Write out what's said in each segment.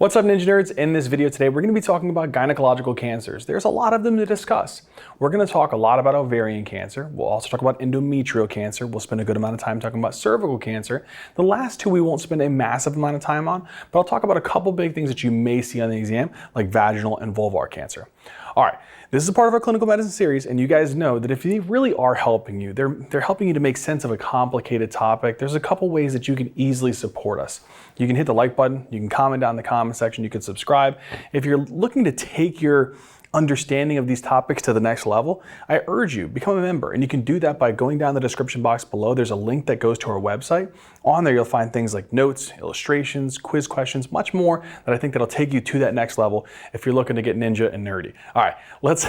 What's up, Ninja Nerds? In this video today, we're going to be talking about gynecological cancers. There's a lot of them to discuss. We're going to talk a lot about ovarian cancer. We'll also talk about endometrial cancer. We'll spend a good amount of time talking about cervical cancer. The last two we won't spend a massive amount of time on, but I'll talk about a couple big things that you may see on the exam, like vaginal and vulvar cancer. All right, this is a part of our clinical medicine series, and you guys know that if they really are helping you, they're helping you to make sense of a complicated topic. There's a couple ways that you can easily support us. You can hit the like button, you can comment down in the comment section, you can subscribe. If you're looking to take your understanding of these topics to the next level, I urge you, become a member. And you can do that by going down the description box below. There's a link that goes to our website. On there, you'll find things like notes, illustrations, quiz questions, much more that I think that'll take you to that next level if you're looking to get ninja and nerdy. All right, let's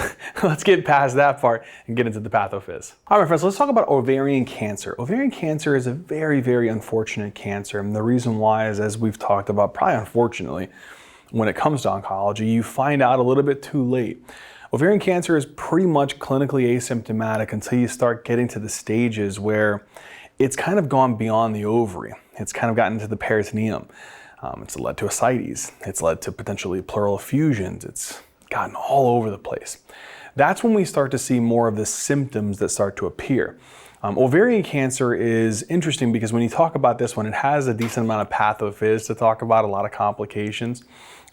get past that part and get into the pathophys. All right, my friends, let's talk about ovarian cancer. Ovarian cancer is a very, very unfortunate cancer. And the reason why is, as we've talked about, probably unfortunately, when it comes to oncology, you find out a little bit too late. Ovarian cancer is pretty much clinically asymptomatic until you start getting to the stages where it's kind of gone beyond the ovary. It's kind of gotten into the peritoneum. It's led to ascites. It's led to potentially pleural effusions. It's gotten all over the place. That's when we start to see more of the symptoms that start to appear. Ovarian cancer is interesting because when you talk about this one, it has a decent amount of pathophys to talk about, a lot of complications.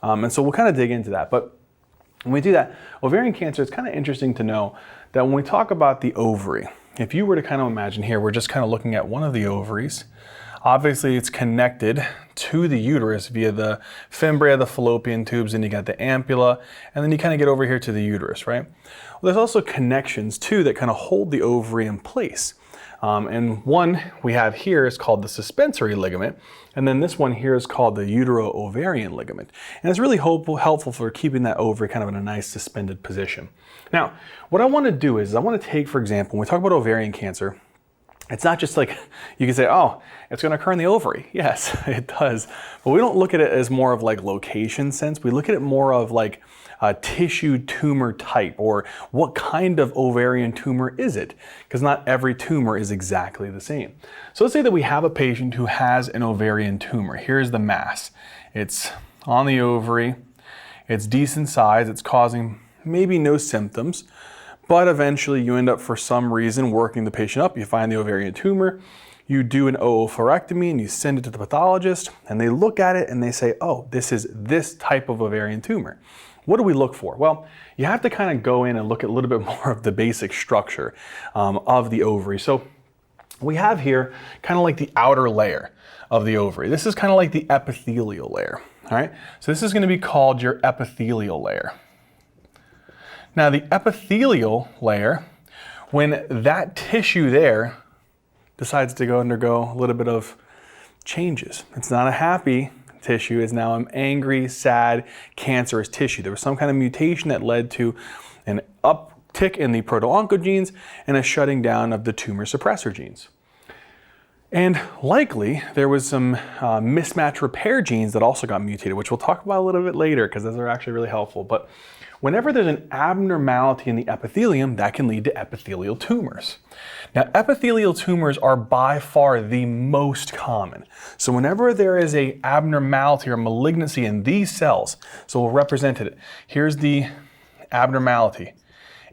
And so we'll kind of dig into that. But when we do that, ovarian cancer, it's kind of interesting to know that when we talk about the ovary, if you were to kind of imagine here, we're just kind of looking at one of the ovaries. Obviously, it's connected to the uterus via the fimbria, the fallopian tubes, and you got the ampulla, and then you kind of get over here to the uterus, right? Well, there's also connections too that kind of hold the ovary in place. And one we have here is called the suspensory ligament, and then this one here is called the utero-ovarian ligament. And it's really helpful for keeping that ovary kind of in a nice suspended position. Now, what I want to do is I want to take, for example, when we talk about ovarian cancer, it's not just like you can say, oh, it's going to occur in the ovary. Yes, it does. But we don't look at it as more of like location sense. We look at it more of like a tissue tumor type, or what kind of ovarian tumor is it? Because not every tumor is exactly the same. So let's say that we have a patient who has an ovarian tumor. Here's the mass. It's on the ovary. It's decent size. It's causing maybe no symptoms. But eventually you end up, for some reason, working the patient up. You find the ovarian tumor, you do an oophorectomy, and you send it to the pathologist, and they look at it and they say, oh, this is this type of ovarian tumor. What do we look for? Well, you have to kind of go in and look at a little bit more of the basic structure of the ovary. So we have here kind of like the outer layer of the ovary. This is kind of like the epithelial layer, all right? So this is going to be called your epithelial layer. Now, the epithelial layer, when that tissue there decides to undergo a little bit of changes, it's not a happy tissue, it's now an angry, sad, cancerous tissue. There was some kind of mutation that led to an uptick in the proto-oncogenes and a shutting down of the tumor suppressor genes. And likely there was some mismatch repair genes that also got mutated, which we'll talk about a little bit later because those are actually really helpful. But whenever there's an abnormality in the epithelium, that can lead to epithelial tumors. Now, epithelial tumors are by far the most common. So whenever there is an abnormality or malignancy in these cells, so we'll represent it. Here's the abnormality.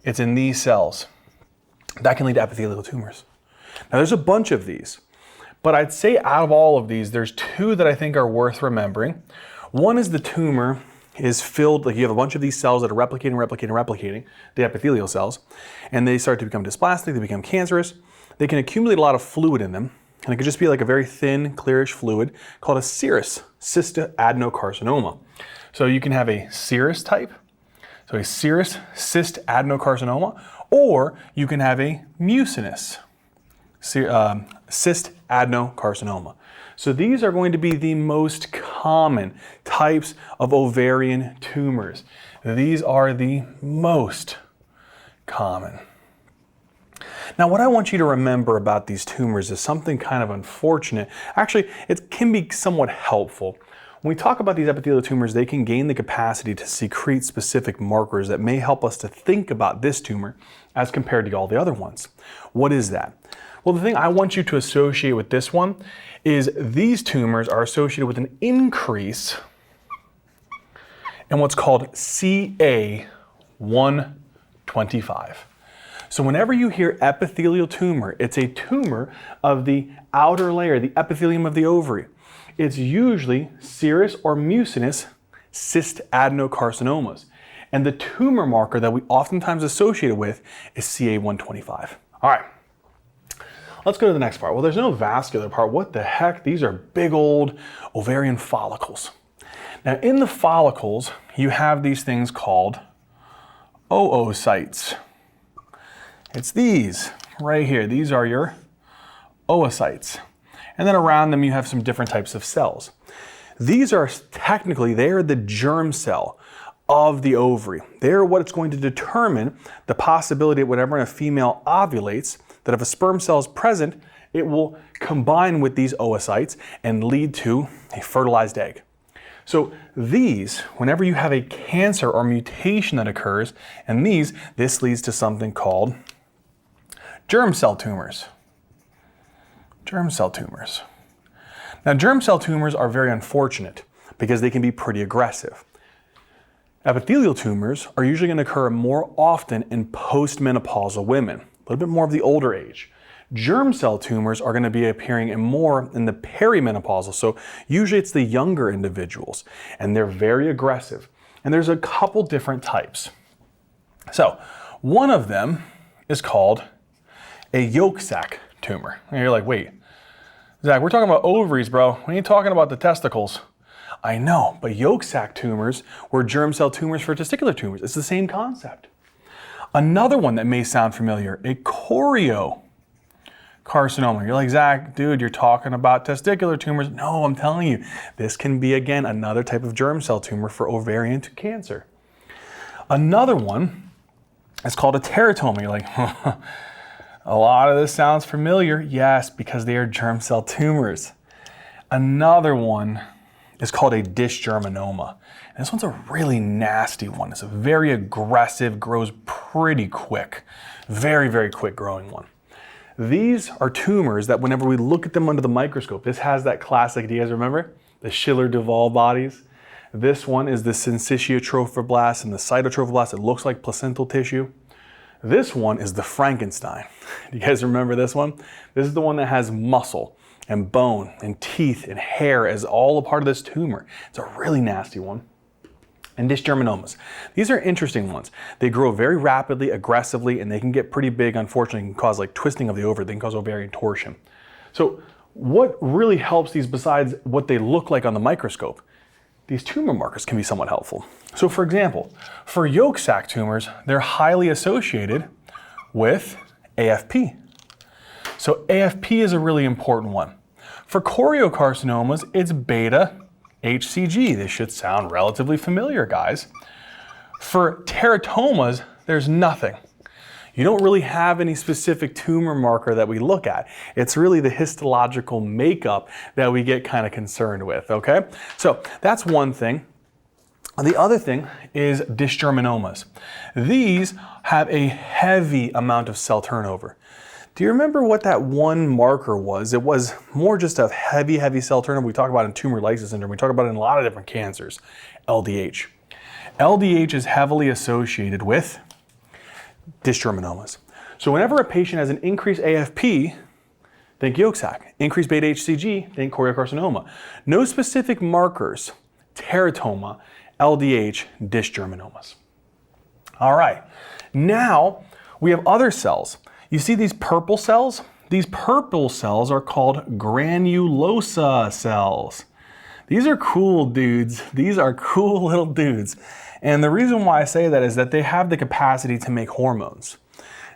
It's in these cells. That can lead to epithelial tumors. Now, there's a bunch of these, but I'd say out of all of these, there's two that I think are worth remembering. One is the tumor is filled, like you have a bunch of these cells that are replicating, the epithelial cells, and they start to become dysplastic, they become cancerous. They can accumulate a lot of fluid in them, and it could just be like a very thin, clearish fluid called a serous cystadenocarcinoma. So you can have a serous type, so a serous cystadenocarcinoma, or you can have a mucinous cystadenocarcinoma. So these are going to be the most common types of ovarian tumors. These are the most common. Now, what I want you to remember about these tumors is something kind of unfortunate. Actually, it can be somewhat helpful. When we talk about these epithelial tumors, they can gain the capacity to secrete specific markers that may help us to think about this tumor as compared to all the other ones. What is that? Well, the thing I want you to associate with this one is these tumors are associated with an increase and what's called CA125. So whenever you hear epithelial tumor, it's a tumor of the outer layer, the epithelium of the ovary. It's usually serous or mucinous cyst adenocarcinomas. And the tumor marker that we oftentimes associate it with is CA125. All right, let's go to the next part. Well, there's no vascular part. What the heck? These are big old ovarian follicles. Now, in the follicles, you have these things called oocytes. It's these right here. These are your oocytes. And then around them, you have some different types of cells. These are technically, they are the germ cell of the ovary. They're what it's going to determine the possibility that whenever a female ovulates, that if a sperm cell is present, it will combine with these oocytes and lead to a fertilized egg. So these, whenever you have a cancer or mutation that occurs, and this leads to something called germ cell tumors. Germ cell tumors. Now, germ cell tumors are very unfortunate because they can be pretty aggressive. Epithelial tumors are usually going to occur more often in postmenopausal women, a little bit more of the older age. Germ cell tumors are going to be appearing more in the perimenopausal, so usually it's the younger individuals, and they're very aggressive. And there's a couple different types. So one of them is called a yolk sac tumor. And you're like, wait, Zach, we're talking about ovaries, bro. We ain't talking about the testicles. I know, but yolk sac tumors were germ cell tumors for testicular tumors. It's the same concept. Another one that may sound familiar, a choriocarcinoma. You're like, Zach, dude, you're talking about testicular tumors. No, I'm telling you, this can be, again, another type of germ cell tumor for ovarian cancer. Another one is called a teratoma. You're like, a lot of this sounds familiar. Yes, because they are germ cell tumors. Another one is called a dysgerminoma. And this one's a really nasty one. It's a very aggressive, grows pretty quick. Very, very quick growing one. These are tumors that whenever we look at them under the microscope, this has that classic, do you guys remember? The Schiller-Duvall bodies. This one is the syncytiotrophoblast and the cytotrophoblast. It looks like placental tissue. This one is the Frankenstein. Do you guys remember this one? This is the one that has muscle and bone and teeth and hair as all a part of this tumor. It's a really nasty one. And dysgerminomas. These are interesting ones. They grow very rapidly, aggressively, and they can get pretty big. Unfortunately, can cause like twisting of the ovary. They can cause ovarian torsion. So what really helps these besides what they look like on the microscope? These tumor markers can be somewhat helpful. So for example, for yolk sac tumors, they're highly associated with AFP. So AFP is a really important one. For choriocarcinomas, it's beta HCG. This should sound relatively familiar, guys. For teratomas, there's nothing. You don't really have any specific tumor marker that we look at. It's really the histological makeup that we get kind of concerned with, okay? So that's one thing. The other thing is dysgerminomas. These have a heavy amount of cell turnover. Do you remember what that one marker was? It was more just a heavy, heavy cell turnover. We talk about in tumor lysis syndrome. We talk about it in a lot of different cancers. LDH. LDH is heavily associated with dysgerminomas. So whenever a patient has an increased AFP, think yolk sac. Increased beta HCG, think choriocarcinoma. No specific markers, teratoma, LDH, dysgerminomas. All right, now we have other cells. You see these purple cells? These purple cells are called granulosa cells. These are cool dudes. These are cool little dudes. And the reason why I say that is that they have the capacity to make hormones.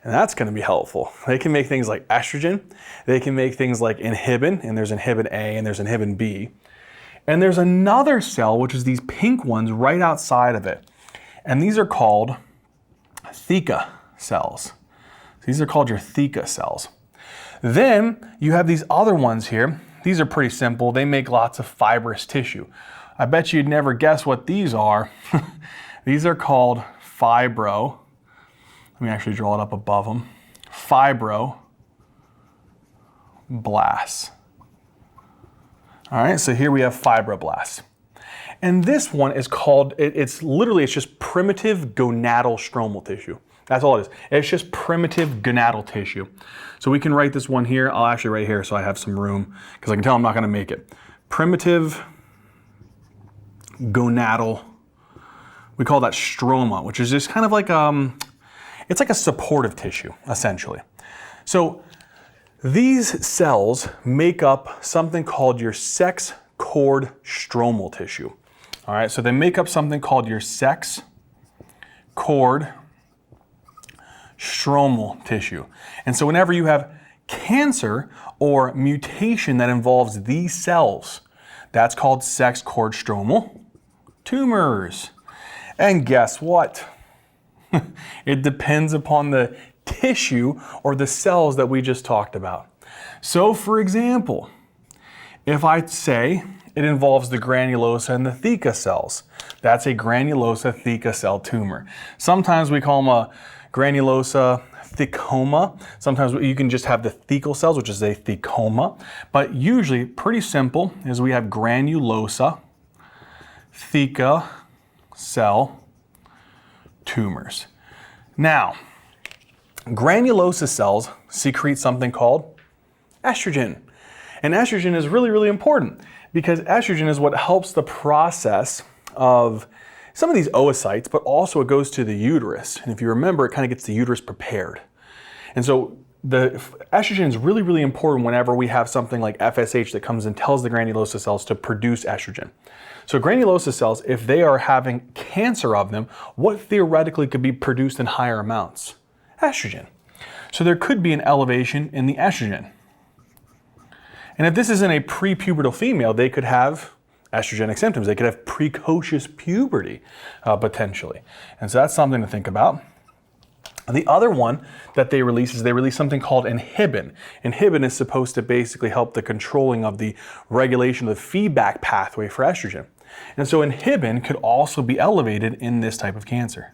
And that's going to be helpful. They can make things like estrogen. They can make things like inhibin, and there's inhibin A and there's inhibin B. And there's another cell, which is these pink ones right outside of it. And these are called theca cells. These are called your theca cells. Then you have these other ones here. These are pretty simple. They make lots of fibrous tissue. I bet you'd never guess what these are. These are called fibroblasts. Let me actually draw it up above them. Fibroblasts. All right, so here we have fibroblasts. And this one is called, it's just primitive gonadal stromal tissue. That's all it is. It's just primitive gonadal tissue. So we can write this one here. I'll actually write here so I have some room, because I can tell I'm not going to make it. Primitive gonadal, we call that stroma, which is just kind of like, it's like a supportive tissue, essentially. So these cells make up something called your sex cord stromal tissue. All right, so they make up something called your sex cord stromal tissue. And so whenever you have cancer or mutation that involves these cells, that's called sex cord stromal tumors. And guess what? It depends upon the tissue or the cells that we just talked about. So for example, if I say it involves the granulosa and the theca cells, that's a granulosa theca cell tumor. Sometimes we call them a granulosa thecoma. Sometimes you can just have the thecal cells, which is a thecoma. But usually, pretty simple, is we have granulosa theca cell tumors. Now, granulosa cells secrete something called estrogen. And estrogen is really, really important because estrogen is what helps the process of some of these oocytes, but also it goes to the uterus. And if you remember, it kind of gets the uterus prepared. And so the estrogen is really, really important whenever we have something like FSH that comes and tells the granulosa cells to produce estrogen. So granulosa cells, if they are having cancer of them, what theoretically could be produced in higher amounts? Estrogen. So there could be an elevation in the estrogen. And if this isn't a prepubertal female, they could have estrogenic symptoms. They could have precocious puberty, potentially. And so that's something to think about. And the other one that they release is they release something called inhibin. Inhibin is supposed to basically help the controlling of the regulation of the feedback pathway for estrogen. And so inhibin could also be elevated in this type of cancer.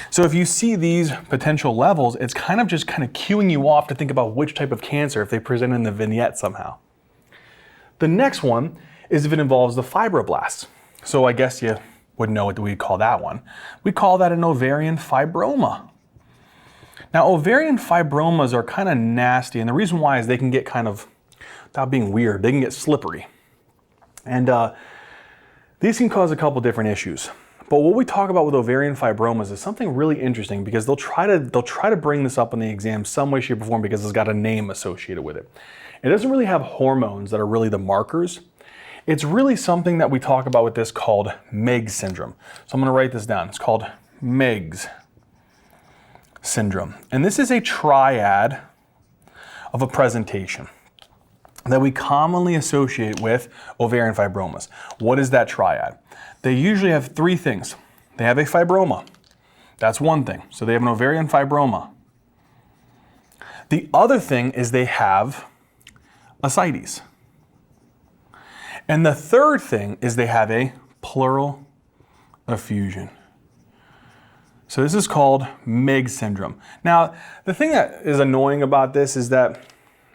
So if you see these potential levels, it's kind of cueing you off to think about which type of cancer if they present in the vignette somehow. The next one is if it involves the fibroblasts. So I guess you would know what we call that one. We call that an ovarian fibroma. Now, ovarian fibromas are kind of nasty, and the reason why is they can get kind of, without being weird, they can get slippery. And these can cause a couple different issues. But what we talk about with ovarian fibromas is something really interesting because they'll try to bring this up in the exam some way, shape, or form because it's got a name associated with it. It doesn't really have hormones that are really the markers. It's really something that we talk about with this called Meigs syndrome. So I'm going to write this down. It's called Meigs syndrome. And this is a triad of a presentation that we commonly associate with ovarian fibromas. What is that triad? They usually have three things. They have a fibroma. That's one thing. So they have an ovarian fibroma. The other thing is they have ascites. And the third thing is they have a pleural effusion. So this is called Meigs syndrome. Now, the thing that is annoying about this is that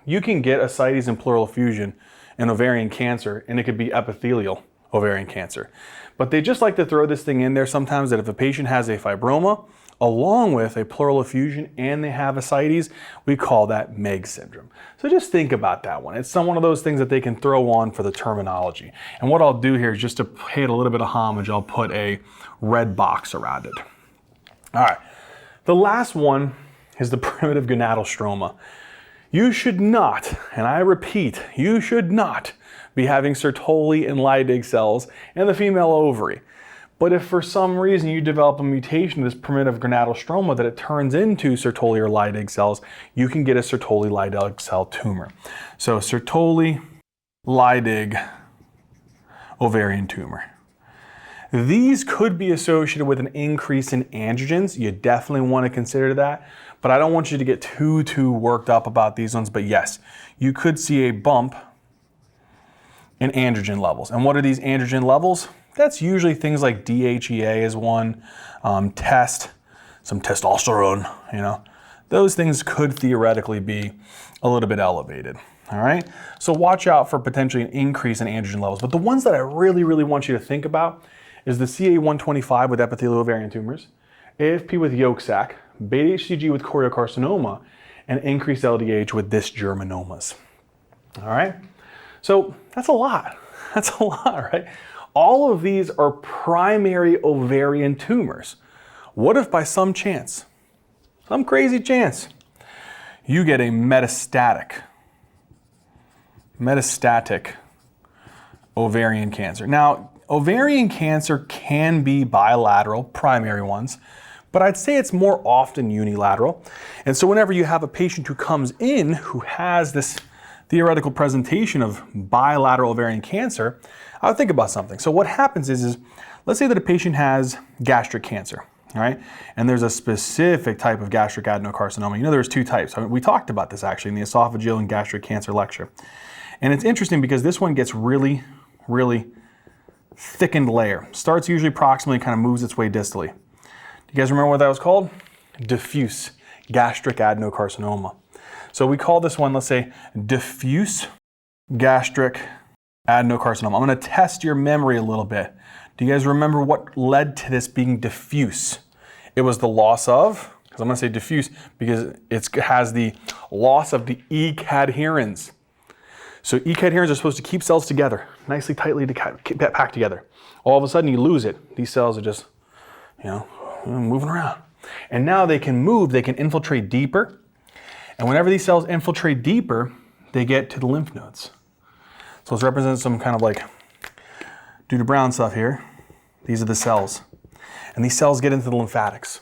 you can get ascites and pleural effusion in ovarian cancer, and it could be epithelial ovarian cancer. But they just like to throw this thing in there sometimes that if a patient has a fibroma, along with a pleural effusion and they have ascites, we call that Meigs syndrome. So just think about that one. It's one of those things that they can throw on for the terminology. And what I'll do here is just to pay it a little bit of homage, I'll put a red box around it. All right, the last one is the primitive gonadal stroma. You should not, and I repeat, you should not be having Sertoli and Leydig cells in the female ovary. But if for some reason you develop a mutation of this primitive gonadal stroma that it turns into Sertoli or Leydig cells, you can get a Sertoli Leydig cell tumor. So Sertoli Leydig ovarian tumor. These could be associated with an increase in androgens. You definitely want to consider that, but I don't want you to get too worked up about these ones. But yes, you could see a bump in androgen levels. And what are these androgen levels? That's usually things like DHEA is one, some testosterone, Those things could theoretically be a little bit elevated. All right, so watch out for potentially an increase in androgen levels. But the ones that I really, really want you to think about is the CA125 with epithelial ovarian tumors, AFP with yolk sac, beta HCG with choriocarcinoma, and increased LDH with dysgerminomas. All right, so that's a lot. That's a lot, right? All of these are primary ovarian tumors. What if by some chance, some crazy chance, you get a metastatic ovarian cancer? Now, ovarian cancer can be bilateral, primary ones, but I'd say it's more often unilateral. And so whenever you have a patient who comes in who has this theoretical presentation of bilateral ovarian cancer, I would think about something. So what happens is let's say that a patient has gastric cancer, all right? And there's a specific type of gastric adenocarcinoma. You know, there's two types. We talked about this actually in the esophageal and gastric cancer lecture. And it's interesting because this one gets really, really thickened layer. Starts usually proximally, kind of moves its way distally. Do you guys remember what that was called? Diffuse gastric adenocarcinoma. So we call this one, let's say, diffuse gastric adenocarcinoma. I'm going to test your memory a little bit. Do you guys remember what led to this being diffuse? It was the loss of, because I'm going to say diffuse because it has the loss of the E cadherins. So E cadherins are supposed to keep cells together, nicely, tightly packed together. All of a sudden you lose it. These cells are just, moving around. And now they can move, they can infiltrate deeper. And whenever these cells infiltrate deeper, they get to the lymph nodes. So let's represent some kind of like due to brown stuff here. These are the cells. And these cells get into the lymphatics.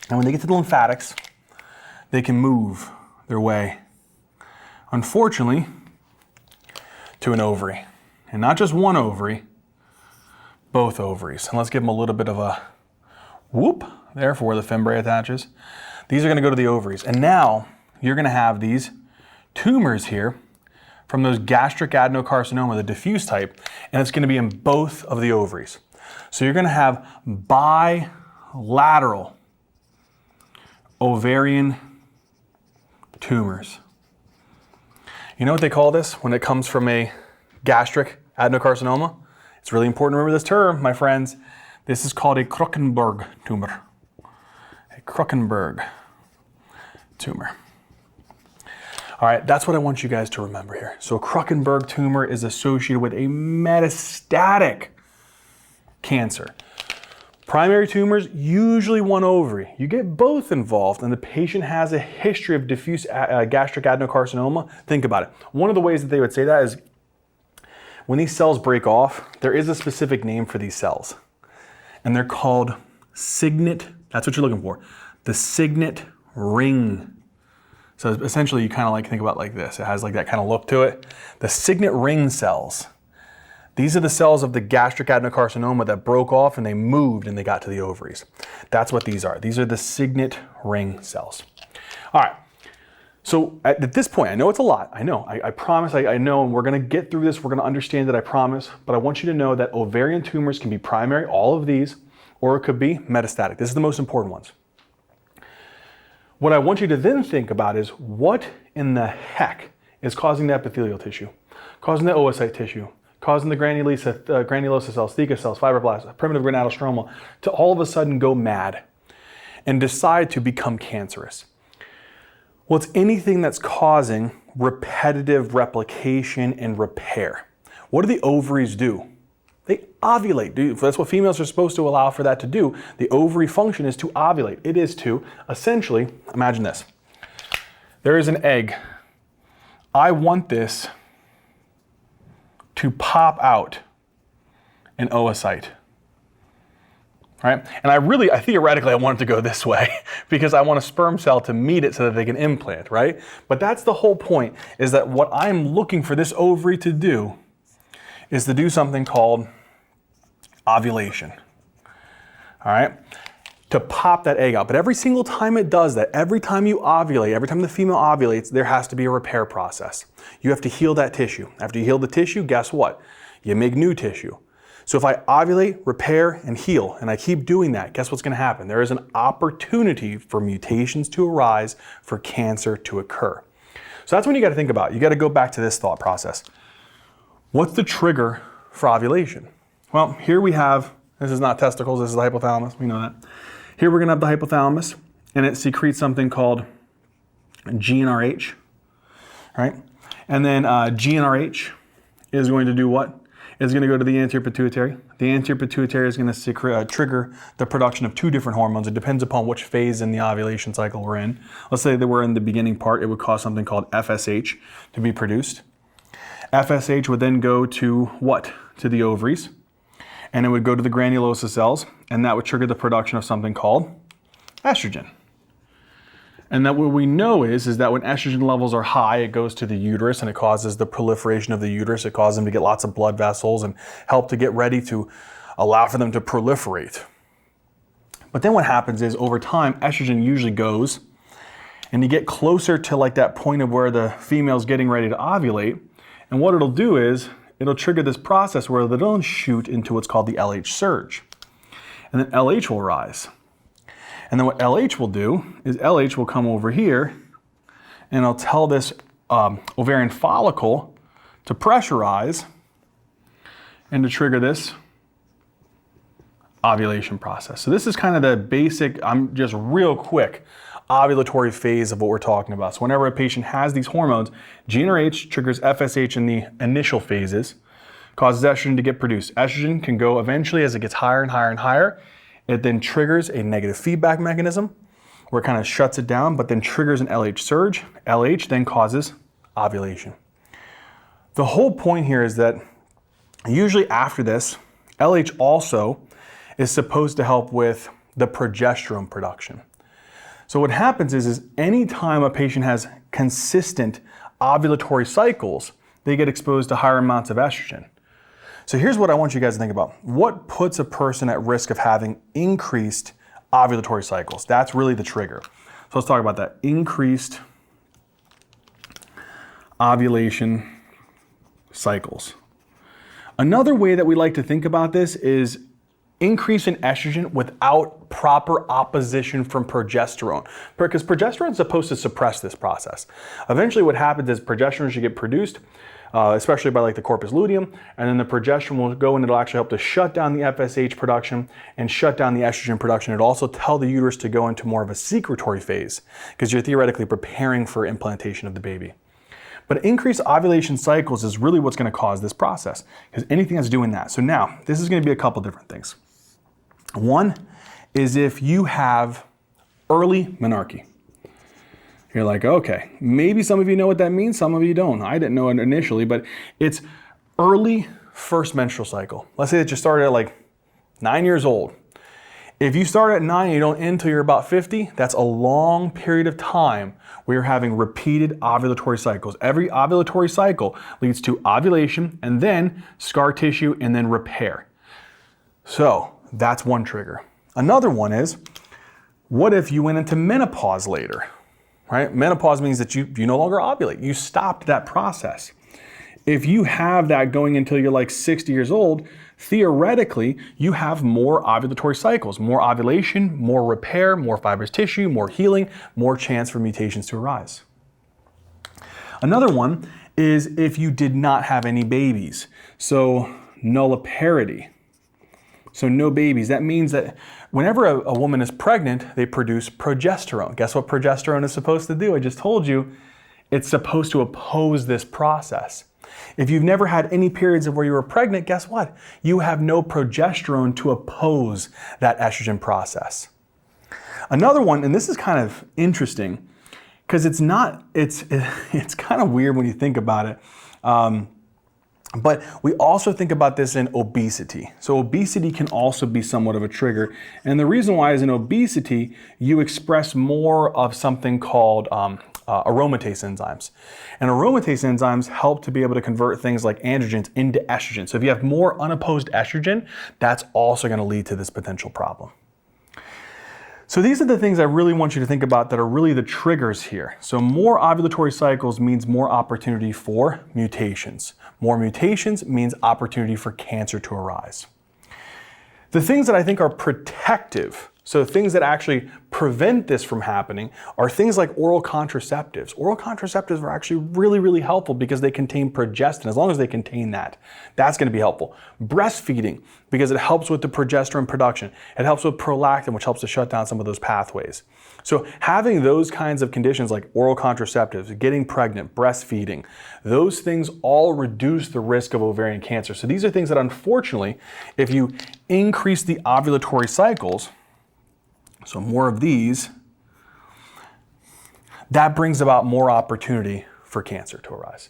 And when they get to the lymphatics, they can move their way, unfortunately, to an ovary. And not just one ovary, both ovaries. And let's give them a little bit of a whoop there for where the fimbriae attaches. These are going to go to the ovaries. And now you're going to have these tumors here from those gastric adenocarcinoma, the diffuse type, and it's going to be in both of the ovaries. So you're going to have bilateral ovarian tumors. You know what they call this when it comes from a gastric adenocarcinoma? It's really important to remember this term, my friends. This is called a Krukenberg tumor. A Krukenberg tumor. All right, that's what I want you guys to remember here. So a Krukenberg tumor is associated with a metastatic cancer. Primary tumors, usually one ovary. You get both involved and the patient has a history of diffuse gastric adenocarcinoma. Think about it. One of the ways that they would say that is when these cells break off, there is a specific name for these cells. And they're called signet, that's what you're looking for, the signet ring. So essentially you kind of like think about it like this. It has like that kind of look to it. The signet ring cells. These are the cells of the gastric adenocarcinoma that broke off and they moved and they got to the ovaries. That's what these are. These are the signet ring cells. All right. So at this point, I know it's a lot. I know. I promise. I know, and we're going to get through this. We're going to understand it. I promise. But I want you to know that ovarian tumors can be primary, all of these, or it could be metastatic. This is the most important ones. What I want you to then think about is what in the heck is causing the epithelial tissue, causing the oocyte tissue, causing the granulosa cells, theca cells, fibroblasts, primitive granulostromal to all of a sudden go mad and decide to become cancerous. Well, it's anything that's causing repetitive replication and repair. What do the ovaries do? They ovulate. That's what females are supposed to allow for that to do. The ovary function is to ovulate. It is to essentially, imagine this. There is an egg. I want this to pop out an oocyte. Right? And I theoretically want it to go this way because I want a sperm cell to meet it so that they can implant, right? But that's the whole point, is that what I'm looking for this ovary to do is to do something called ovulation. All right? To pop that egg out. But every single time it does that, every time you ovulate, every time the female ovulates, there has to be a repair process. You have to heal that tissue. After you heal the tissue, guess what? You make new tissue. So if I ovulate, repair, and heal, and I keep doing that, guess what's going to happen? There is an opportunity for mutations to arise, for cancer to occur. So that's when you got to think about. You got to go back to this thought process. What's the trigger for ovulation? Well, here we have, this is not testicles, this is the hypothalamus, we know that. Here we're going to have the hypothalamus, and it secretes something called GnRH, right? And then GnRH is going to do what? It's going to go to the anterior pituitary. The anterior pituitary is going to trigger the production of two different hormones. It depends upon which phase in the ovulation cycle we're in. Let's say that we're in the beginning part, it would cause something called FSH to be produced. FSH would then go to what? To the ovaries. And it would go to the granulosa cells, and that would trigger the production of something called estrogen. And that what we know is that when estrogen levels are high, it goes to the uterus and it causes the proliferation of the uterus. It causes them to get lots of blood vessels and help to get ready to allow for them to proliferate. But then what happens is over time, estrogen usually goes and you get closer to like that point of where the female's getting ready to ovulate. And what it'll do is it'll trigger this process where it'll shoot into what's called the LH surge. And then LH will rise. And then what LH will do is LH will come over here and it'll tell this ovarian follicle to pressurize and to trigger this ovulation process. So this is kind of the basic, I'm just real quick, ovulatory phase of what we're talking about. So whenever a patient has these hormones, GnRH triggers FSH in the initial phases, causes estrogen to get produced. Estrogen can go eventually as it gets higher and higher and higher. It then triggers a negative feedback mechanism where it kind of shuts it down, but then triggers an LH surge. LH then causes ovulation. The whole point here is that usually after this, LH also is supposed to help with the progesterone production. So what happens is anytime a patient has consistent ovulatory cycles, they get exposed to higher amounts of estrogen. So here's what I want you guys to think about. What puts a person at risk of having increased ovulatory cycles? That's really the trigger. So let's talk about that. Increased ovulation cycles. Another way that we like to think about this is increase in estrogen without proper opposition from progesterone. Because progesterone is supposed to suppress this process. Eventually what happens is progesterone should get produced, especially by like the corpus luteum, and then the progesterone will go and it'll actually help to shut down the FSH production and shut down the estrogen production. It'll also tell the uterus to go into more of a secretory phase because you're theoretically preparing for implantation of the baby. But increased ovulation cycles is really what's going to cause this process because anything that's doing that. So now, this is going to be a couple different things. One is if you have early menarche. You're like, okay, maybe some of you know what that means, some of you don't. I didn't know it initially, but it's early first menstrual cycle. Let's say that you started at like 9 years old. If you start at 9 and you don't end until you're about 50, that's a long period of time where you're having repeated ovulatory cycles. Every ovulatory cycle leads to ovulation and then scar tissue and then repair. So that's one trigger. Another one is, what if you went into menopause later? Right? Menopause means that you no longer ovulate. You stopped that process. If you have that going until you're like 60 years old, theoretically, you have more ovulatory cycles, more ovulation, more repair, more fibrous tissue, more healing, more chance for mutations to arise. Another one is if you did not have any babies. So nulliparity. So no babies. That means that whenever a woman is pregnant, they produce progesterone. Guess what progesterone is supposed to do? I just told you, it's supposed to oppose this process. If you've never had any periods of where you were pregnant, guess what? You have no progesterone to oppose that estrogen process. Another one, and this is kind of interesting, because it's kind of weird when you think about it. But we also think about this in obesity. So obesity can also be somewhat of a trigger. And the reason why is in obesity, you express more of something called aromatase enzymes. And aromatase enzymes help to be able to convert things like androgens into estrogen. So if you have more unopposed estrogen, that's also going to lead to this potential problem. So these are the things I really want you to think about that are really the triggers here. So more ovulatory cycles means more opportunity for mutations. More mutations means opportunity for cancer to arise. The things that I think are protective, So things that actually prevent this from happening are things like oral contraceptives. Oral contraceptives are actually really, really helpful because they contain progestin. As long as they contain that, that's going to be helpful. Breastfeeding, because it helps with the progesterone production. It helps with prolactin, which helps to shut down some of those pathways. So having those kinds of conditions like oral contraceptives, getting pregnant, breastfeeding, those things all reduce the risk of ovarian cancer. So these are things that, unfortunately, if you increase the ovulatory cycles, so more of these, that brings about more opportunity for cancer to arise.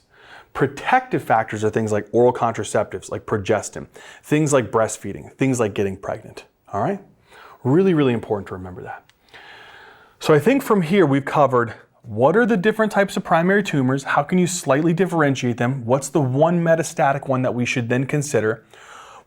Protective factors are things like oral contraceptives, like progestin, things like breastfeeding, things like getting pregnant, all right? Really, really important to remember that. So I think from here we've covered what are the different types of primary tumors, how can you slightly differentiate them, what's the one metastatic one that we should then consider.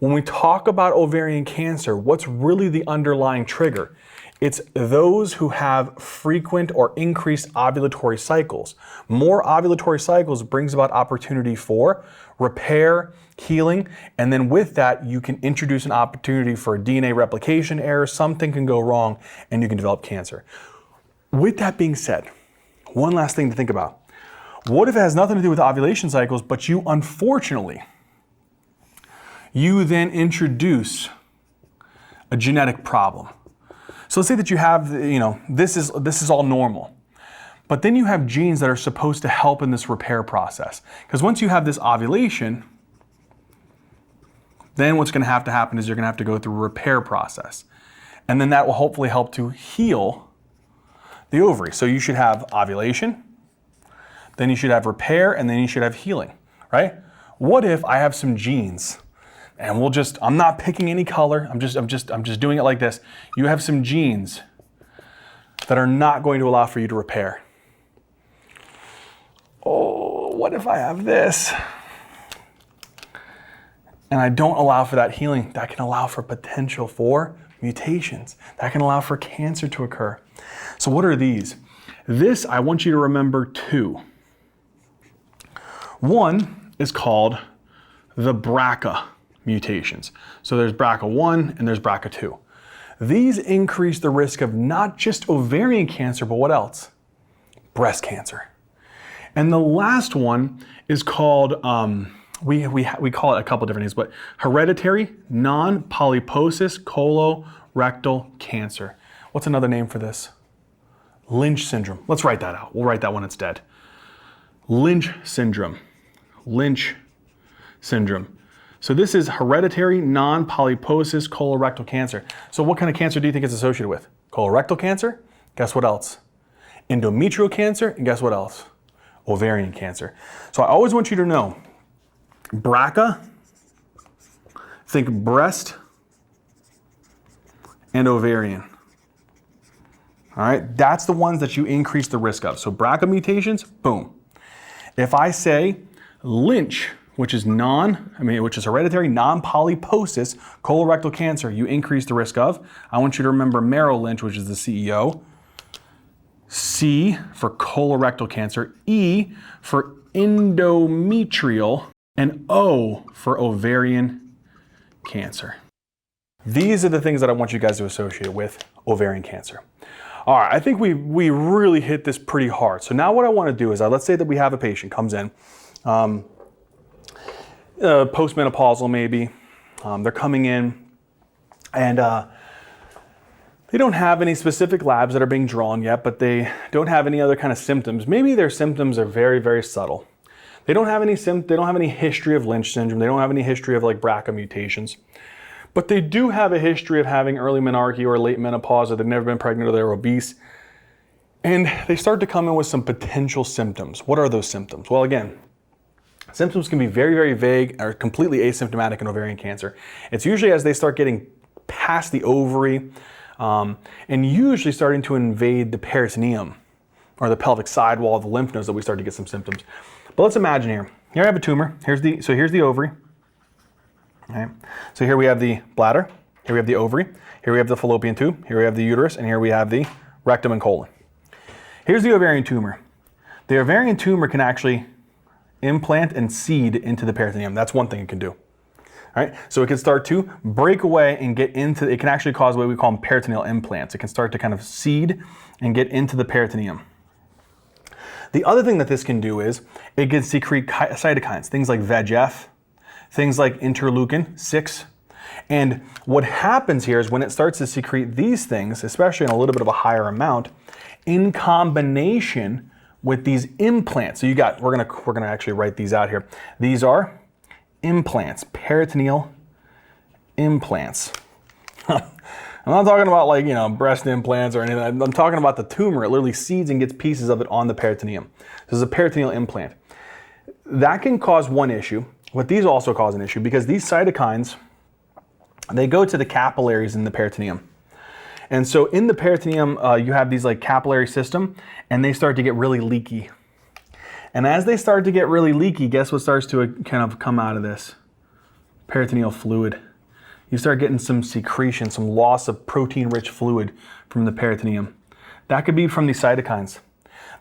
When we talk about ovarian cancer, what's really the underlying trigger? It's those who have frequent or increased ovulatory cycles. More ovulatory cycles brings about opportunity for repair, healing, and then with that, you can introduce an opportunity for a DNA replication error. Something can go wrong and you can develop cancer. With that being said, one last thing to think about. What if it has nothing to do with ovulation cycles, but you unfortunately, you then introduce a genetic problem? So let's say that you have, this is all normal. But then you have genes that are supposed to help in this repair process. Because once you have this ovulation, then what's going to happen is you're going to have to go through a repair process. And then that will hopefully help to heal the ovary. So you should have ovulation, then you should have repair, and then you should have healing, right? What if I have some genes? And I'm not picking any color. I'm just doing it like this. You have some genes that are not going to allow for you to repair. Oh, what if I have this? And I don't allow for that healing. That can allow for potential for mutations. That can allow for cancer to occur. So what are these? This, I want you to remember two. One is called the BRCA mutations. So there's BRCA1 and there's BRCA2. These increase the risk of not just ovarian cancer, but what else? Breast cancer. And the last one is called, we call it a couple different names, but hereditary non-polyposis colorectal cancer. What's another name for this? Lynch syndrome. Let's write that out. We'll write that when it's dead. Lynch syndrome. Lynch syndrome. So this is hereditary non-polyposis colorectal cancer. So what kind of cancer do you think it's associated with? Colorectal cancer? Guess what else? Endometrial cancer? And guess what else? Ovarian cancer. So I always want you to know, BRCA, think breast and ovarian. All right, that's the ones that you increase the risk of. So BRCA mutations, boom. If I say Lynch, which is hereditary non-polyposis colorectal cancer, you increase the risk of. I want you to remember Merrill Lynch, which is the CEO. C for colorectal cancer, E for endometrial, and O for ovarian cancer. These are the things that I want you guys to associate with ovarian cancer. All right, I think we really hit this pretty hard. So now what I want to do is, let's say that we have a patient comes in, postmenopausal maybe, they're coming in and they don't have any specific labs that are being drawn yet, but they don't have any other kind of symptoms. Maybe their symptoms are very, very subtle. They don't have any history of Lynch syndrome. They don't have any history of like BRCA mutations. But they do have a history of having early menarche or late menopause, or they've never been pregnant, or they're obese. And they start to come in with some potential symptoms. What are those symptoms? Well, again, symptoms can be very, very vague or completely asymptomatic in ovarian cancer. It's usually as they start getting past the ovary and usually starting to invade the peritoneum or the pelvic sidewall of the lymph nodes that we start to get some symptoms. But let's imagine here. Here I have a tumor. Here's the ovary. Okay. So here we have the bladder, here we have the ovary, here we have the fallopian tube, here we have the uterus, and here we have the rectum and colon. Here's the ovarian tumor. The ovarian tumor can actually implant and seed into the peritoneum. That's one thing it can do. All right, so it can start to break away and get into, it can actually cause what we call peritoneal implants. It can start to kind of seed and get into the peritoneum. The other thing that this can do is it can secrete cytokines, things like VEGF, things like interleukin-6. And what happens here is when it starts to secrete these things, especially in a little bit of a higher amount, in combination with these implants. So you got, we're gonna actually write these out here. These are implants, peritoneal implants. I'm not talking about like, breast implants or anything. I'm talking about the tumor. It literally seeds and gets pieces of it on the peritoneum. This is a peritoneal implant. That can cause one issue, but these also cause an issue because these cytokines, they go to the capillaries in the peritoneum. And so in the peritoneum, you have these like capillary system and they start to get really leaky. And as they start to get really leaky, guess what starts to kind of come out of this? Peritoneal fluid. You start getting some secretion, some loss of protein-rich fluid from the peritoneum. That could be from these cytokines.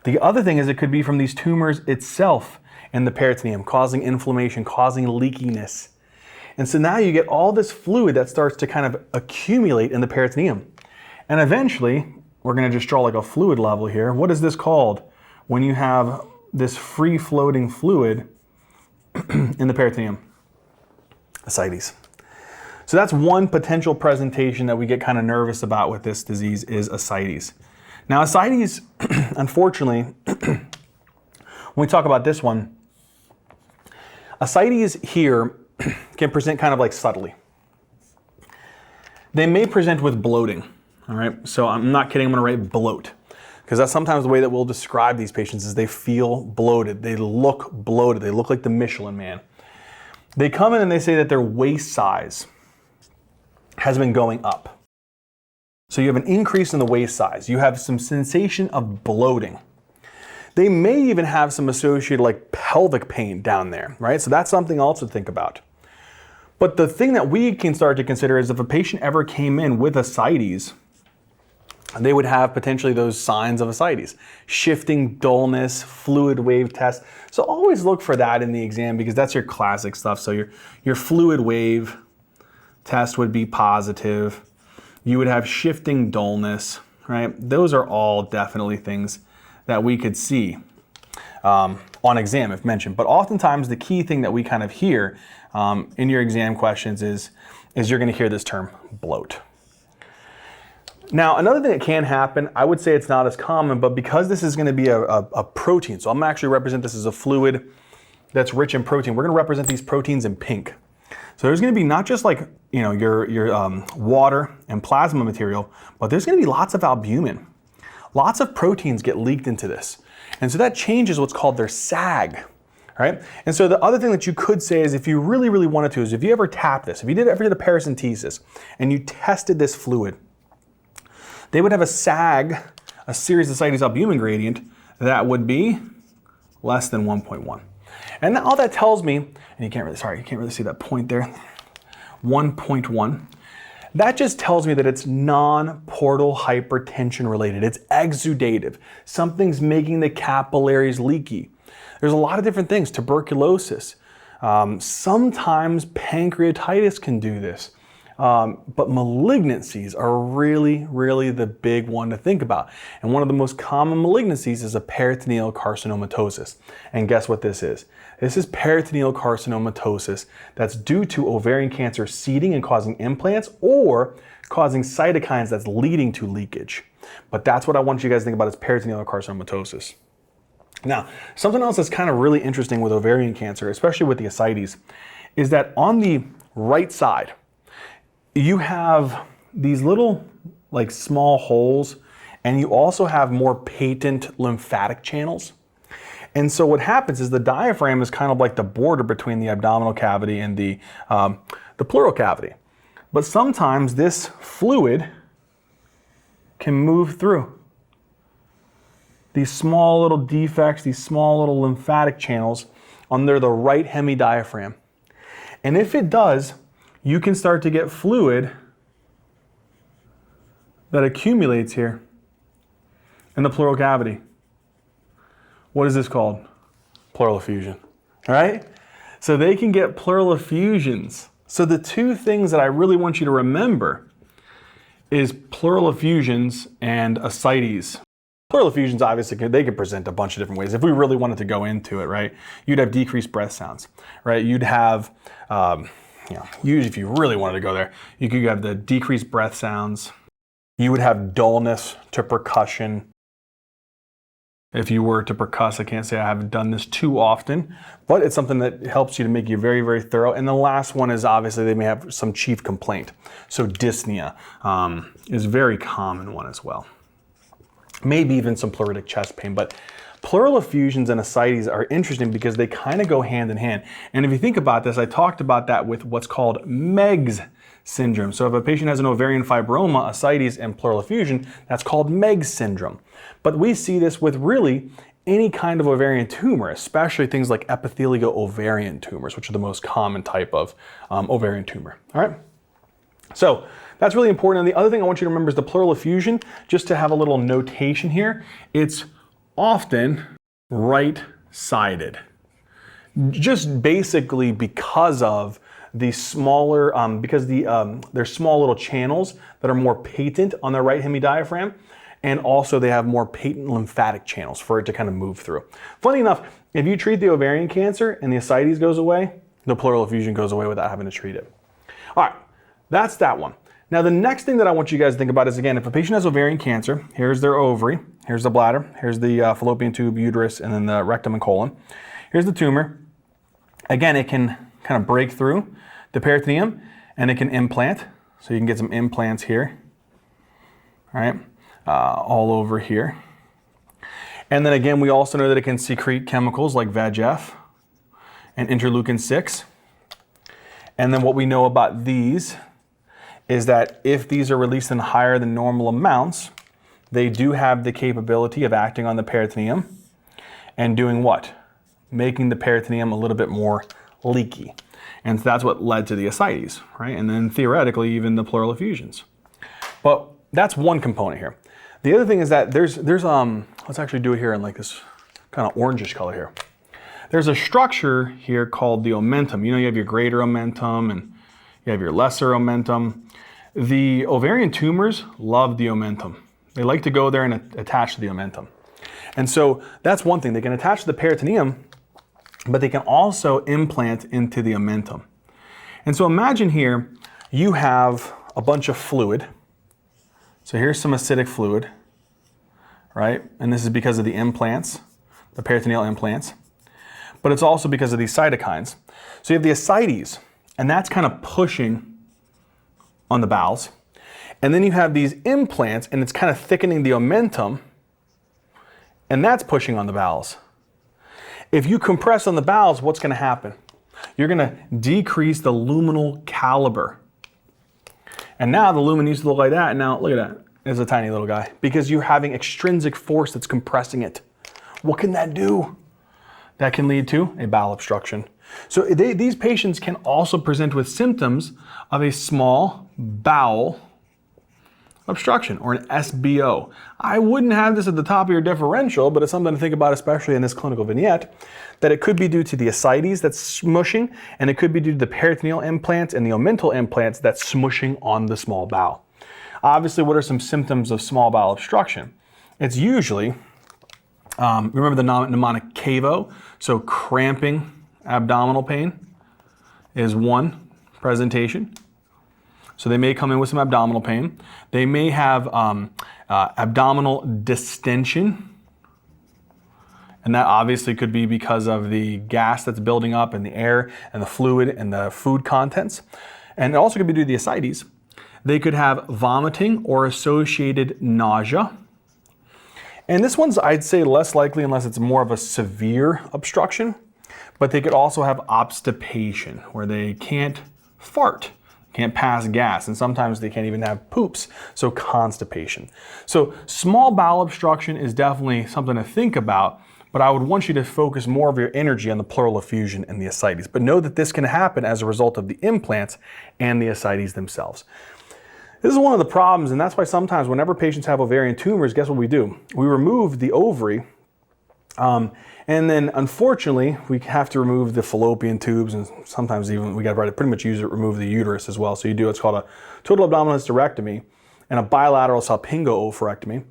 The other thing is it could be from these tumors itself in the peritoneum, causing inflammation, causing leakiness. And so now you get all this fluid that starts to kind of accumulate in the peritoneum. And eventually, we're gonna just draw like a fluid level here. What is this called when you have this free-floating fluid in the peritoneum? Ascites. So that's one potential presentation that we get kind of nervous about with this disease is ascites. Now ascites, unfortunately, when we talk about this one, ascites here can present kind of like subtly. They may present with bloating, all right? So I'm not kidding, I'm gonna write bloat, because that's sometimes the way that we'll describe these patients is they feel bloated, they look bloated, they look like the Michelin Man. They come in and they say that their waist size has been going up. So you have an increase in the waist size. You have some sensation of bloating. They may even have some associated like pelvic pain down there, right? So that's something else to think about. But the thing that we can start to consider is if a patient ever came in with ascites, they would have potentially those signs of ascites. Shifting dullness, fluid wave test. So always look for that in the exam because that's your classic stuff. So your fluid wave test would be positive. You would have shifting dullness, right? Those are all definitely things that we could see on exam if mentioned. But oftentimes the key thing that we kind of hear in your exam questions is you're gonna hear this term, bloat. Now, another thing that can happen, I would say it's not as common, but because this is gonna be a protein, so I'm gonna actually represent this as a fluid that's rich in protein. We're gonna represent these proteins in pink. So there's gonna be not just like, your water and plasma material, but there's gonna be lots of albumin. Lots of proteins get leaked into this. And so that changes what's called their SAG, right? And so the other thing that you could say is if you really, really wanted to, is if you ever tap this, if you ever did a paracentesis and you tested this fluid, they would have a SAG, a series ascites albumin gradient, that would be less than 1.1. And all that tells me, and you can't really see that point there, 1.1. That just tells me that it's non-portal hypertension related. It's exudative. Something's making the capillaries leaky. There's a lot of different things, tuberculosis. Sometimes pancreatitis can do this. But malignancies are really, really the big one to think about. And one of the most common malignancies is a peritoneal carcinomatosis. And guess what this is? This is peritoneal carcinomatosis that's due to ovarian cancer seeding and causing implants or causing cytokines that's leading to leakage. But that's what I want you guys to think about is peritoneal carcinomatosis. Now, something else that's kind of really interesting with ovarian cancer, especially with the ascites, is that on the right side, you have these little like small holes and you also have more patent lymphatic channels. And so what happens is the diaphragm is kind of like the border between the abdominal cavity and the pleural cavity. But sometimes this fluid can move through these small little defects, these small little lymphatic channels under the right hemidiaphragm. And if it does, you can start to get fluid that accumulates here in the pleural cavity. What is this called? Pleural effusion, all right? So they can get pleural effusions, So the two things that I really want you to remember is pleural effusions and ascites. Pleural effusions, obviously, they could present a bunch of different ways. If we really wanted to go into it, right, you'd have decreased breath sounds, right? You'd have, usually if you really wanted to go there, you could have the decreased breath sounds. You would have dullness to percussion. If you were to percuss, I can't say I haven't done this too often, but it's something that helps you to make you very, very thorough. And the last one is obviously they may have some chief complaint. So dyspnea is a very common one as well. Maybe even some pleuritic chest pain, but pleural effusions and ascites are interesting because they kind of go hand in hand. And if you think about this, I talked about that with what's called Meg's syndrome. So if a patient has an ovarian fibroma, ascites, and pleural effusion, that's called Meg's syndrome. But we see this with really any kind of ovarian tumor, especially things like epithelial ovarian tumors, which are the most common type of ovarian tumor. All right. So that's really important. And the other thing I want you to remember is the pleural effusion, just to have a little notation here, it's often right-sided. Just basically because of the smaller, there's small little channels that are more patent on the right hemidiaphragm, and also they have more patent lymphatic channels for it to kind of move through. Funny enough, if you treat the ovarian cancer and the ascites goes away, the pleural effusion goes away without having to treat it. All right, that's that one. Now the next thing that I want you guys to think about is, again, if a patient has ovarian cancer, here's their ovary, here's the bladder, here's the fallopian tube, uterus, and then the rectum and colon. Here's the tumor. Again, it can kind of break through the peritoneum and it can implant. So you can get some implants here, all right, all over here. And then again, we also know that it can secrete chemicals like VEGF and interleukin-6. And then what we know about these is that if these are released in higher than normal amounts, they do have the capability of acting on the peritoneum and doing what? Making the peritoneum a little bit more leaky. And so that's what led to the ascites, right? And then theoretically, even the pleural effusions. But that's one component here. The other thing is that there's let's actually do it here in like this kind of orangish color here. There's a structure here called the omentum. You know, you have your greater omentum and you have your lesser omentum. The ovarian tumors love the omentum. They like to go there and attach to the omentum. And so that's one thing. They can attach to the peritoneum, but they can also implant into the omentum. And so imagine here, you have a bunch of fluid. So here's some acidic fluid, right? And this is because of the implants, the peritoneal implants. But it's also because of these cytokines. So you have the ascites, and that's kind of pushing on the bowels. And then you have these implants, and it's kind of thickening the omentum, and that's pushing on the bowels. If you compress on the bowels, what's going to happen? You're going to decrease the luminal caliber. And now the lumen used to look like that, and now look at that. It's a tiny little guy because you're having extrinsic force that's compressing it. What can that do? That can lead to a bowel obstruction. So these patients can also present with symptoms of a small bowel obstruction, or an SBO. I wouldn't have this at the top of your differential, but it's something to think about, especially in this clinical vignette, that it could be due to the ascites that's smushing, and it could be due to the peritoneal implants and the omental implants that's smushing on the small bowel. Obviously, what are some symptoms of small bowel obstruction? It's usually, remember the mnemonic CAVO, so cramping abdominal pain is one presentation. So they may come in with some abdominal pain. They may have abdominal distension. And that obviously could be because of the gas that's building up in the air and the fluid and the food contents. And it also could be due to the ascites. They could have vomiting or associated nausea. And this one's, I'd say, less likely unless it's more of a severe obstruction. But they could also have obstipation, where they can't fart. Can't pass gas, and sometimes they can't even have poops, so constipation. So small bowel obstruction is definitely something to think about, but I would want you to focus more of your energy on the pleural effusion and the ascites. But know that this can happen as a result of the implants and the ascites themselves. This is one of the problems, and that's why sometimes whenever patients have ovarian tumors, guess what we do? We remove the ovary And then unfortunately, we have to remove the fallopian tubes, and sometimes even we got to pretty much remove the uterus as well. So you do what's called a total abdominal hysterectomy and a bilateral salpingo-oophorectomy.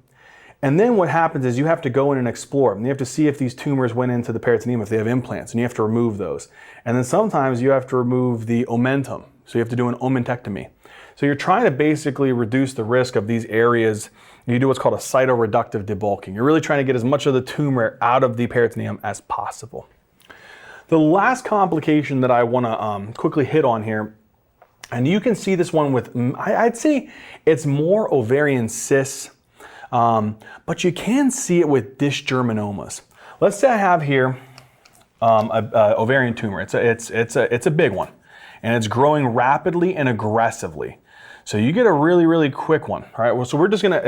And then what happens is you have to go in and explore them. You have to see if these tumors went into the peritoneum, if they have implants, and you have to remove those. And then sometimes you have to remove the omentum. So you have to do an omentectomy. So you're trying to basically reduce the risk of these areas. You do what's called a cytoreductive debulking. You're really trying to get as much of the tumor out of the peritoneum as possible. The last complication that I want to quickly hit on here, and you can see this one with, I'd say it's more ovarian cysts, but you can see it with dysgerminomas. Let's say I have here a ovarian tumor. It's a big one, and it's growing rapidly and aggressively. So you get a really, really quick one. All right, well, so we're just gonna,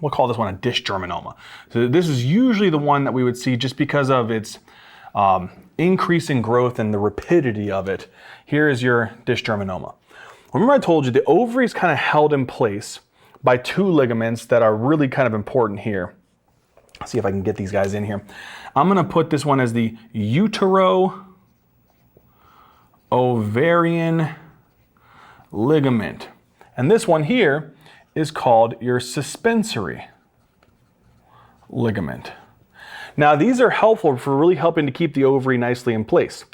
we'll call this one a dysgerminoma. So this is usually the one that we would see just because of its increase in growth and the rapidity of it. Here is your dysgerminoma. Remember I told you the ovary is kind of held in place by two ligaments that are really kind of important here. Let's see if I can get these guys in here. I'm gonna put this one as the utero-ovarian ligament. And this one here is called your suspensory ligament. Now these are helpful for really helping to keep the ovary nicely in place.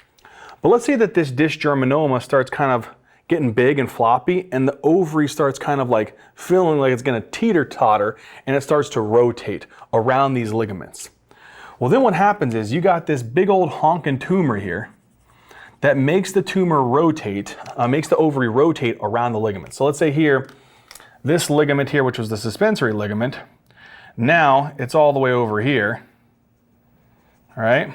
But let's say that this dysgerminoma starts kind of getting big and floppy, and the ovary starts kind of like feeling like it's gonna teeter-totter, and it starts to rotate around these ligaments. Well, then what happens is you got this big old honking tumor here that makes the tumor rotate, makes the ovary rotate around the ligament. So let's say here, this ligament here, which was the suspensory ligament, now it's all the way over here, all right?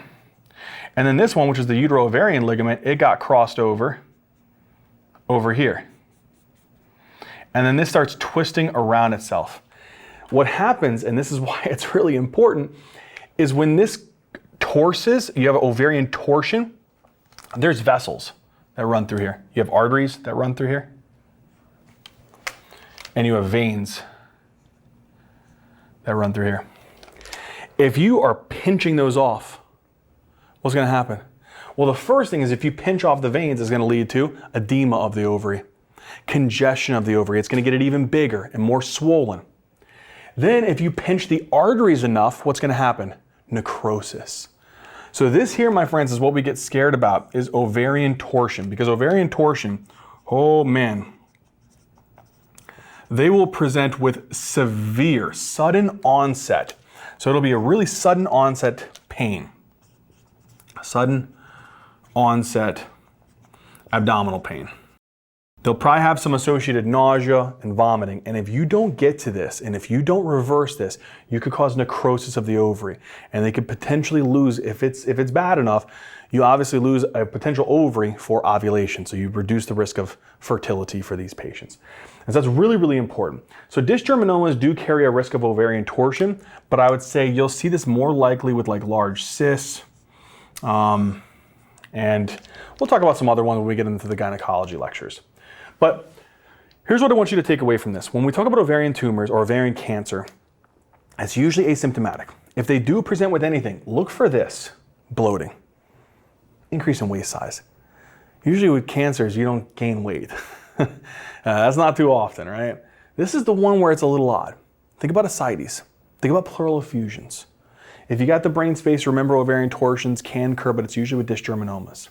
And then this one, which is the utero-ovarian ligament, it got crossed over here. And then this starts twisting around itself. What happens, and this is why it's really important, is when this torses, you have ovarian torsion, there's vessels that run through here. You have arteries that run through here. And you have veins that run through here. If you are pinching those off, what's gonna happen? Well, the first thing is if you pinch off the veins, it's gonna lead to edema of the ovary, congestion of the ovary. It's gonna get it even bigger and more swollen. Then if you pinch the arteries enough, what's gonna happen? Necrosis. So this here, my friends, is what we get scared about, is ovarian torsion. Because ovarian torsion, oh man, they will present with severe, sudden onset. So it'll be a really sudden onset pain. Sudden onset abdominal pain. They'll probably have some associated nausea and vomiting. And if you don't get to this, and if you don't reverse this, you could cause necrosis of the ovary. And they could potentially lose, if it's bad enough, you obviously lose a potential ovary for ovulation. So you reduce the risk of fertility for these patients. And so that's really, really important. So dysgerminomas do carry a risk of ovarian torsion, but I would say you'll see this more likely with like large cysts. And we'll talk about some other ones when we get into the gynecology lectures. But here's what I want you to take away from this. When we talk about ovarian tumors or ovarian cancer, it's usually asymptomatic. If they do present with anything, look for this: bloating, increase in waist size. Usually with cancers, you don't gain weight. That's not too often, right? This is the one where it's a little odd. Think about ascites. Think about pleural effusions. If you got the brain space, remember ovarian torsions can occur, but it's usually with dysgerminomas.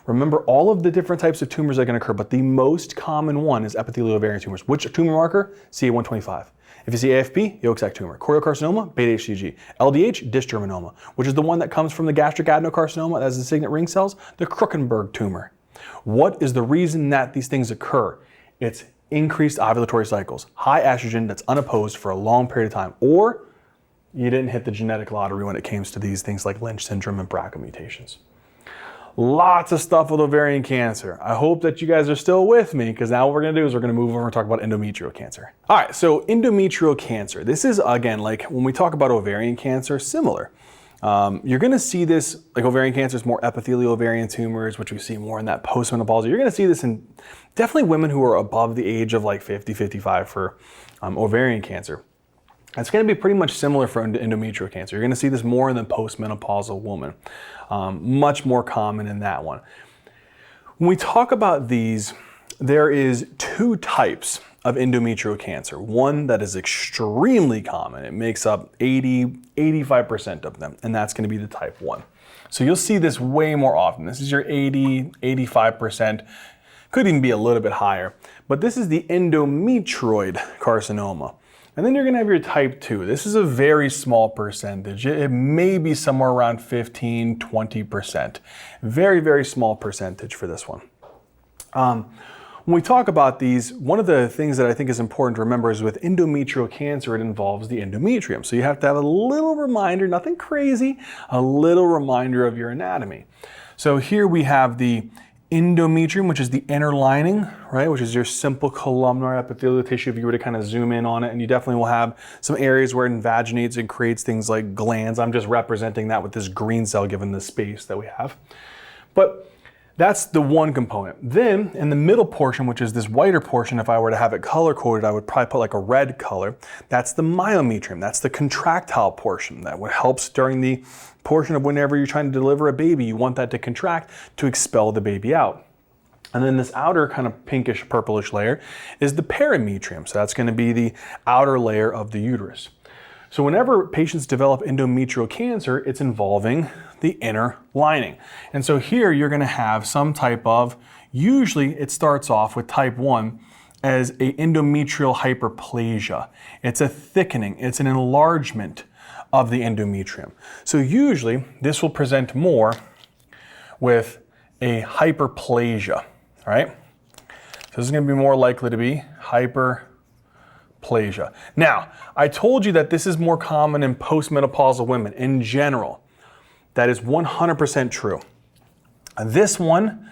Remember all of the different types of tumors that can occur, but the most common one is epithelial ovarian tumors. Which tumor marker? CA125. If you see AFP, yolk sac tumor. Choriocarcinoma, beta HCG. LDH, dysgerminoma, which is the one that comes from the gastric adenocarcinoma, that's the signet ring cells, the Krukenberg tumor. What is the reason that these things occur? It's increased ovulatory cycles, high estrogen that's unopposed for a long period of time, or you didn't hit the genetic lottery when it comes to these things like Lynch syndrome and BRCA mutations. Lots of stuff with ovarian cancer. I hope that you guys are still with me, because now what we're gonna do is we're gonna move over and talk about endometrial cancer. All right, so endometrial cancer. This is, again, like when we talk about ovarian cancer, similar. You're gonna see this, like ovarian cancer is more epithelial ovarian tumors, which we see more in that postmenopausal. You're gonna see this in definitely women who are above the age of like 50, 55 for ovarian cancer. It's going to be pretty much similar for endometrial cancer. You're going to see this more in the postmenopausal woman, much more common in that one. When we talk about these, there is two types of endometrial cancer. One that is extremely common. It makes up 85% of them, and that's going to be the type 1. So you'll see this way more often. This is your 85%, could even be a little bit higher. But this is the endometrioid carcinoma. And then you're going to have your type 2. This is a very small percentage. It may be somewhere around 15-20%. Very, very small percentage for this one. When we talk about these, one of the things that I think is important to remember is with endometrial cancer, it involves the endometrium. So you have to have a little reminder, nothing crazy, a little reminder of your anatomy. So here we have the endometrium, which is the inner lining, right, which is your simple columnar epithelial tissue if you were to kind of zoom in on it, and you definitely will have some areas where it invaginates and creates things like glands. I'm just representing that with this green cell given the space that we have. But that's the one component. Then in the middle portion, which is this whiter portion, if I were to have it color coded, I would probably put like a red color. That's the myometrium. That's the contractile portion that helps during the portion of whenever you're trying to deliver a baby. You want that to contract to expel the baby out. And then this outer kind of pinkish purplish layer is the perimetrium. So that's going to be the outer layer of the uterus. So whenever patients develop endometrial cancer, it's involving the inner lining. And so here you're going to have some type of, usually it starts off with type 1 as a endometrial hyperplasia. It's a thickening, it's an enlargement of the endometrium. So usually this will present more with a hyperplasia, all right? So this is going to be more likely to be hyperplasia. Now, I told you that this is more common in postmenopausal women in general. That is 100% true. This one,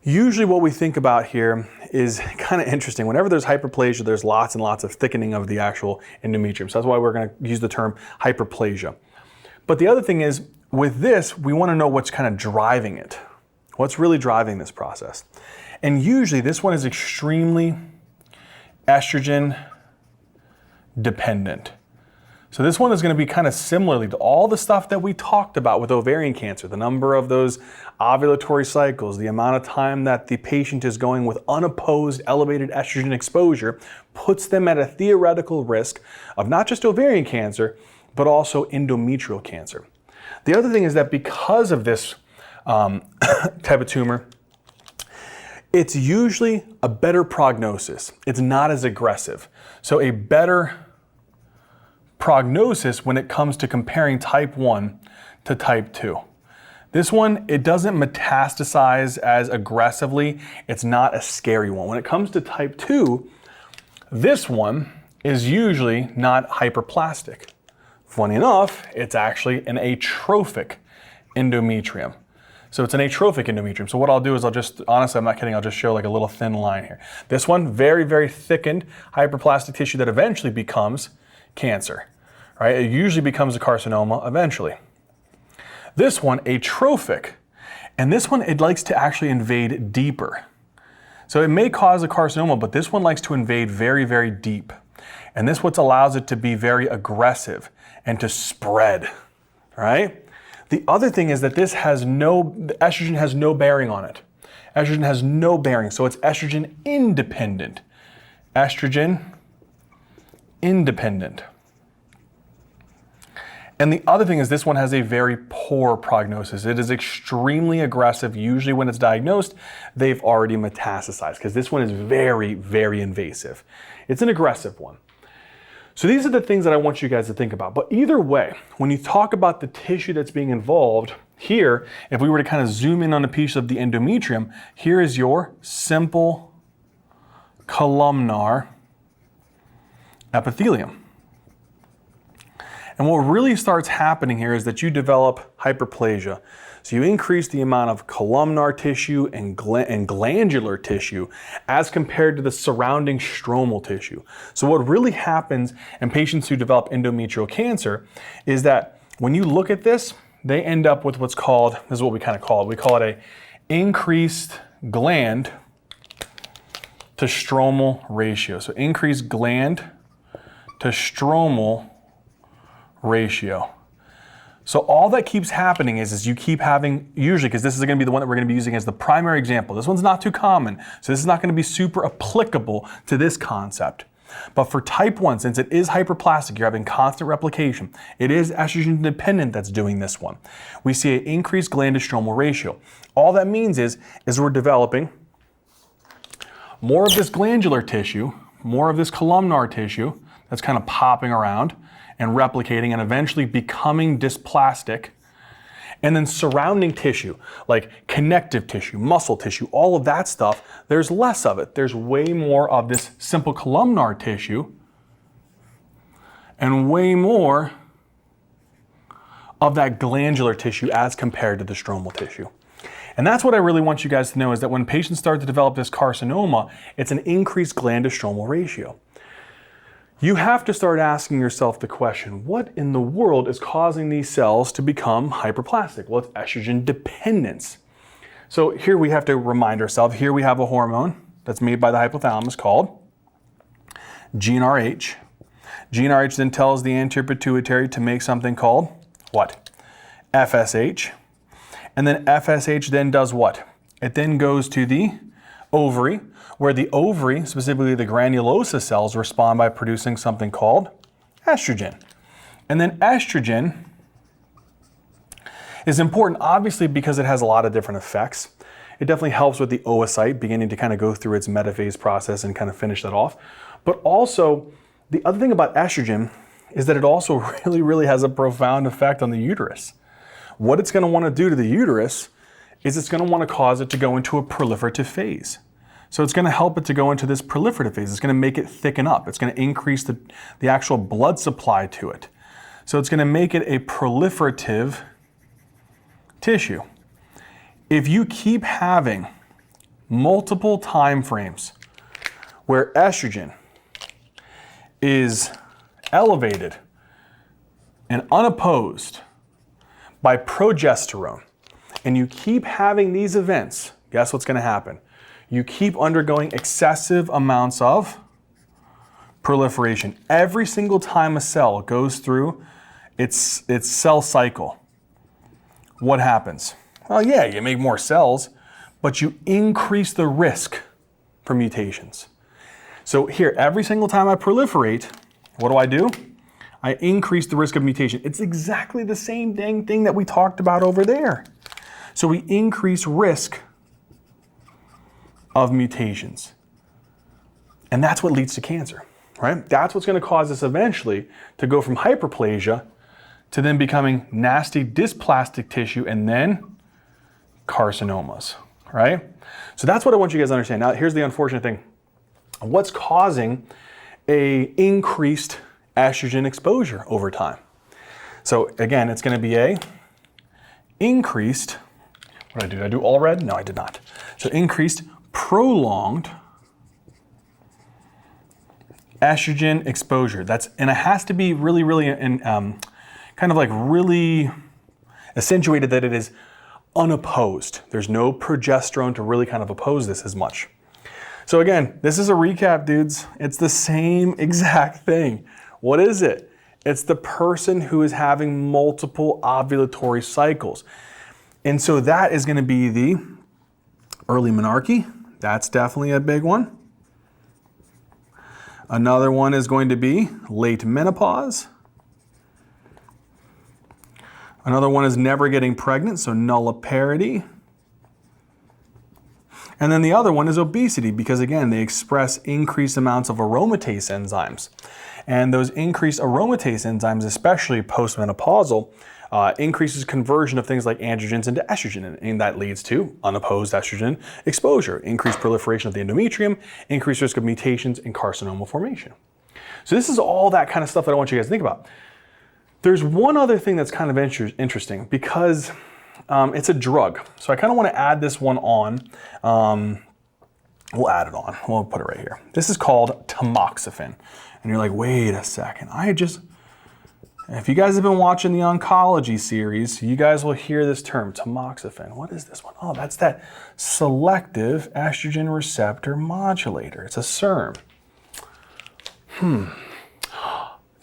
usually what we think about here is kind of interesting. Whenever there's hyperplasia, there's lots and lots of thickening of the actual endometrium. So that's why we're going to use the term hyperplasia. But the other thing is, with this, we want to know what's kind of driving it. What's really driving this process? And usually this one is extremely estrogen-dependent. So this one is going to be kind of similarly to all the stuff that we talked about with ovarian cancer, the number of those ovulatory cycles, the amount of time that the patient is going with unopposed elevated estrogen exposure puts them at a theoretical risk of not just ovarian cancer, but also endometrial cancer. The other thing is that because of this type of tumor, it's usually a better prognosis. It's not as aggressive. So a better prognosis when it comes to comparing type 1 to type 2. This one, it doesn't metastasize as aggressively. It's not a scary one. When it comes to type 2, this one is usually not hyperplastic. Funny enough, it's actually an atrophic endometrium. So it's an atrophic endometrium. So what I'll do is honestly, I'm not kidding, I'll just show like a little thin line here. This one, very, very thickened hyperplastic tissue that eventually becomes cancer, right? It usually becomes a carcinoma eventually. This one, atrophic, and this one, it likes to actually invade deeper. So it may cause a carcinoma, but this one likes to invade very, very deep. And this what allows it to be very aggressive and to spread, right? The other thing is that the estrogen has no bearing on it. Estrogen has no bearing, so it's estrogen independent. Estrogen independent. And the other thing is this one has a very poor prognosis. It is extremely aggressive. Usually when it's diagnosed, they've already metastasized because this one is very, very invasive. It's an aggressive one. So these are the things that I want you guys to think about. But either way, when you talk about the tissue that's being involved, here, if we were to kind of zoom in on a piece of the endometrium, here is your simple columnar epithelium. And what really starts happening here is that you develop hyperplasia. So you increase the amount of columnar tissue and glandular tissue as compared to the surrounding stromal tissue. So what really happens in patients who develop endometrial cancer is that when you look at this, they end up with what's called, this is what we kind of call it, we call it a increased gland to stromal ratio. So increased gland to stromal ratio. So all that keeps happening is you keep having, usually, because this is going to be the one that we're going to be using as the primary example. This one's not too common, so this is not going to be super applicable to this concept. But for type 1, since it is hyperplastic, you're having constant replication. It is estrogen-dependent that's doing this one. We see an increased gland-to-stromal ratio. All that means is we're developing more of this glandular tissue, more of this columnar tissue that's kind of popping around and replicating and eventually becoming dysplastic. And then surrounding tissue, like connective tissue, muscle tissue, all of that stuff, there's less of it. There's way more of this simple columnar tissue and way more of that glandular tissue as compared to the stromal tissue. And that's what I really want you guys to know, is that when patients start to develop this carcinoma, it's an increased gland-to-stromal ratio. You have to start asking yourself the question, what in the world is causing these cells to become hyperplastic? Well, it's estrogen dependence. So here we have to remind ourselves, here we have a hormone that's made by the hypothalamus called GnRH. GnRH then tells the anterior pituitary to make something called what? FSH. And then FSH then does what? It then goes to the ovary, where the ovary, specifically the granulosa cells, respond by producing something called estrogen. And then estrogen is important, obviously, because it has a lot of different effects. It definitely helps with the oocyte beginning to kind of go through its metaphase process and kind of finish that off. But also, the other thing about estrogen is that it also really has a profound effect on the uterus. What it's going to want to do to the uterus is it's going to want to cause it to go into a proliferative phase. So it's going to help it to go into this proliferative phase. It's going to make it thicken up. It's going to increase the actual blood supply to it. So it's going to make it a proliferative tissue. If you keep having multiple time frames where estrogen is elevated and unopposed by progesterone, and you keep having these events, guess what's going to happen? You keep undergoing excessive amounts of proliferation. Every single time a cell goes through its cell cycle, what happens? Well, yeah, you make more cells, but you increase the risk for mutations. So here, every single time I proliferate, what do? I increase the risk of mutation. It's exactly the same dang thing that we talked about over there. So we increase risk of mutations. And that's what leads to cancer, right? That's what's going to cause us eventually to go from hyperplasia to then becoming nasty dysplastic tissue and then carcinomas, right? So that's what I want you guys to understand. Now, here's the unfortunate thing. What's causing a increased estrogen exposure over time? So again, it's going to be a increased, what did I do? Did I do all red? No, I did not. So increased prolonged estrogen exposure. And it has to be really kind of like really accentuated that it is unopposed. There's no progesterone to really kind of oppose this as much. So again, this is a recap, dudes. It's the same exact thing. What is it? It's the person who is having multiple ovulatory cycles. And so that is going to be the early menarche. That's definitely a big one. Another one is going to be late menopause. Another one is never getting pregnant, so nulliparity. And then the other one is obesity, because again, they express increased amounts of aromatase enzymes. And those increased aromatase enzymes, especially postmenopausal, increases conversion of things like androgens into estrogen, and that leads to unopposed estrogen exposure, increased proliferation of the endometrium, increased risk of mutations and carcinoma formation. So this is all that kind of stuff that I want you guys to think about. There's one other thing that's kind of interesting, because it's a drug. So I kind of want to add this one on. We'll add it on. We'll put it right here. This is called tamoxifen. And you're like, wait a second. If you guys have been watching the oncology series, you guys will hear this term, tamoxifen. What is this one? Oh, that's that selective estrogen receptor modulator. It's a SERM.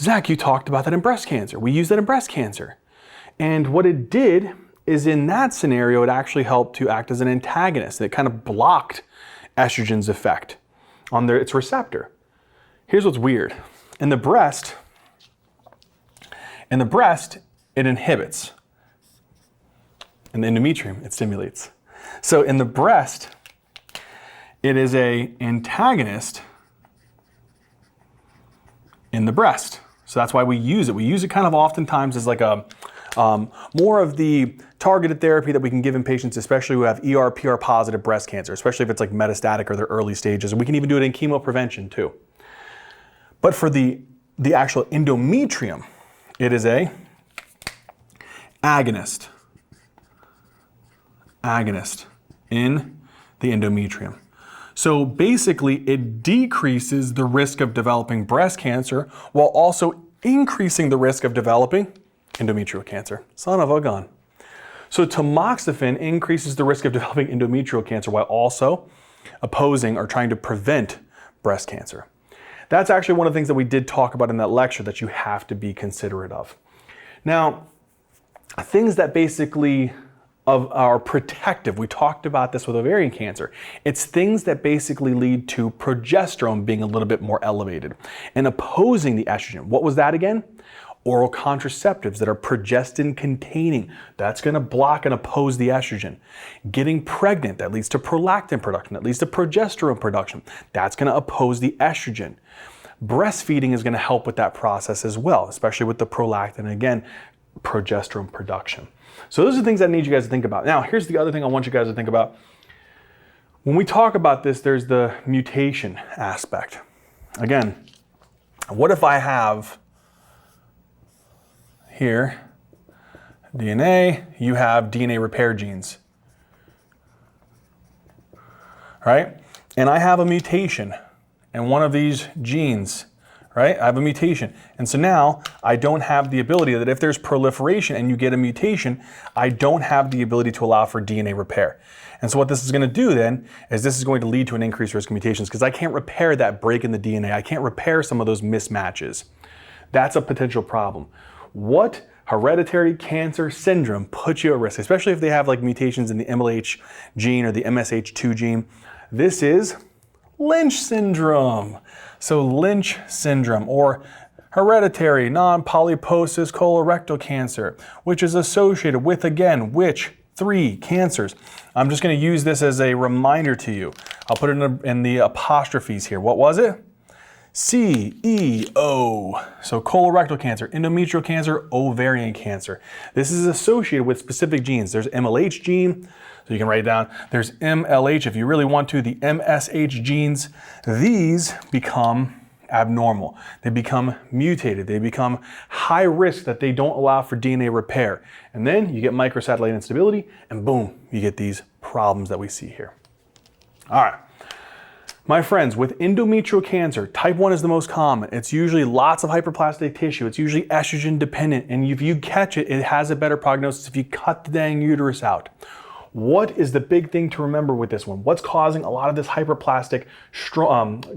Zach, you talked about that in breast cancer. We use that in breast cancer. And what it did is in that scenario, it actually helped to act as an antagonist. It kind of blocked estrogen's effect on its receptor. Here's what's weird. In the breast, it inhibits. In the endometrium, it stimulates. So in the breast, it is an antagonist in the breast. So that's why we use it. We use it kind of oftentimes as like a more of the targeted therapy that we can give in patients, especially who have ER/PR positive breast cancer, especially if it's like metastatic or their early stages. And we can even do it in chemoprevention too. But for the actual endometrium, it is a agonist in the endometrium. So basically, it decreases the risk of developing breast cancer while also increasing the risk of developing endometrial cancer. Son of a gun. So tamoxifen increases the risk of developing endometrial cancer while also opposing or trying to prevent breast cancer. That's actually one of the things that we did talk about in that lecture that you have to be considerate of. Now, things that basically are protective, we talked about this with ovarian cancer. It's things that basically lead to progesterone being a little bit more elevated and opposing the estrogen. What was that again? Oral contraceptives that are progestin containing. That's going to block and oppose the estrogen. Getting pregnant, that leads to prolactin production, that leads to progesterone production. That's going to oppose the estrogen. Breastfeeding is going to help with that process as well, especially with the prolactin and again, progesterone production. So those are things that I need you guys to think about. Now, here's the other thing I want you guys to think about. When we talk about this, there's the mutation aspect. Again, what if I have here DNA, you have DNA repair genes, right? And I have a mutation in one of these genes, right? I have a mutation. And so now I don't have the ability that if there's proliferation and you get a mutation, I don't have the ability to allow for DNA repair. And so what this is going to do then is this is going to lead to an increased risk of mutations because I can't repair that break in the DNA. I can't repair some of those mismatches. That's a potential problem. What hereditary cancer syndrome puts you at risk, especially if they have like mutations in the MLH gene or the MSH2 gene? This is Lynch syndrome. So Lynch syndrome, or hereditary non-polyposis colorectal cancer, which is associated with, again, which 3 cancers? I'm just going to use this as a reminder to you. I'll put it in the apostrophes here. What was it? CEO. So colorectal cancer, endometrial cancer, ovarian cancer. This is associated with specific genes. There's MLH gene, so you can write it down. There's MLH if you really want to, the MSH genes. These become abnormal. They become mutated. They become high risk that they don't allow for DNA repair. And then you get microsatellite instability and boom, you get these problems that we see here. All right. My friends, with endometrial cancer, type 1 is the most common. It's usually lots of hyperplastic tissue. It's usually estrogen dependent. And if you catch it, it has a better prognosis if you cut the dang uterus out. What is the big thing to remember with this one? What's causing a lot of this hyperplastic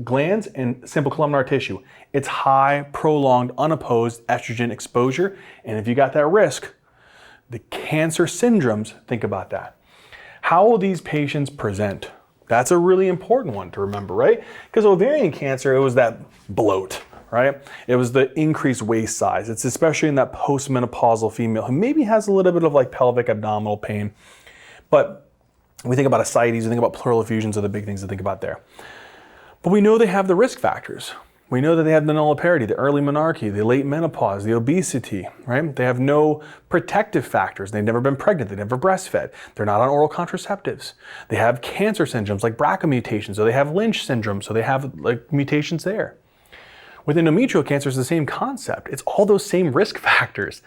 glands and simple columnar tissue? It's high, prolonged, unopposed estrogen exposure. And if you got that risk, the cancer syndromes, think about that. How will these patients present? That's a really important one to remember, right? Because ovarian cancer, it was that bloat, right? It was the increased waist size. It's especially in that postmenopausal female who maybe has a little bit of like pelvic abdominal pain. But we think about ascites, we think about pleural effusions are the big things to think about there. But we know they have the risk factors. We know that they have the nulliparity, the early menarche, the late menopause, the obesity, right? They have no protective factors. They've never been pregnant. They never breastfed. They're not on oral contraceptives. They have cancer syndromes like BRCA mutations, so they have Lynch syndrome, so they have like mutations there. With endometrial cancer, it's the same concept. It's all those same risk factors.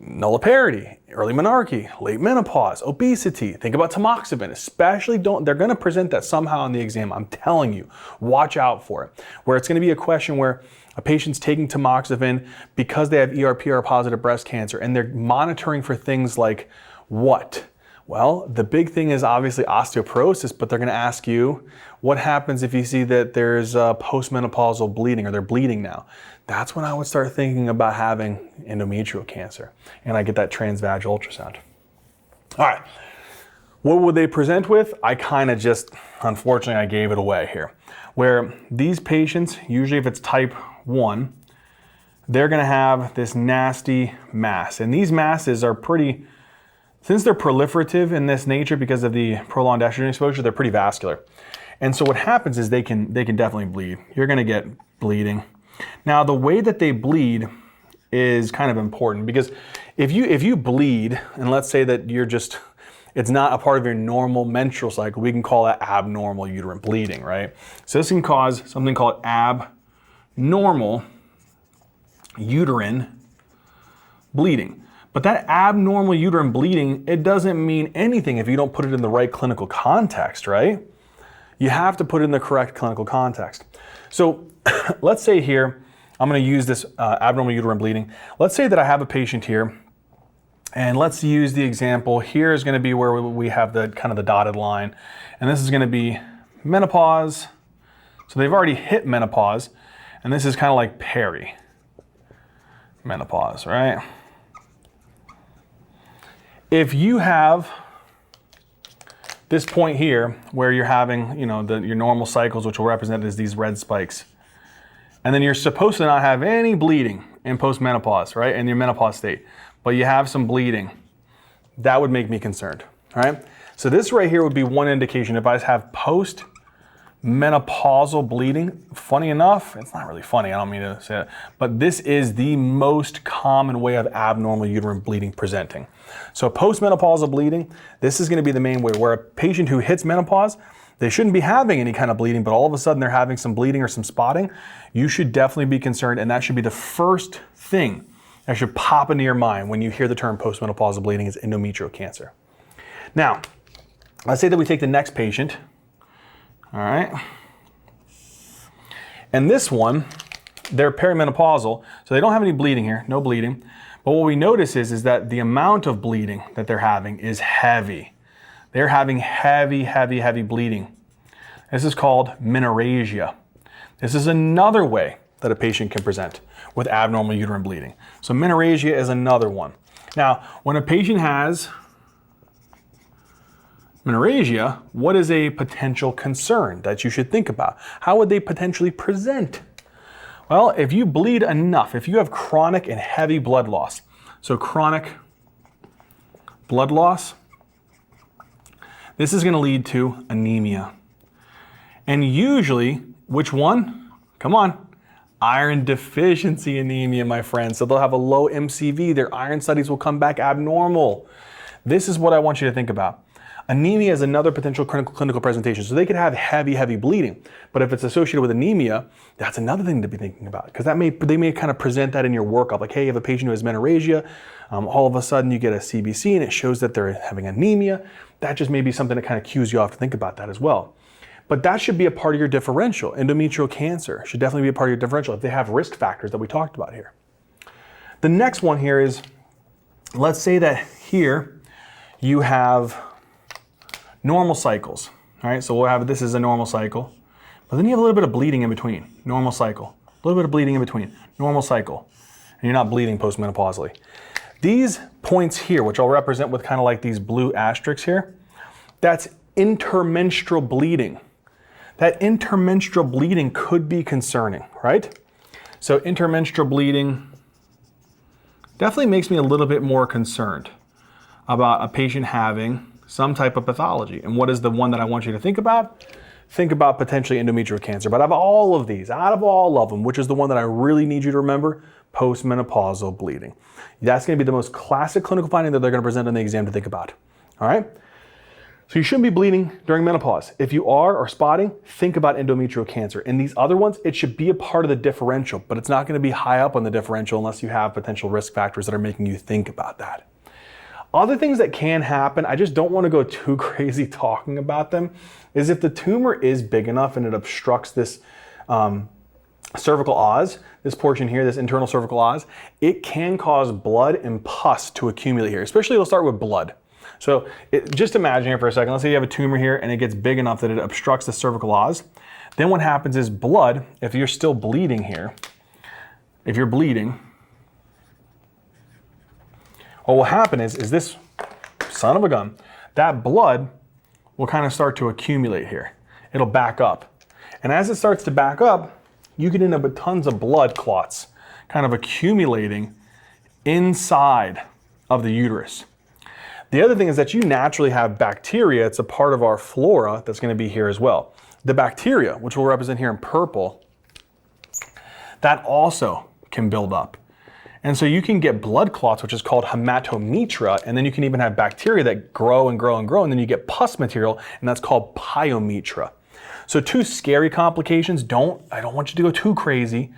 Nulliparity, early menarche, late menopause, obesity. Think about tamoxifen, especially they're going to present that somehow in the exam. I'm telling you, watch out for it. Where it's going to be a question where a patient's taking tamoxifen because they have ER/PR positive breast cancer and they're monitoring for things like what? Well, the big thing is obviously osteoporosis, but they're going to ask you, what happens if you see that there's postmenopausal bleeding or they're bleeding now? That's when I would start thinking about having endometrial cancer, and I get that transvaginal ultrasound. All right, what would they present with? I kind of just, unfortunately, I gave it away here. Where these patients, usually if it's type 1, they're going to have this nasty mass, and these masses are pretty, since they're proliferative in this nature because of the prolonged estrogen exposure, they're pretty vascular. And so what happens is they can definitely bleed. You're gonna get bleeding. Now the way that they bleed is kind of important, because if you bleed, and let's say that it's not a part of your normal menstrual cycle, we can call that abnormal uterine bleeding, right? So this can cause something called abnormal uterine bleeding. But that abnormal uterine bleeding, it doesn't mean anything if you don't put it in the right clinical context, right? You have to put it in the correct clinical context. So let's say here, I'm going to use this abnormal uterine bleeding. Let's say that I have a patient here, and let's use the example. Here is going to be where we have the kind of the dotted line, and this is going to be menopause. So they've already hit menopause, and this is kind of like peri-menopause, right? If you have this point here where you're having, your normal cycles, which will represent as these red spikes, and then you're supposed to not have any bleeding in postmenopause, right, in your menopause state, but you have some bleeding, that would make me concerned, all right? So this right here would be one indication. If I have post-menopausal bleeding, funny enough, it's not really funny, I don't mean to say that, but this is the most common way of abnormal uterine bleeding presenting. So postmenopausal bleeding, this is going to be the main way, where a patient who hits menopause, they shouldn't be having any kind of bleeding, but all of a sudden they're having some bleeding or some spotting. You should definitely be concerned, and that should be the first thing that should pop into your mind when you hear the term postmenopausal bleeding is endometrial cancer. Now, let's say that we take the next patient, all right? And this one, they're perimenopausal, so they don't have any bleeding here, no bleeding. But what we notice is that the amount of bleeding that they're having is heavy. They're having heavy bleeding. This is called menorrhagia. This is another way that a patient can present with abnormal uterine bleeding. So menorrhagia is another one. Now, when a patient has menorrhagia, what is a potential concern that you should think about? How would they potentially present? Well, if you bleed enough, if you have chronic and heavy blood loss, so chronic blood loss, this is going to lead to anemia. And usually, which one? Come on, iron deficiency anemia, my friends. So they'll have a low MCV, their iron studies will come back abnormal. This is what I want you to think about. Anemia is another potential clinical presentation. So they could have heavy bleeding, but if it's associated with anemia, that's another thing to be thinking about, because they may kind of present that in your workup, like, hey, you have a patient who has menorrhagia, all of a sudden you get a CBC and it shows that they're having anemia. That just may be something that kind of cues you off to think about that as well. But that should be a part of your differential. Endometrial cancer should definitely be a part of your differential if they have risk factors that we talked about here. The next one here is, let's say that here you have normal cycles, all right? So we'll have, this is a normal cycle, but then you have a little bit of bleeding in between, normal cycle, a little bit of bleeding in between, normal cycle, and you're not bleeding postmenopausally. These points here, which I'll represent with kind of like these blue asterisks here, that's intermenstrual bleeding. That intermenstrual bleeding could be concerning, right? So intermenstrual bleeding definitely makes me a little bit more concerned about a patient having some type of pathology. And what is the one that I want you to think about? Think about potentially endometrial cancer. But out of all of these, out of all of them, which is the one that I really need you to remember? Postmenopausal bleeding. That's going to be the most classic clinical finding that they're going to present on the exam to think about. All right? So you shouldn't be bleeding during menopause. If you are or spotting, think about endometrial cancer. And these other ones, it should be a part of the differential, but it's not going to be high up on the differential unless you have potential risk factors that are making you think about that. Other things that can happen, I just don't want to go too crazy talking about them, is if the tumor is big enough and it obstructs this cervical os, this portion here, this internal cervical os, it can cause blood and pus to accumulate here. Especially it'll start with blood. So just imagine here for a second, let's say you have a tumor here and it gets big enough that it obstructs the cervical os. Then what happens is blood, if you're still bleeding here, if you're bleeding, what will happen is this son of a gun, that blood will kind of start to accumulate here. It'll back up. And as it starts to back up, you can end up with tons of blood clots kind of accumulating inside of the uterus. The other thing is that you naturally have bacteria. It's a part of our flora that's going to be here as well. The bacteria, which we'll represent here in purple, that also can build up. And so you can get blood clots, which is called hematometra, and then you can even have bacteria that grow and grow and grow, and then you get pus material, and that's called pyometra. So two scary complications. I don't want you to go too crazy,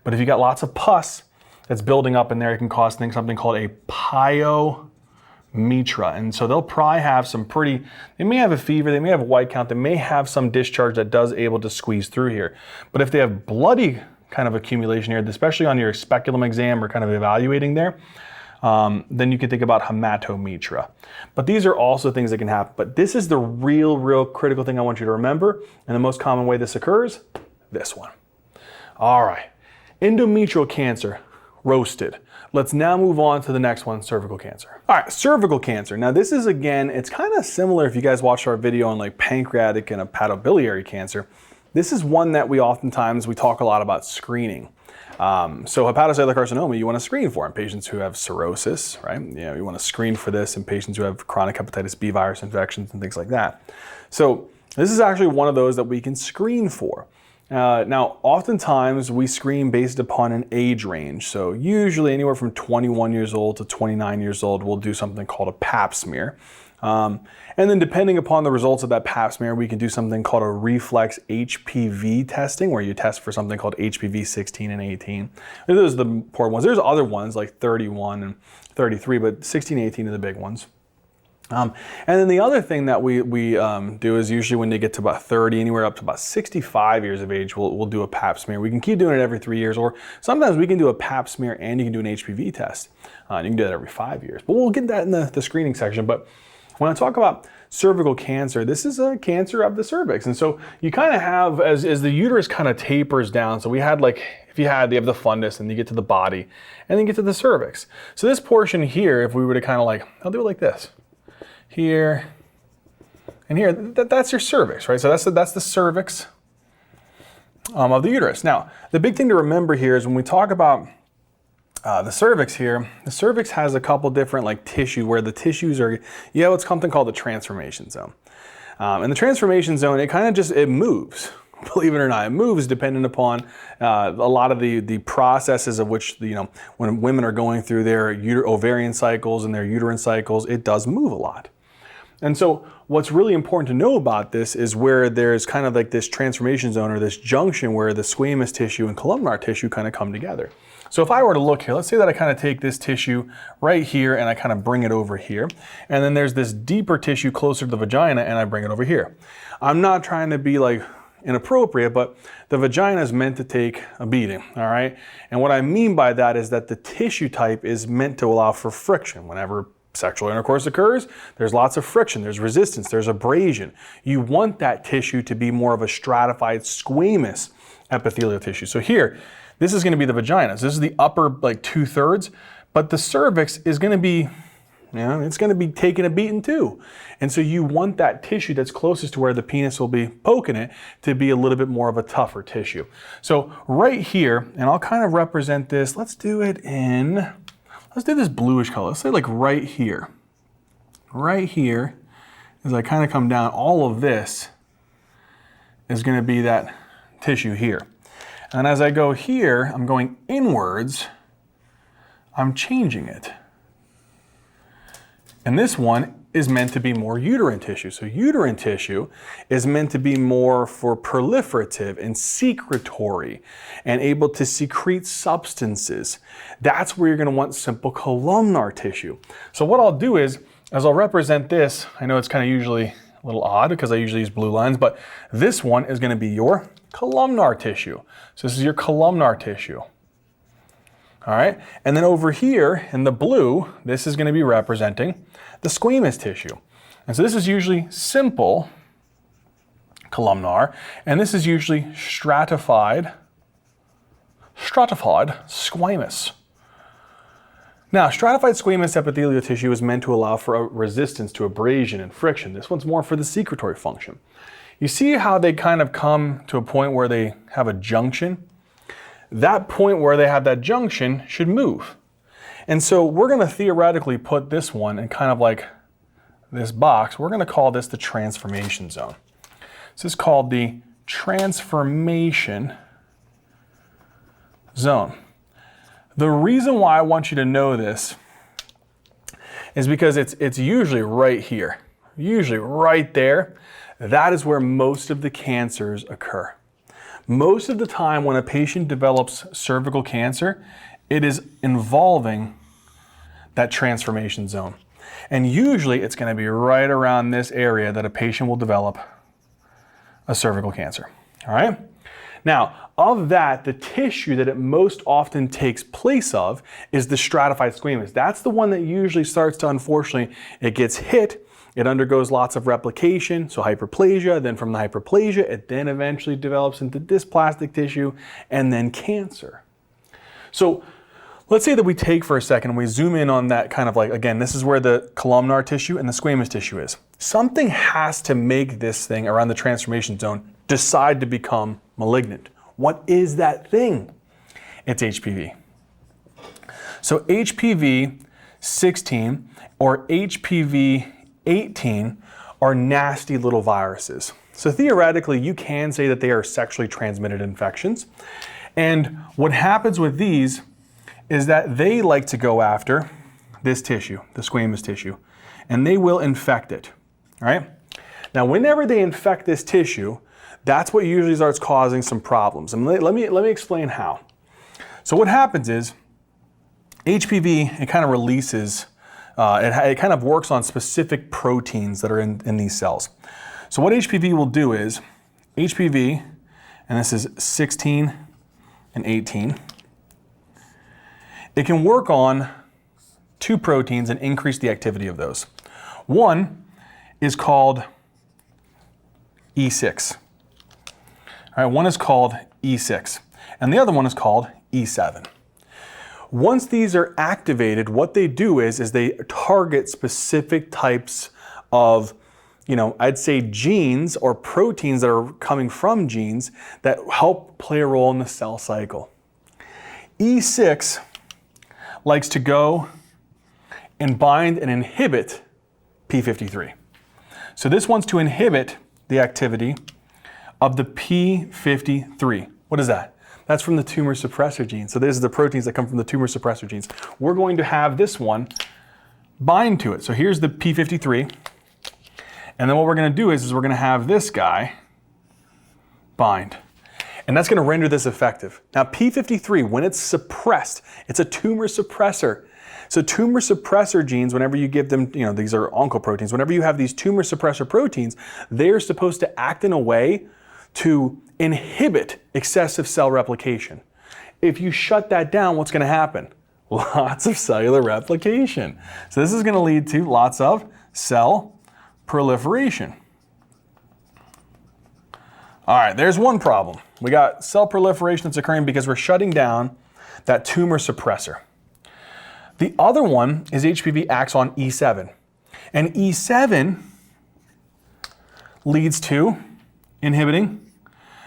but if you got lots of pus that's building up in there, it can cause something called a pyometra. And so they'll probably have they may have a fever, they may have a white count, they may have some discharge that does able to squeeze through here. But if they have bloody kind of accumulation here, especially on your speculum exam or kind of evaluating there, then you can think about hematometra. But these are also things that can happen. But this is the real critical thing I want you to remember. And the most common way this occurs, this one. All right, endometrial cancer, roasted. Let's now move on to the next one, cervical cancer. All right, cervical cancer. Now this is, again, it's kind of similar if you guys watched our video on like pancreatic and hepatobiliary cancer. This is one that we talk a lot about screening. So hepatocellular carcinoma, you want to screen for in patients who have cirrhosis, right? You want to screen for this in patients who have chronic hepatitis B virus infections and things like that. So this is actually one of those that we can screen for. Now, oftentimes we screen based upon an age range. So usually anywhere from 21 years old to 29 years old, we'll do something called a pap smear. And then depending upon the results of that pap smear, we can do something called a reflex HPV testing, where you test for something called HPV 16 and 18. Those are the important ones. There's other ones like 31 and 33, but 16 and 18 are the big ones. And then the other thing that we do is usually when they get to about 30, anywhere up to about 65 years of age, we'll do a pap smear. We can keep doing it every 3 years, or sometimes we can do a pap smear and you can do an HPV test. You can do that every 5 years. But we'll get that in the screening section. But when I talk about cervical cancer, this is a cancer of the cervix. And so you kind of have, as the uterus kind of tapers down, so we had like, they have the fundus and you get to the body and then get to the cervix. So this portion here, if we were to kind of like, I'll do it like this, here and here, that's your cervix, right? So that's the cervix of the uterus. Now, the big thing to remember here is when we talk about the cervix here, the cervix has a couple different like tissue where the tissues are, it's something called the transformation zone. And the transformation zone, it moves, believe it or not. It moves depending upon a lot of the processes of which, when women are going through their ovarian cycles and their uterine cycles, it does move a lot. And so what's really important to know about this is where there's kind of like this transformation zone or this junction where the squamous tissue and columnar tissue kind of come together. So if I were to look here, let's say that I kind of take this tissue right here and I kind of bring it over here. And then there's this deeper tissue closer to the vagina and I bring it over here. I'm not trying to be like inappropriate, but the vagina is meant to take a beating, all right? And what I mean by that is that the tissue type is meant to allow for friction. Whenever sexual intercourse occurs, there's lots of friction, there's resistance, there's abrasion. You want that tissue to be more of a stratified squamous epithelial tissue. So here, this is going to be the vagina. So this is the upper like 2/3, but the cervix is going to be, it's going to be taking a beating too. And so you want that tissue that's closest to where the penis will be poking it to be a little bit more of a tougher tissue. So right here, and I'll kind of represent this, let's do this bluish color. Let's say like right here. Right here, as I kind of come down, all of this is going to be that tissue here. And as I go here, I'm going inwards, I'm changing it. And this one is meant to be more uterine tissue. So uterine tissue is meant to be more for proliferative and secretory and able to secrete substances. That's where you're going to want simple columnar tissue. So what I'll do is, as I'll represent this, I know it's kind of usually a little odd because I usually use blue lines, but this one is going to be your columnar tissue. So this is your columnar tissue. All right, and then over here in the blue, this is going to be representing the squamous tissue. And so this is usually simple columnar, and this is usually stratified squamous. Now, stratified squamous epithelial tissue is meant to allow for a resistance to abrasion and friction. This one's more for the secretory function. You see how they kind of come to a point where they have a junction? That point where they have that junction should move. And so we're going to theoretically put this one in kind of like this box. We're going to call this the transformation zone. This is called the transformation zone. The reason why I want you to know this is because it's usually right here, usually right there. That is where most of the cancers occur. Most of the time when a patient develops cervical cancer, it is involving that transformation zone. And usually it's going to be right around this area that a patient will develop a cervical cancer. All right? Now, of that, the tissue that it most often takes place of is the stratified squamous. That's the one that usually starts to, unfortunately, it gets hit, it undergoes lots of replication, so hyperplasia, then from the hyperplasia, it then eventually develops into dysplastic tissue, and then cancer. So let's say that we take for a second and we zoom in on that kind of like, again, this is where the columnar tissue and the squamous tissue is. Something has to make this thing around the transformation zone decide to become malignant. What is that thing? It's HPV. So HPV 16 or HPV 18 are nasty little viruses. So theoretically, you can say that they are sexually transmitted infections. And what happens with these is that they like to go after this tissue, the squamous tissue, and they will infect it, all right? Now, whenever they infect this tissue, that's what usually starts causing some problems. And let me explain how. So what happens is HPV, it kind of releases, it kind of works on specific proteins that are in these cells. So what HPV will do is, HPV, and this is 16 and 18, it can work on two proteins and increase the activity of those. One is called E6. All right, one is called E6, and the other one is called E7. Once these are activated, what they do is they target specific types of, I'd say genes or proteins that are coming from genes that help play a role in the cell cycle. E6 likes to go and bind and inhibit P53. So this wants to inhibit the activity of the P53. What is that? That's from the tumor suppressor gene. So these are the proteins that come from the tumor suppressor genes. We're going to have this one bind to it. So here's the P53. And then what we're going to do is we're going to have this guy bind. And that's going to render this effective. Now P53, when it's suppressed, it's a tumor suppressor. So tumor suppressor genes, whenever you give them, these are oncoproteins, whenever you have these tumor suppressor proteins, they're supposed to act in a way to inhibit excessive cell replication. If you shut that down, what's going to happen? Lots of cellular replication. So this is going to lead to lots of cell proliferation. All right, there's one problem. We got cell proliferation that's occurring because we're shutting down that tumor suppressor. The other one is HPV acts on E7. And E7 leads to inhibiting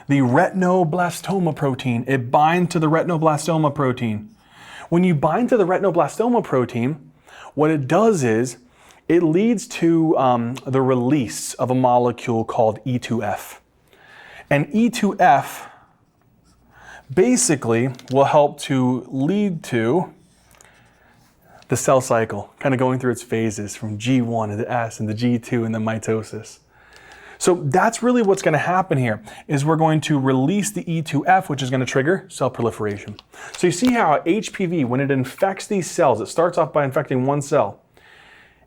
the retinoblastoma protein. It binds to the retinoblastoma protein. When you bind to the retinoblastoma protein, what it does is it leads to the release of a molecule called E2F. And E2F basically will help to lead to the cell cycle, kind of going through its phases from G1 to S and the G2 and then mitosis. So that's really what's going to happen here, is we're going to release the E2F, which is going to trigger cell proliferation. So you see how HPV, when it infects these cells, it starts off by infecting one cell,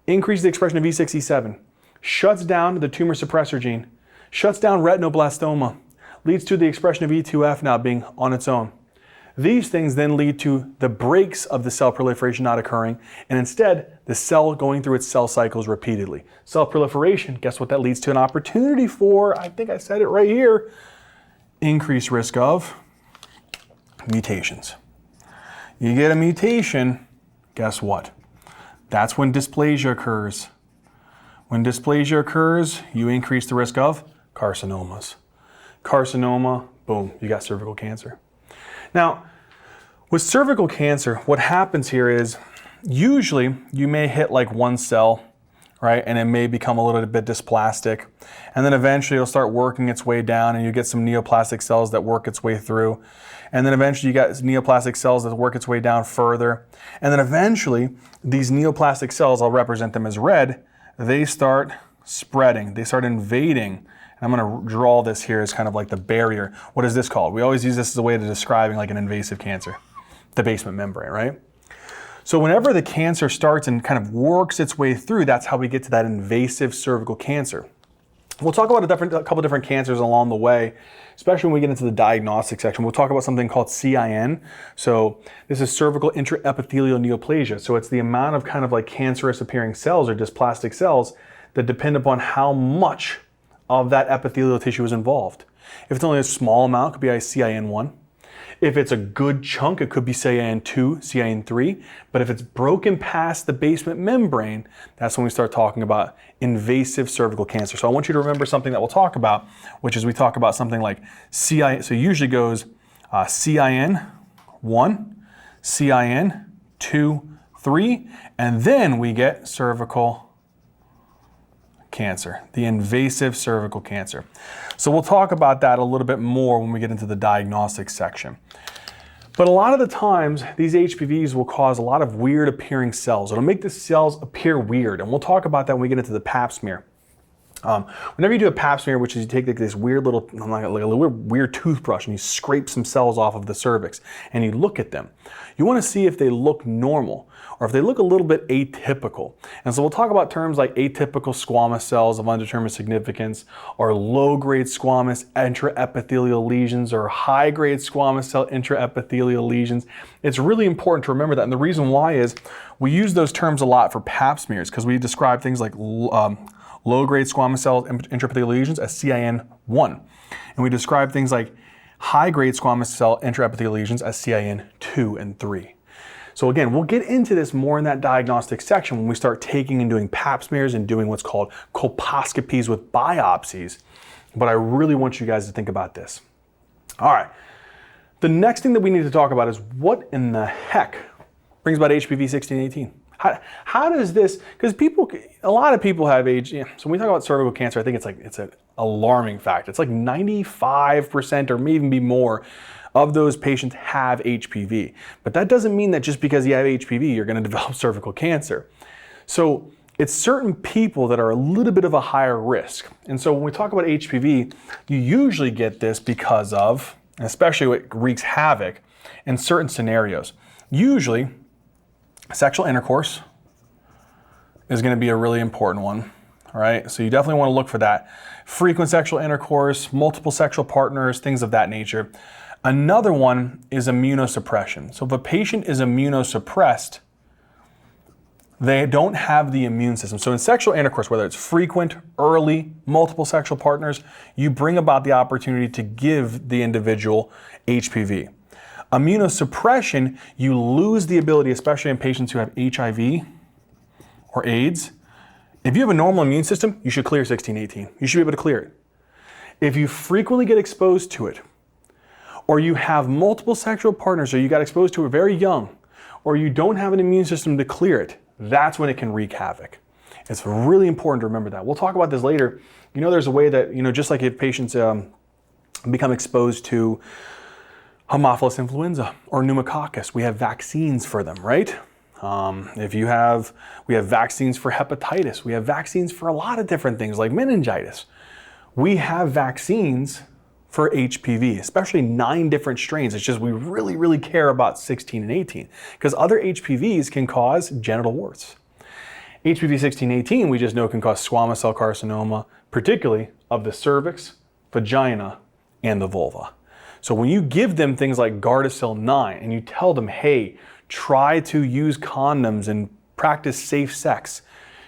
increases the expression of E6, E7, shuts down the tumor suppressor gene, shuts down retinoblastoma, leads to the expression of E2F now being on its own. These things then lead to the breaks of the cell proliferation not occurring, and instead the cell going through its cell cycles repeatedly. Cell proliferation, guess what that leads to? An opportunity for, I think I said it right here, increased risk of mutations. You get a mutation, guess what? That's when dysplasia occurs. When dysplasia occurs, you increase the risk of carcinomas. Carcinoma, boom, you got cervical cancer. Now, with cervical cancer, what happens here is usually you may hit like one cell, right? And it may become a little bit dysplastic. And then eventually it'll start working its way down and you get some neoplastic cells that work its way through. And then eventually you got neoplastic cells that work its way down further. And then eventually these neoplastic cells, I'll represent them as red, they start spreading, they start invading. I'm going to draw this here as kind of like the barrier. What is this called? We always use this as a way of describing like an invasive cancer, the basement membrane, right? So whenever the cancer starts and kind of works its way through, that's how we get to that invasive cervical cancer. We'll talk about a couple different cancers along the way, especially when we get into the diagnostic section. We'll talk about something called CIN. So this is cervical intraepithelial neoplasia. So it's the amount of kind of like cancerous appearing cells or dysplastic cells that depend upon how much of that epithelial tissue is involved. If it's only a small amount, it could be a CIN1. If it's a good chunk, it could be CIN2, CIN3. But if it's broken past the basement membrane, that's when we start talking about invasive cervical cancer. So I want you to remember something that we'll talk about, which is we talk about something like CIN. So it usually goes CIN1, CIN2, 3, and then we get cervical cancer, the invasive cervical cancer. So we'll talk about that a little bit more when we get into the diagnostic section. But a lot of the times, these HPVs will cause a lot of weird appearing cells. It'll make the cells appear weird, and we'll talk about that when we get into the pap smear. Whenever you do a pap smear, which is you take like this weird little, like a weird toothbrush and you scrape some cells off of the cervix and you look at them, you want to see if they look normal or if they look a little bit atypical. And so we'll talk about terms like atypical squamous cells of undetermined significance, or low-grade squamous intraepithelial lesions, or high-grade squamous cell intraepithelial lesions. It's really important to remember that, and the reason why is we use those terms a lot for pap smears because we describe things like low-grade squamous cell intraepithelial lesions as CIN1. And we describe things like high-grade squamous cell intraepithelial lesions as CIN2 and 3. So again, we'll get into this more in that diagnostic section when we start taking and doing pap smears and doing what's called colposcopies with biopsies. But I really want you guys to think about this. All right. The next thing that we need to talk about is what in the heck brings about HPV 16 and 18? How does this, because a lot of people have so when we talk about cervical cancer, I think it's an alarming fact. It's like 95% or maybe even more of those patients have HPV. But that doesn't mean that just because you have HPV, you're going to develop cervical cancer. So it's certain people that are a little bit of a higher risk. And so when we talk about HPV, you usually get this because of, and especially what wreaks havoc in certain scenarios. Usually, sexual intercourse is going to be a really important one, all right? So you definitely want to look for that. Frequent sexual intercourse, multiple sexual partners, things of that nature. Another one is immunosuppression. So if a patient is immunosuppressed, they don't have the immune system. So in sexual intercourse, whether it's frequent, early, multiple sexual partners, you bring about the opportunity to give the individual HPV. Immunosuppression, you lose the ability, especially in patients who have HIV or AIDS. If you have a normal immune system, you should clear 16-18. You should be able to clear it. If you frequently get exposed to it, or you have multiple sexual partners, or you got exposed to it very young, or you don't have an immune system to clear it, that's when it can wreak havoc. It's really important to remember that. We'll talk about this later. There's a way that, just like if patients become exposed to Haemophilus influenza or pneumococcus, we have vaccines for them, right? We have vaccines for hepatitis. We have vaccines for a lot of different things like meningitis. We have vaccines for HPV, especially 9 different strains. It's just we really, really care about 16 and 18 because other HPVs can cause genital warts. HPV 16-18 we just know can cause squamous cell carcinoma, particularly of the cervix, vagina, and the vulva. So when you give them things like Gardasil 9 and you tell them, hey, try to use condoms and practice safe sex,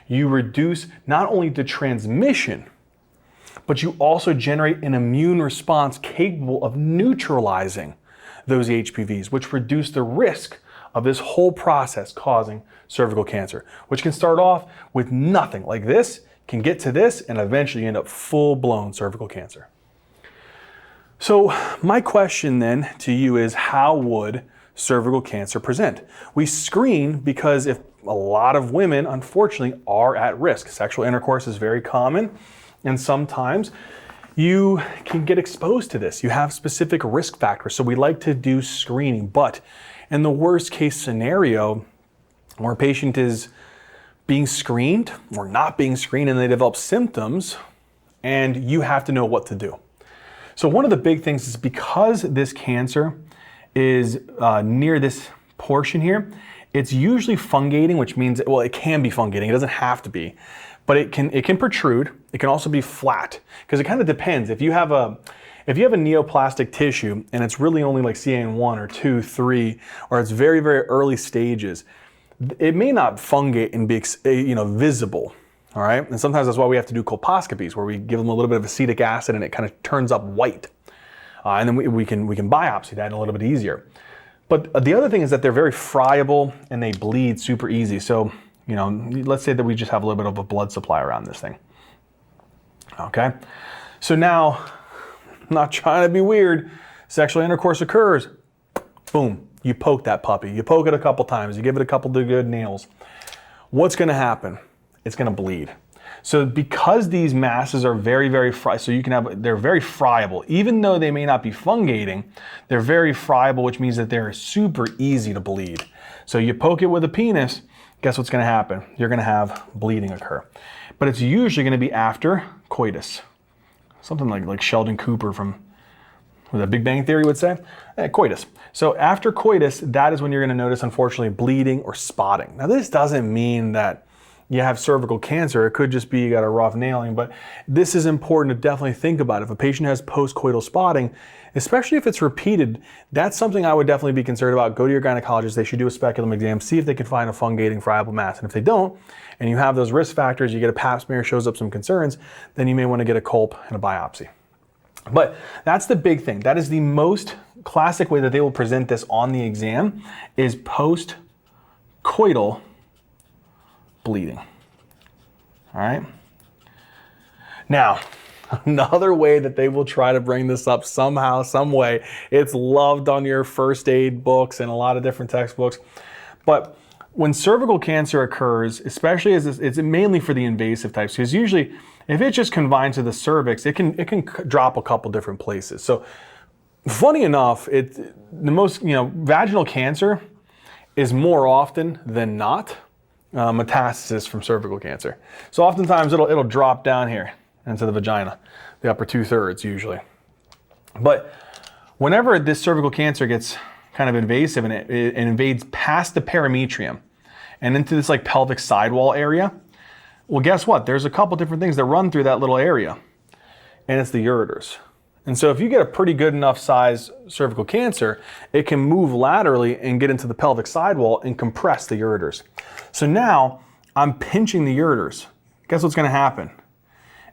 you reduce not only the transmission, but you also generate an immune response capable of neutralizing those HPVs, which reduce the risk of this whole process causing cervical cancer, which can start off with nothing like this, can get to this, and eventually end up full-blown cervical cancer. So my question then to you is, how would cervical cancer present? We screen because if a lot of women, unfortunately, are at risk. Sexual intercourse is very common, and sometimes you can get exposed to this. You have specific risk factors, so we like to do screening. But in the worst case scenario, where a patient is being screened or not being screened and they develop symptoms, and you have to know what to do. So one of the big things is, because this cancer is near this portion here, it's usually fungating, which means, well, it can be fungating. It doesn't have to be, but it can protrude. It can also be flat, because it kind of depends. If you have a neoplastic tissue and it's really only like CAN1 or 2, 3, or it's very, very early stages, it may not fungate and be visible. All right, and sometimes that's why we have to do colposcopies, where we give them a little bit of acetic acid and it kind of turns up white, and then we can biopsy that a little bit easier. But the other thing is that they're very friable and they bleed super easy. So, let's say that we just have a little bit of a blood supply around this thing. Okay, so now, I'm not trying to be weird, sexual intercourse occurs, boom, you poke that puppy. You poke it a couple times, you give it a couple of good nails. What's gonna happen? It's gonna bleed. So because these masses are very, very they're very friable. Even though they may not be fungating, they're very friable, which means that they're super easy to bleed. So you poke it with a penis, guess what's gonna happen? You're gonna have bleeding occur. But it's usually gonna be after coitus. Something like Sheldon Cooper from The Big Bang Theory would say, coitus. So after coitus, that is when you're gonna notice, unfortunately, bleeding or spotting. Now this doesn't mean that you have cervical cancer. It could just be you got a rough nailing, but this is important to definitely think about. If a patient has postcoital spotting, especially if it's repeated, that's something I would definitely be concerned about. Go to your gynecologist. They should do a speculum exam, see if they can find a fungating friable mass. And if they don't, and you have those risk factors, you get a pap smear, shows up some concerns, then you may want to get a colp and a biopsy. But that's the big thing. That is the most classic way that they will present this on the exam, is postcoital bleeding. All right. Now, another way that they will try to bring this up somehow, some way, it's loved on your first aid books and a lot of different textbooks. But when cervical cancer occurs, especially as it's mainly for the invasive types, because usually if it's just confined to the cervix, it can drop a couple different places. So funny enough, vaginal cancer is more often than not metastasis from cervical cancer. So oftentimes it'll drop down here into the vagina, the upper 2/3 usually. But whenever this cervical cancer gets kind of invasive and it invades past the perimetrium and into this like pelvic sidewall area, well, guess what? There's a couple different things that run through that little area, and it's the ureters. And so if you get a pretty good enough size cervical cancer, it can move laterally and get into the pelvic sidewall and compress the ureters. So now I'm pinching the ureters. Guess what's gonna happen?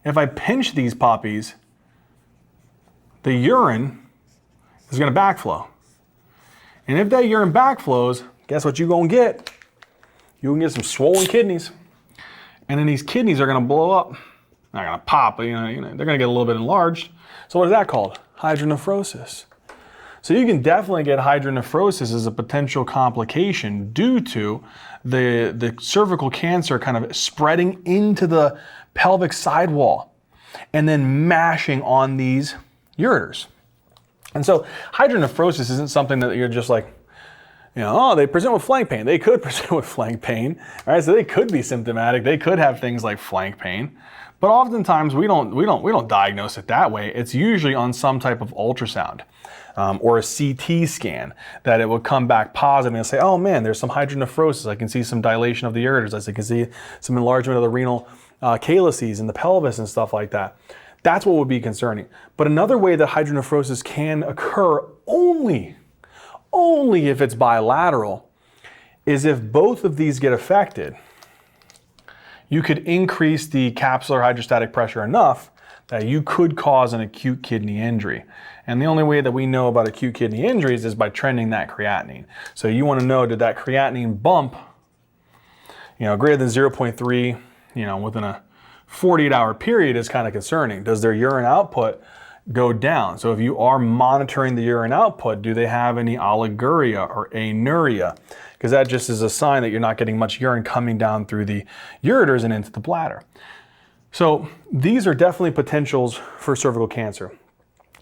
If I pinch these puppies, the urine is gonna backflow. And if that urine backflows, guess what you're gonna get? You're gonna get some swollen kidneys. And then these kidneys are gonna blow up. Not gonna pop, but they're gonna get a little bit enlarged. So what is that called? Hydronephrosis. So you can definitely get hydronephrosis as a potential complication due to the cervical cancer kind of spreading into the pelvic sidewall and then mashing on these ureters. And so hydronephrosis isn't something that you're just like, they present with flank pain. They could present with flank pain, right? So they could be symptomatic. They could have things like flank pain. But oftentimes we don't diagnose it that way. It's usually on some type of ultrasound or a CT scan that it will come back positive and say, oh man, there's some hydronephrosis. I can see some dilation of the ureters. I can see some enlargement of the renal calyces in the pelvis and stuff like that. That's what would be concerning. But another way that hydronephrosis can occur only if it's bilateral is if both of these get affected. You could increase the capsular hydrostatic pressure enough that you could cause an acute kidney injury. And the only way that we know about acute kidney injuries is by trending that creatinine. So you want to know, did that creatinine bump, greater than 0.3, within a 48-hour period is kind of concerning. Does their urine output go down? So if you are monitoring the urine output, do they have any oliguria or anuria? Because that just is a sign that you're not getting much urine coming down through the ureters and into the bladder. So these are definitely potentials for cervical cancer.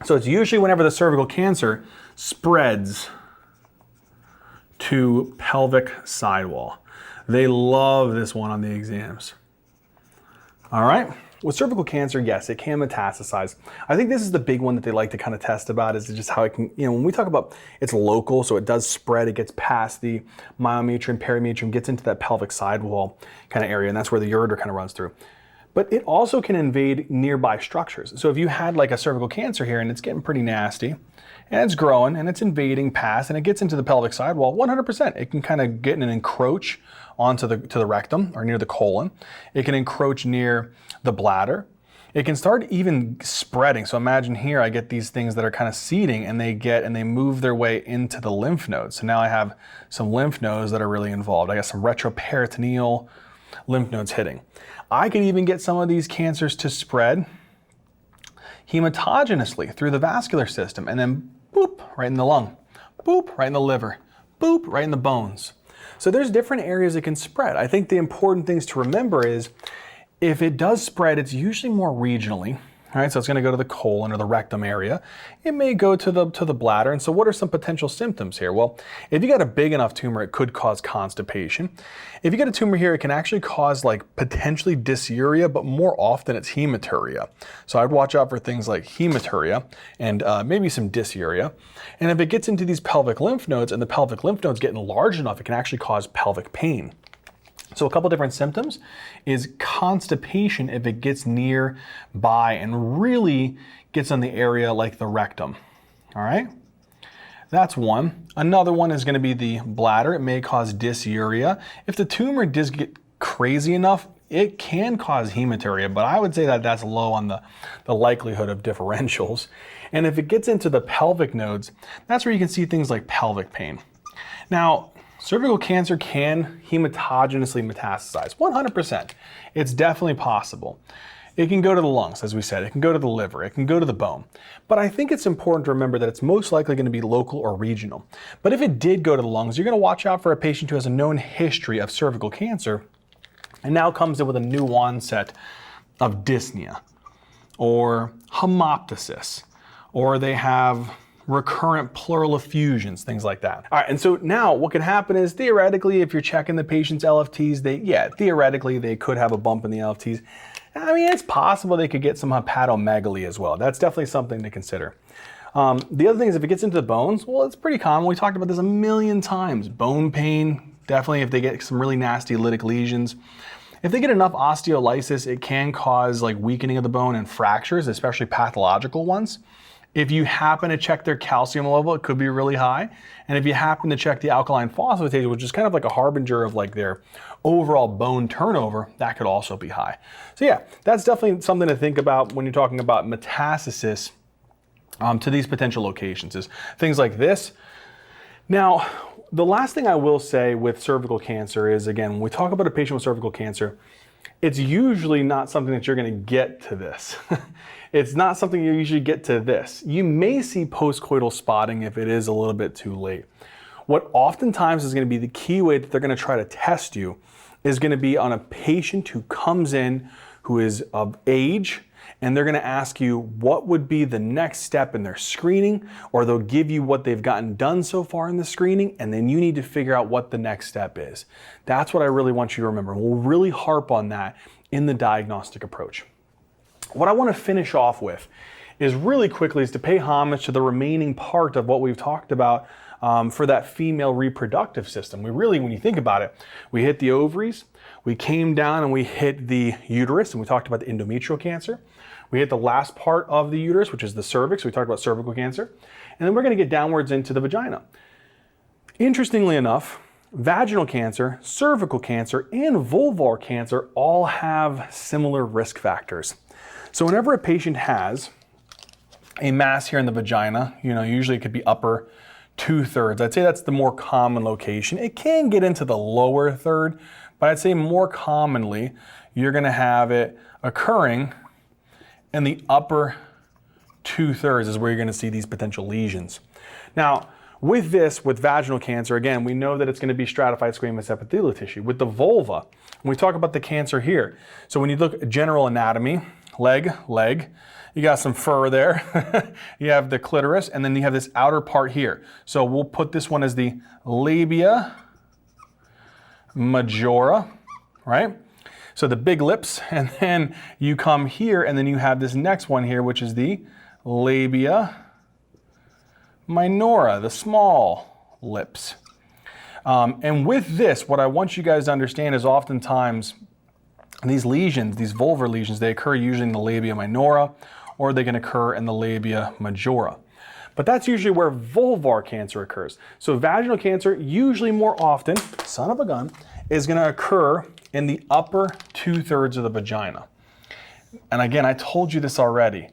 So it's usually whenever the cervical cancer spreads to pelvic sidewall. They love this one on the exams. All right. With cervical cancer, yes, it can metastasize. I think this is the big one that they like to kind of test about, is just how it can, when we talk about it's local, so it does spread, it gets past the myometrium, perimetrium, gets into that pelvic sidewall kind of area, and that's where the ureter kind of runs through. But it also can invade nearby structures. So if you had like a cervical cancer here and it's getting pretty nasty, and it's growing and it's invading past and it gets into the pelvic sidewall, 100%, it can kind of get and encroach onto the rectum or near the colon. It can encroach near the bladder. It can start even spreading. So imagine here I get these things that are kind of seeding and they move their way into the lymph nodes. So now I have some lymph nodes that are really involved. I got some retroperitoneal lymph nodes hitting. I could even get some of these cancers to spread hematogenously through the vascular system and then boop, right in the lung, boop, right in the liver, boop, right in the bones. So there's different areas it can spread. I think the important things to remember is if it does spread, it's usually more regionally. All right, so it's going to go to the colon or the rectum area. It may go to the bladder. And so what are some potential symptoms here? Well, if you got a big enough tumor, it could cause constipation. If you get a tumor here, it can actually cause like potentially dysuria, but more often it's hematuria. So I'd watch out for things like hematuria and maybe some dysuria. And if it gets into these pelvic lymph nodes and the pelvic lymph nodes get enlarged enough, it can actually cause pelvic pain. So a couple different symptoms is constipation if it gets nearby and really gets on the area like the rectum. All right, that's one. Another one is going to be the bladder. It may cause dysuria. If the tumor does get crazy enough, it can cause hematuria, but I would say that that's low on the likelihood of differentials. And if it gets into the pelvic nodes, that's where you can see things like pelvic pain. Now, cervical cancer can hematogenously metastasize, 100%. It's definitely possible. It can go to the lungs, as we said. It can go to the liver. It can go to the bone. But I think it's important to remember that it's most likely going to be local or regional. But if it did go to the lungs, you're going to watch out for a patient who has a known history of cervical cancer and now comes in with a new onset of dyspnea or hemoptysis, or they have recurrent pleural effusions, things like that. All right, and so now what could happen is theoretically, if you're checking the patient's LFTs, theoretically they could have a bump in the LFTs. I mean, it's possible they could get some hepatomegaly as well. That's definitely something to consider. The other thing is if it gets into the bones, well, it's pretty common. We talked about this a million times. Bone pain, definitely if they get some really nasty lytic lesions. If they get enough osteolysis, it can cause like weakening of the bone and fractures, especially pathological ones. If you happen to check their calcium level, it could be really high. And if you happen to check the alkaline phosphatase, which is kind of like a harbinger of like their overall bone turnover, that could also be high. So yeah, that's definitely something to think about when you're talking about metastasis to these potential locations, is things like this. Now, the last thing I will say with cervical cancer is, again, when we talk about a patient with cervical cancer, it's usually not something that you're going to get to this. It's not something you usually get to this. You may see postcoital spotting if it is a little bit too late. What oftentimes is going to be the key way that they're going to try to test you is going to be on a patient who comes in who is of age, and they're going to ask you what would be the next step in their screening, or they'll give you what they've gotten done so far in the screening, and then you need to figure out what the next step is. That's what I really want you to remember. We'll really harp on that in the diagnostic approach. What I want to finish off with is really quickly is to pay homage to the remaining part of what we've talked about for that female reproductive system. We really, when you think about it, we hit the ovaries, we came down and we hit the uterus, and we talked about the endometrial cancer. We hit the last part of the uterus, which is the cervix. We talked about cervical cancer. And then we're going to get downwards into the vagina. Interestingly enough, vaginal cancer, cervical cancer, and vulvar cancer all have similar risk factors. So whenever a patient has a mass here in the vagina, usually it could be upper 2/3. I'd say that's the more common location. It can get into the lower third, but I'd say more commonly, you're going to have it occurring in the upper 2/3 is where you're going to see these potential lesions. Now, with vaginal cancer, again, we know that it's going to be stratified squamous epithelial tissue. With the vulva, when we talk about the cancer here, so when you look at general anatomy, leg, you got some fur there. You have the clitoris, and then you have this outer part here. So we'll put this one as the labia majora, right? So the big lips, and then you come here, and then you have this next one here, which is the labia minora, the small lips. And with this, what I want you guys to understand is oftentimes these lesions, these vulvar lesions, they occur usually in the labia minora, or they can occur in the labia majora. But that's usually where vulvar cancer occurs. So vaginal cancer, usually more often, son of a gun, is going to occur in the upper 2/3 of the vagina. And again, I told you this already,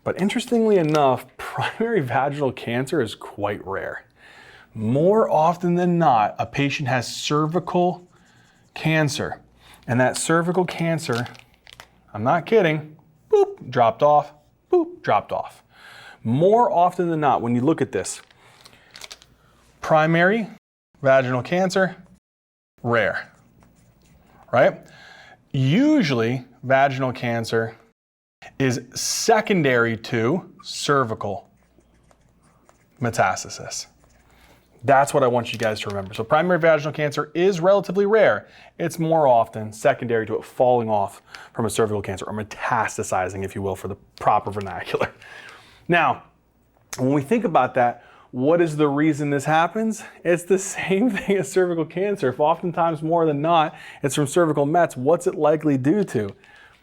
but interestingly enough, primary vaginal cancer is quite rare. More often than not, a patient has cervical cancer. And that cervical cancer, I'm not kidding, boop, dropped off, boop, dropped off. More often than not, when you look at this, primary vaginal cancer, rare, right? Usually, vaginal cancer is secondary to cervical metastasis. That's what I want you guys to remember. So primary vaginal cancer is relatively rare. It's more often secondary to it falling off from a cervical cancer, or metastasizing, if you will, for the proper vernacular. Now, when we think about that, what is the reason this happens? It's the same thing as cervical cancer. If oftentimes more than not, it's from cervical mets, what's it likely due to?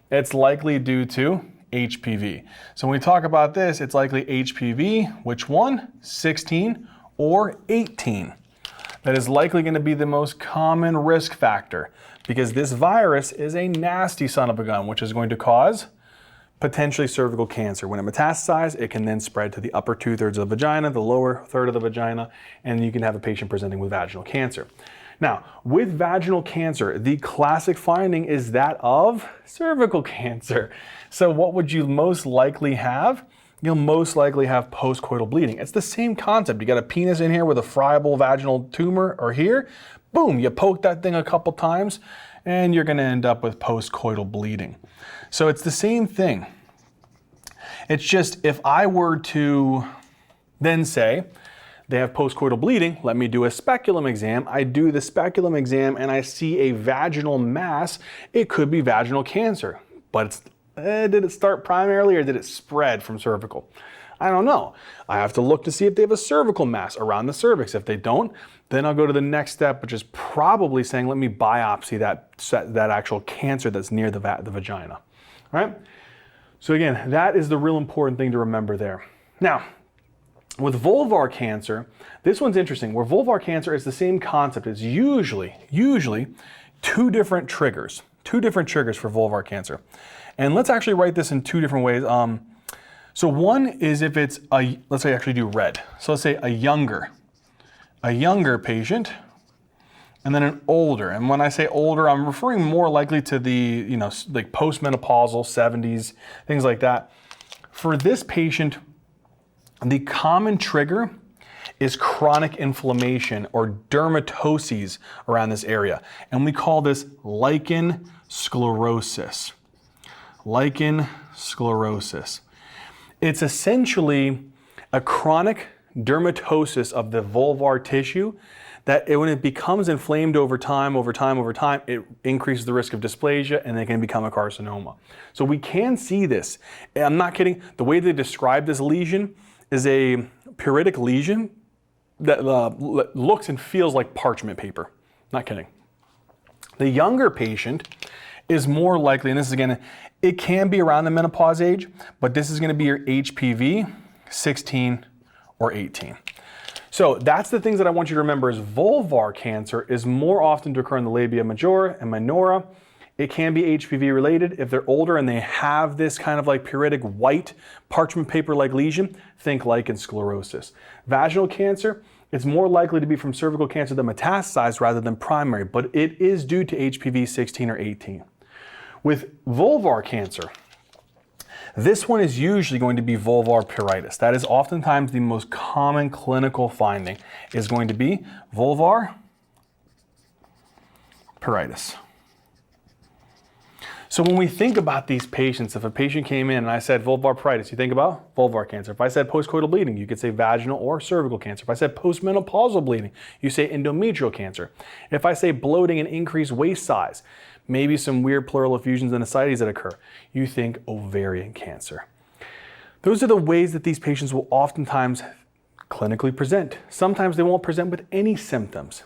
It's likely due to HPV. So when we talk about this, it's likely HPV, which one? 16 or 18. That is likely going to be the most common risk factor, because this virus is a nasty son of a gun, which is going to cause potentially cervical cancer. When it metastasizes, it can then spread to the upper 2/3 of the vagina, the lower third of the vagina, and you can have a patient presenting with vaginal cancer. Now, with vaginal cancer, the classic finding is that of cervical cancer. So what would you most likely have? You'll most likely have postcoital bleeding. It's the same concept. You got a penis in here with a friable vaginal tumor, or here, boom, you poke that thing a couple times, and you're gonna end up with postcoital bleeding. So it's the same thing. It's just, if I were to then say, they have postcoital bleeding, let me do a speculum exam. I do the speculum exam and I see a vaginal mass, it could be vaginal cancer. But did it start primarily, or did it spread from cervical? I don't know. I have to look to see if they have a cervical mass around the cervix. If they don't, then I'll go to the next step, which is probably saying, let me biopsy that actual cancer that's near the vagina. All right? So again, that is the real important thing to remember there. Now, with vulvar cancer, this one's interesting. Where vulvar cancer is the same concept. It's usually two different triggers for vulvar cancer. And let's actually write this in two different ways. So one is if it's let's say actually do red. So let's say a younger patient, and then an older. And when I say older, I'm referring more likely to the, like postmenopausal, 70s, things like that. For this patient, the common trigger is chronic inflammation or dermatoses around this area. And we call this lichen sclerosis. Lichen sclerosis. It's essentially a chronic dermatosis of the vulvar tissue that when it becomes inflamed over time, it increases the risk of dysplasia, and it can become a carcinoma. So we can see this. I'm not kidding. The way they describe this lesion is a pruritic lesion that looks and feels like parchment paper. Not kidding. The younger patient is more likely, and this is again, it can be around the menopause age, but this is going to be your HPV 16 or 18. So that's the things that I want you to remember is vulvar cancer is more often to occur in the labia majora and minora. It can be HPV related. If they're older and they have this kind of like pruritic white parchment paper-like lesion, think lichen sclerosis. Vaginal cancer, it's more likely to be from cervical cancer that metastasized rather than primary, but it is due to HPV 16 or 18. With vulvar cancer, this one is usually going to be vulvar pruritus. That is oftentimes the most common clinical finding is going to be vulvar pruritus. So when we think about these patients, if a patient came in and I said vulvar pruritus, you think about vulvar cancer. If I said postcoital bleeding, you could say vaginal or cervical cancer. If I said postmenopausal bleeding, you say endometrial cancer. If I say bloating and increased waist size, maybe some weird pleural effusions and ascites that occur, you think ovarian cancer. Those are the ways that these patients will oftentimes clinically present. Sometimes they won't present with any symptoms.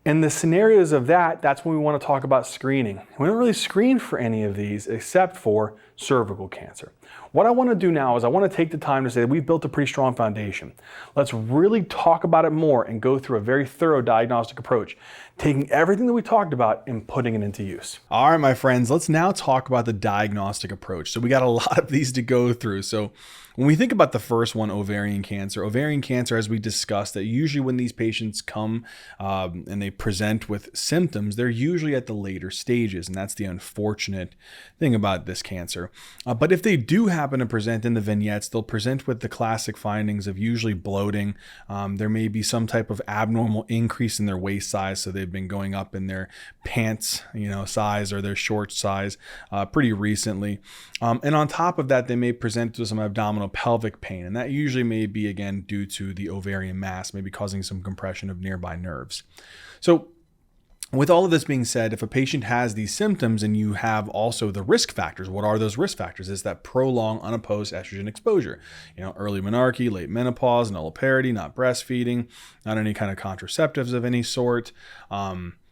In the scenarios of that, that's when we want to talk about screening. We don't really screen for any of these except for cervical cancer. What I want to do now is I want to take the time to say that we've built a pretty strong foundation. Let's really talk about it more and go through a very thorough diagnostic approach, taking everything that we talked about and putting it into use. All right, my friends, let's now talk about the diagnostic approach. So we got a lot of these to go through. So when we think about the first one, ovarian cancer, as we discussed, that usually when these patients come and they present with symptoms, they're usually at the later stages. And that's the unfortunate thing about this cancer. But if they do happen to present in the vignettes, they'll present with the classic findings of usually bloating. There may be some type of abnormal increase in their waist size. So they've been going up in their pants, size or their short size pretty recently. And on top of that, they may present with some abdominal pelvic pain. And that usually may be, again, due to the ovarian mass, maybe causing some compression of nearby nerves. So with all of this being said, if a patient has these symptoms and you have also the risk factors, what are those risk factors? Is that prolonged unopposed estrogen exposure, early menarche, late menopause, nulliparity, not breastfeeding, not any kind of contraceptives of any sort.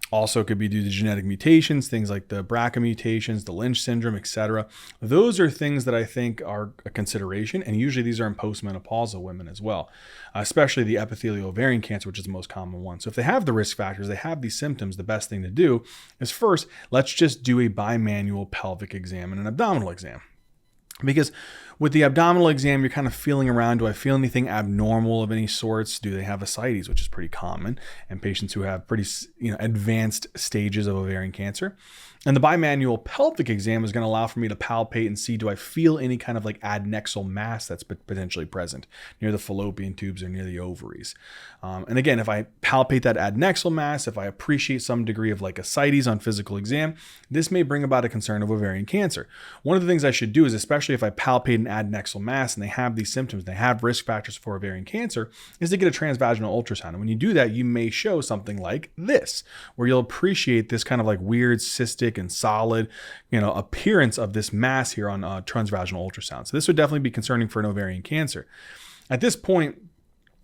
Also could be due to genetic mutations, things like the BRCA mutations, the Lynch syndrome, etc. Those are things that I think are a consideration, and usually these are in postmenopausal women as well, especially the epithelial ovarian cancer, which is the most common one. So if they have the risk factors, they have these symptoms, the best thing to do is first, let's just do a bimanual pelvic exam and an abdominal exam. Because with the abdominal exam, you're kind of feeling around, do I feel anything abnormal of any sorts? Do they have ascites, which is pretty common, and patients who have pretty advanced stages of ovarian cancer. And the bimanual pelvic exam is going to allow for me to palpate and see, do I feel any kind of like adnexal mass that's potentially present near the fallopian tubes or near the ovaries. And again, if I palpate that adnexal mass, if I appreciate some degree of like ascites on physical exam, this may bring about a concern of ovarian cancer. One of the things I should do is, especially if I palpate an adnexal mass and they have these symptoms, they have risk factors for ovarian cancer, is to get a transvaginal ultrasound. And when you do that, you may show something like this, where you'll appreciate this kind of like weird cystic and solid, appearance of this mass here on transvaginal ultrasound. So this would definitely be concerning for an ovarian cancer. At this point,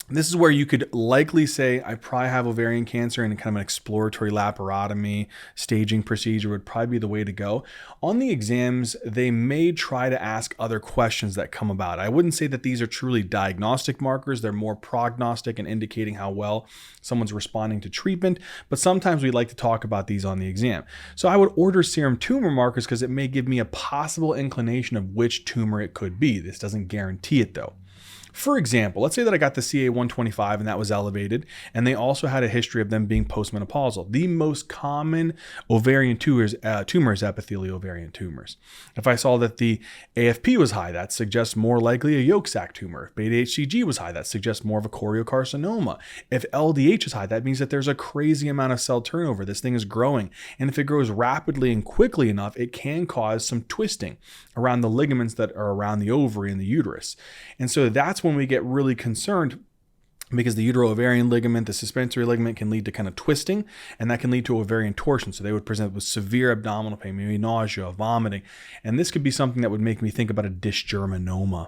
this is where you could likely say, I probably have ovarian cancer, and kind of an exploratory laparotomy staging procedure would probably be the way to go. On the exams, they may try to ask other questions that come about. I wouldn't say that these are truly diagnostic markers. They're more prognostic and indicating how well someone's responding to treatment, but sometimes we like to talk about these on the exam. So I would order serum tumor markers because it may give me a possible inclination of which tumor it could be. This doesn't guarantee it though. For example, let's say that I got the CA-125 and that was elevated, and they also had a history of them being postmenopausal. The most common ovarian tumors epithelial ovarian tumors. If I saw that the AFP was high, that suggests more likely a yolk sac tumor. If beta HCG was high, that suggests more of a choriocarcinoma. If LDH is high, that means that there's a crazy amount of cell turnover. This thing is growing, and if it grows rapidly and quickly enough, it can cause some twisting around the ligaments that are around the ovary and the uterus. And so that's when we get really concerned, because the uteroovarian ligament, the suspensory ligament, can lead to kind of twisting, and that can lead to ovarian torsion. So they would present with severe abdominal pain, maybe nausea, vomiting, and this could be something that would make me think about a dysgerminoma.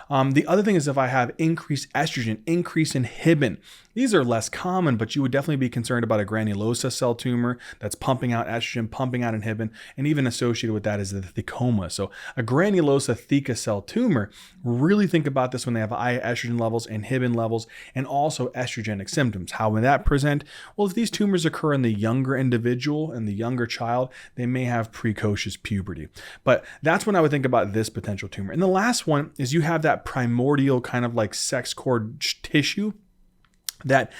The other thing is if I have increased estrogen, increase inhibin. These are less common, but you would definitely be concerned about a granulosa cell tumor that's pumping out estrogen, pumping out inhibin, and even associated with that is the thecoma. So a granulosa theca cell tumor, really think about this when they have high estrogen levels, inhibin levels, and also estrogenic symptoms. How would that present? Well, if these tumors occur in the younger individual and the younger child, they may have precocious puberty. But that's when I would think about this potential tumor. And the last one is you have that primordial kind of like sex cord tissue that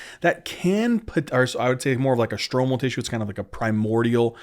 can put, or I would say more of like a stromal tissue. It's kind of like a primordial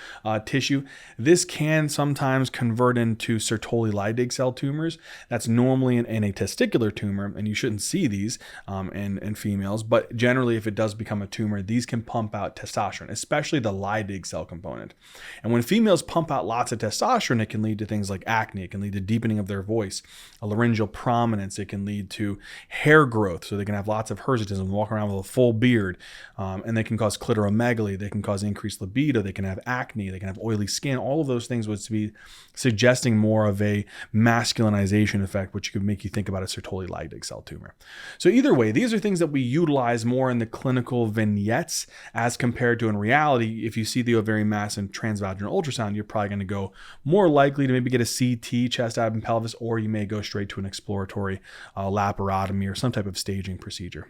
tissue. This can sometimes convert into Sertoli-Leydig cell tumors. That's normally in a testicular tumor, and you shouldn't see these in females. But generally, if it does become a tumor, these can pump out testosterone, especially the Leydig cell component. And when females pump out lots of testosterone, it can lead to things like acne. It can lead to deepening of their voice, a laryngeal prominence. It can lead to hair growth, so they can have lots of hirsutism, walk around with a full beard, and they can cause clitoromegaly. They can cause increased libido. They can have acne. They can have oily skin. All of those things would be suggesting more of a masculinization effect, which could make you think about a Sertoli-Leydig cell tumor. So either way, these are things that we utilize more in the clinical vignettes as compared to in reality. If you see the ovarian mass in transvaginal ultrasound, you're probably going to go more likely to maybe get a CT, chest, abdomen, pelvis, or you may go straight to an exploratory laparotomy or some type of staging procedure.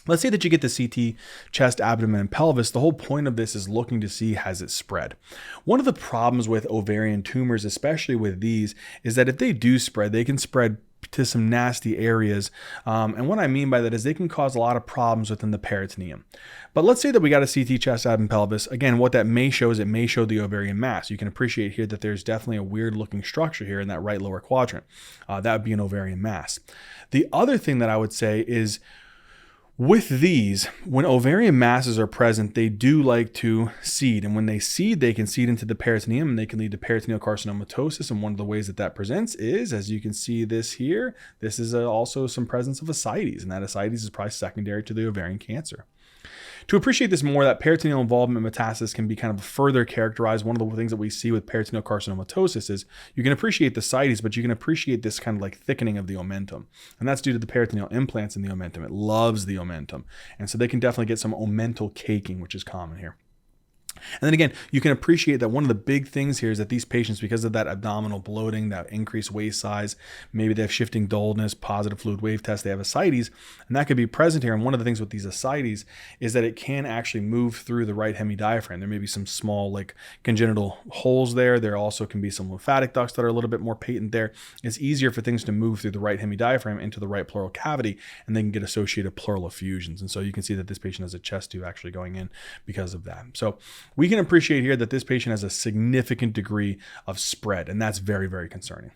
Let's say that you get the CT, chest, abdomen, and pelvis. The whole point of this is looking to see, has it spread? One of the problems with ovarian tumors, especially with these, is that if they do spread, they can spread to some nasty areas. And what I mean by that is they can cause a lot of problems within the peritoneum. But let's say that we got a CT, chest, abdomen, pelvis. Again, what that may show is it may show the ovarian mass. You can appreciate here that there's definitely a weird looking structure here in that right lower quadrant. That would be an ovarian mass. The other thing that I would say is, with these, when ovarian masses are present, they do like to seed. And when they seed, they can seed into the peritoneum and they can lead to peritoneal carcinomatosis. And one of the ways that that presents is, as you can see this here, this is also some presence of ascites. And that ascites is probably secondary to the ovarian cancer. To appreciate this more, that peritoneal involvement metastasis can be kind of further characterized. One of the things that we see with peritoneal carcinomatosis is you can appreciate the ascites, but you can appreciate this kind of like thickening of the omentum. And that's due to the peritoneal implants in the omentum. It loves the omentum. And so they can definitely get some omental caking, which is common here. And then again, you can appreciate that one of the big things here is that these patients, because of that abdominal bloating, that increased waist size, maybe they have shifting dullness, positive fluid wave test, they have ascites, and that could be present here. And one of the things with these ascites is that it can actually move through the right hemidiaphragm. There may be some small like congenital holes there. There also can be some lymphatic ducts that are a little bit more patent there. It's easier for things to move through the right hemidiaphragm into the right pleural cavity, and they can get associated pleural effusions. And so you can see that this patient has a chest tube actually going in because of that. So we can appreciate here that this patient has a significant degree of spread, and that's very, very concerning.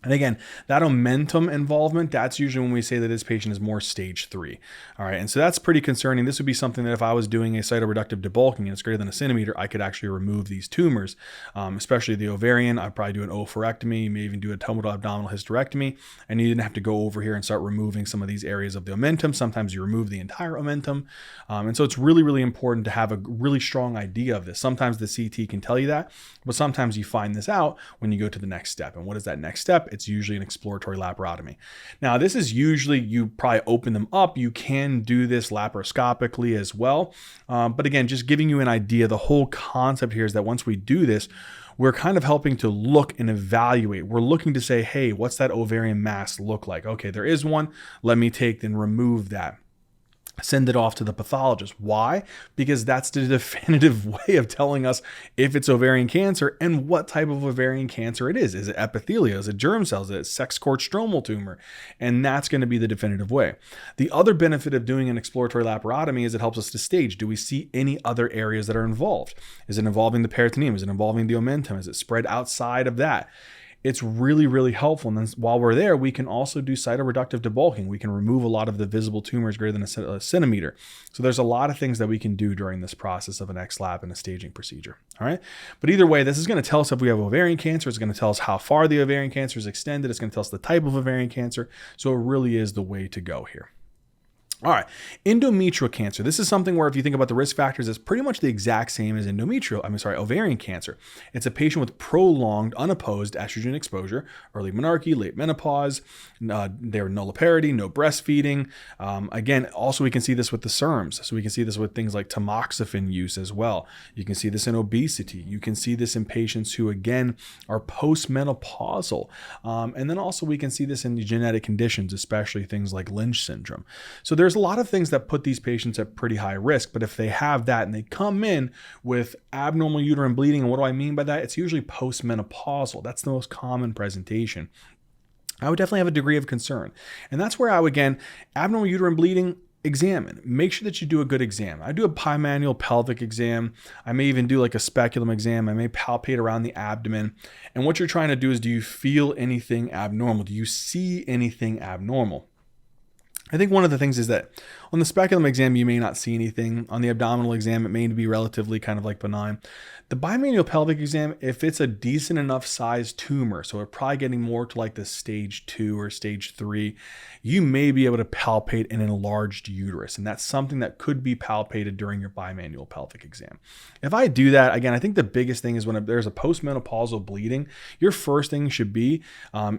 And again, that omentum involvement, that's usually when we say that this patient is more stage 3. All right, and so that's pretty concerning. This would be something that if I was doing a cytoreductive debulking and it's greater than a centimeter, I could actually remove these tumors, especially the ovarian. I'd probably do an oophorectomy. You may even do a total abdominal hysterectomy, and you didn't have to go over here and start removing some of these areas of the omentum. Sometimes you remove the entire omentum. And so it's really, really important to have a really strong idea of this. Sometimes the CT can tell you that, but sometimes you find this out when you go to the next step. And what is that next step? It's usually an exploratory laparotomy. Now, this is usually, you probably open them up. You can do this laparoscopically as well. But again, just giving you an idea, the whole concept here is that once we do this, we're kind of helping to look and evaluate. We're looking to say, hey, what's that ovarian mass look like? Okay, there is one. Let me take and remove that. Send it off to the pathologist. Why? Because that's the definitive way of telling us if it's ovarian cancer and what type of ovarian cancer it is. Is it epithelial? Is it germ cells? Is it sex cord stromal tumor? And that's going to be the definitive way. The other benefit of doing an exploratory laparotomy is it helps us to stage. Do we see any other areas that are involved? Is it involving the peritoneum? Is it involving the omentum? Is it spread outside of that? It's really, really helpful. And then while we're there, we can also do cytoreductive debulking. We can remove a lot of the visible tumors greater than a centimeter. So there's a lot of things that we can do during this process of an XLAP and a staging procedure. All right. But either way, this is going to tell us if we have ovarian cancer. It's going to tell us how far the ovarian cancer is extended. It's going to tell us the type of ovarian cancer. So it really is the way to go here. All right, endometrial cancer. This is something where if you think about the risk factors, it's pretty much the exact same as ovarian cancer. It's a patient with prolonged, unopposed estrogen exposure, early menarche, late menopause, they're nulliparity, no breastfeeding. Again, also we can see this with the SERMs. So we can see this with things like tamoxifen use as well. You can see this in obesity. You can see this in patients who, again, are postmenopausal. And then also we can see this in the genetic conditions, especially things like Lynch syndrome. So there's a lot of things that put these patients at pretty high risk, but if they have that and they come in with abnormal uterine bleeding, and what do I mean by that? It's usually postmenopausal. That's the most common presentation. I would definitely have a degree of concern. And that's where I would, again, abnormal uterine bleeding, examine. Make sure that you do a good exam. I do a bimanual pelvic exam. I may even do like a speculum exam. I may palpate around the abdomen. And what you're trying to do is, do you feel anything abnormal? Do you see anything abnormal? I think one of the things is that on the speculum exam, you may not see anything. On the abdominal exam, it may be relatively kind of like benign. The bimanual pelvic exam, if it's a decent enough size tumor, so we're probably getting more to like the stage 2 or stage 3, you may be able to palpate an enlarged uterus. And that's something that could be palpated during your bimanual pelvic exam. If I do that, again, I think the biggest thing is when there's a postmenopausal bleeding, your first thing should be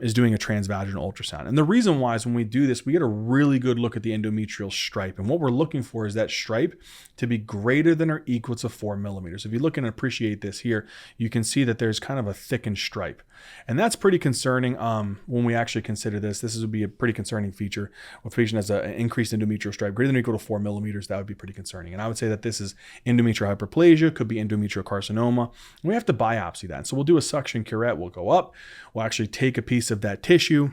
is doing a transvaginal ultrasound. And the reason why is when we do this, we get a really good look at the endometrial stripe. And what we're looking for is that stripe to be greater than or equal to 4 millimeters. If you look and appreciate this here, you can see that there's kind of a thickened stripe. And that's pretty concerning when we actually consider this. This would be a pretty concerning feature. If a patient has an increased endometrial stripe greater than or equal to 4 millimeters, that would be pretty concerning. And I would say that this is endometrial hyperplasia, could be endometrial carcinoma. And we have to biopsy that. So we'll do a suction curette. We'll go up. We'll actually take a piece of that tissue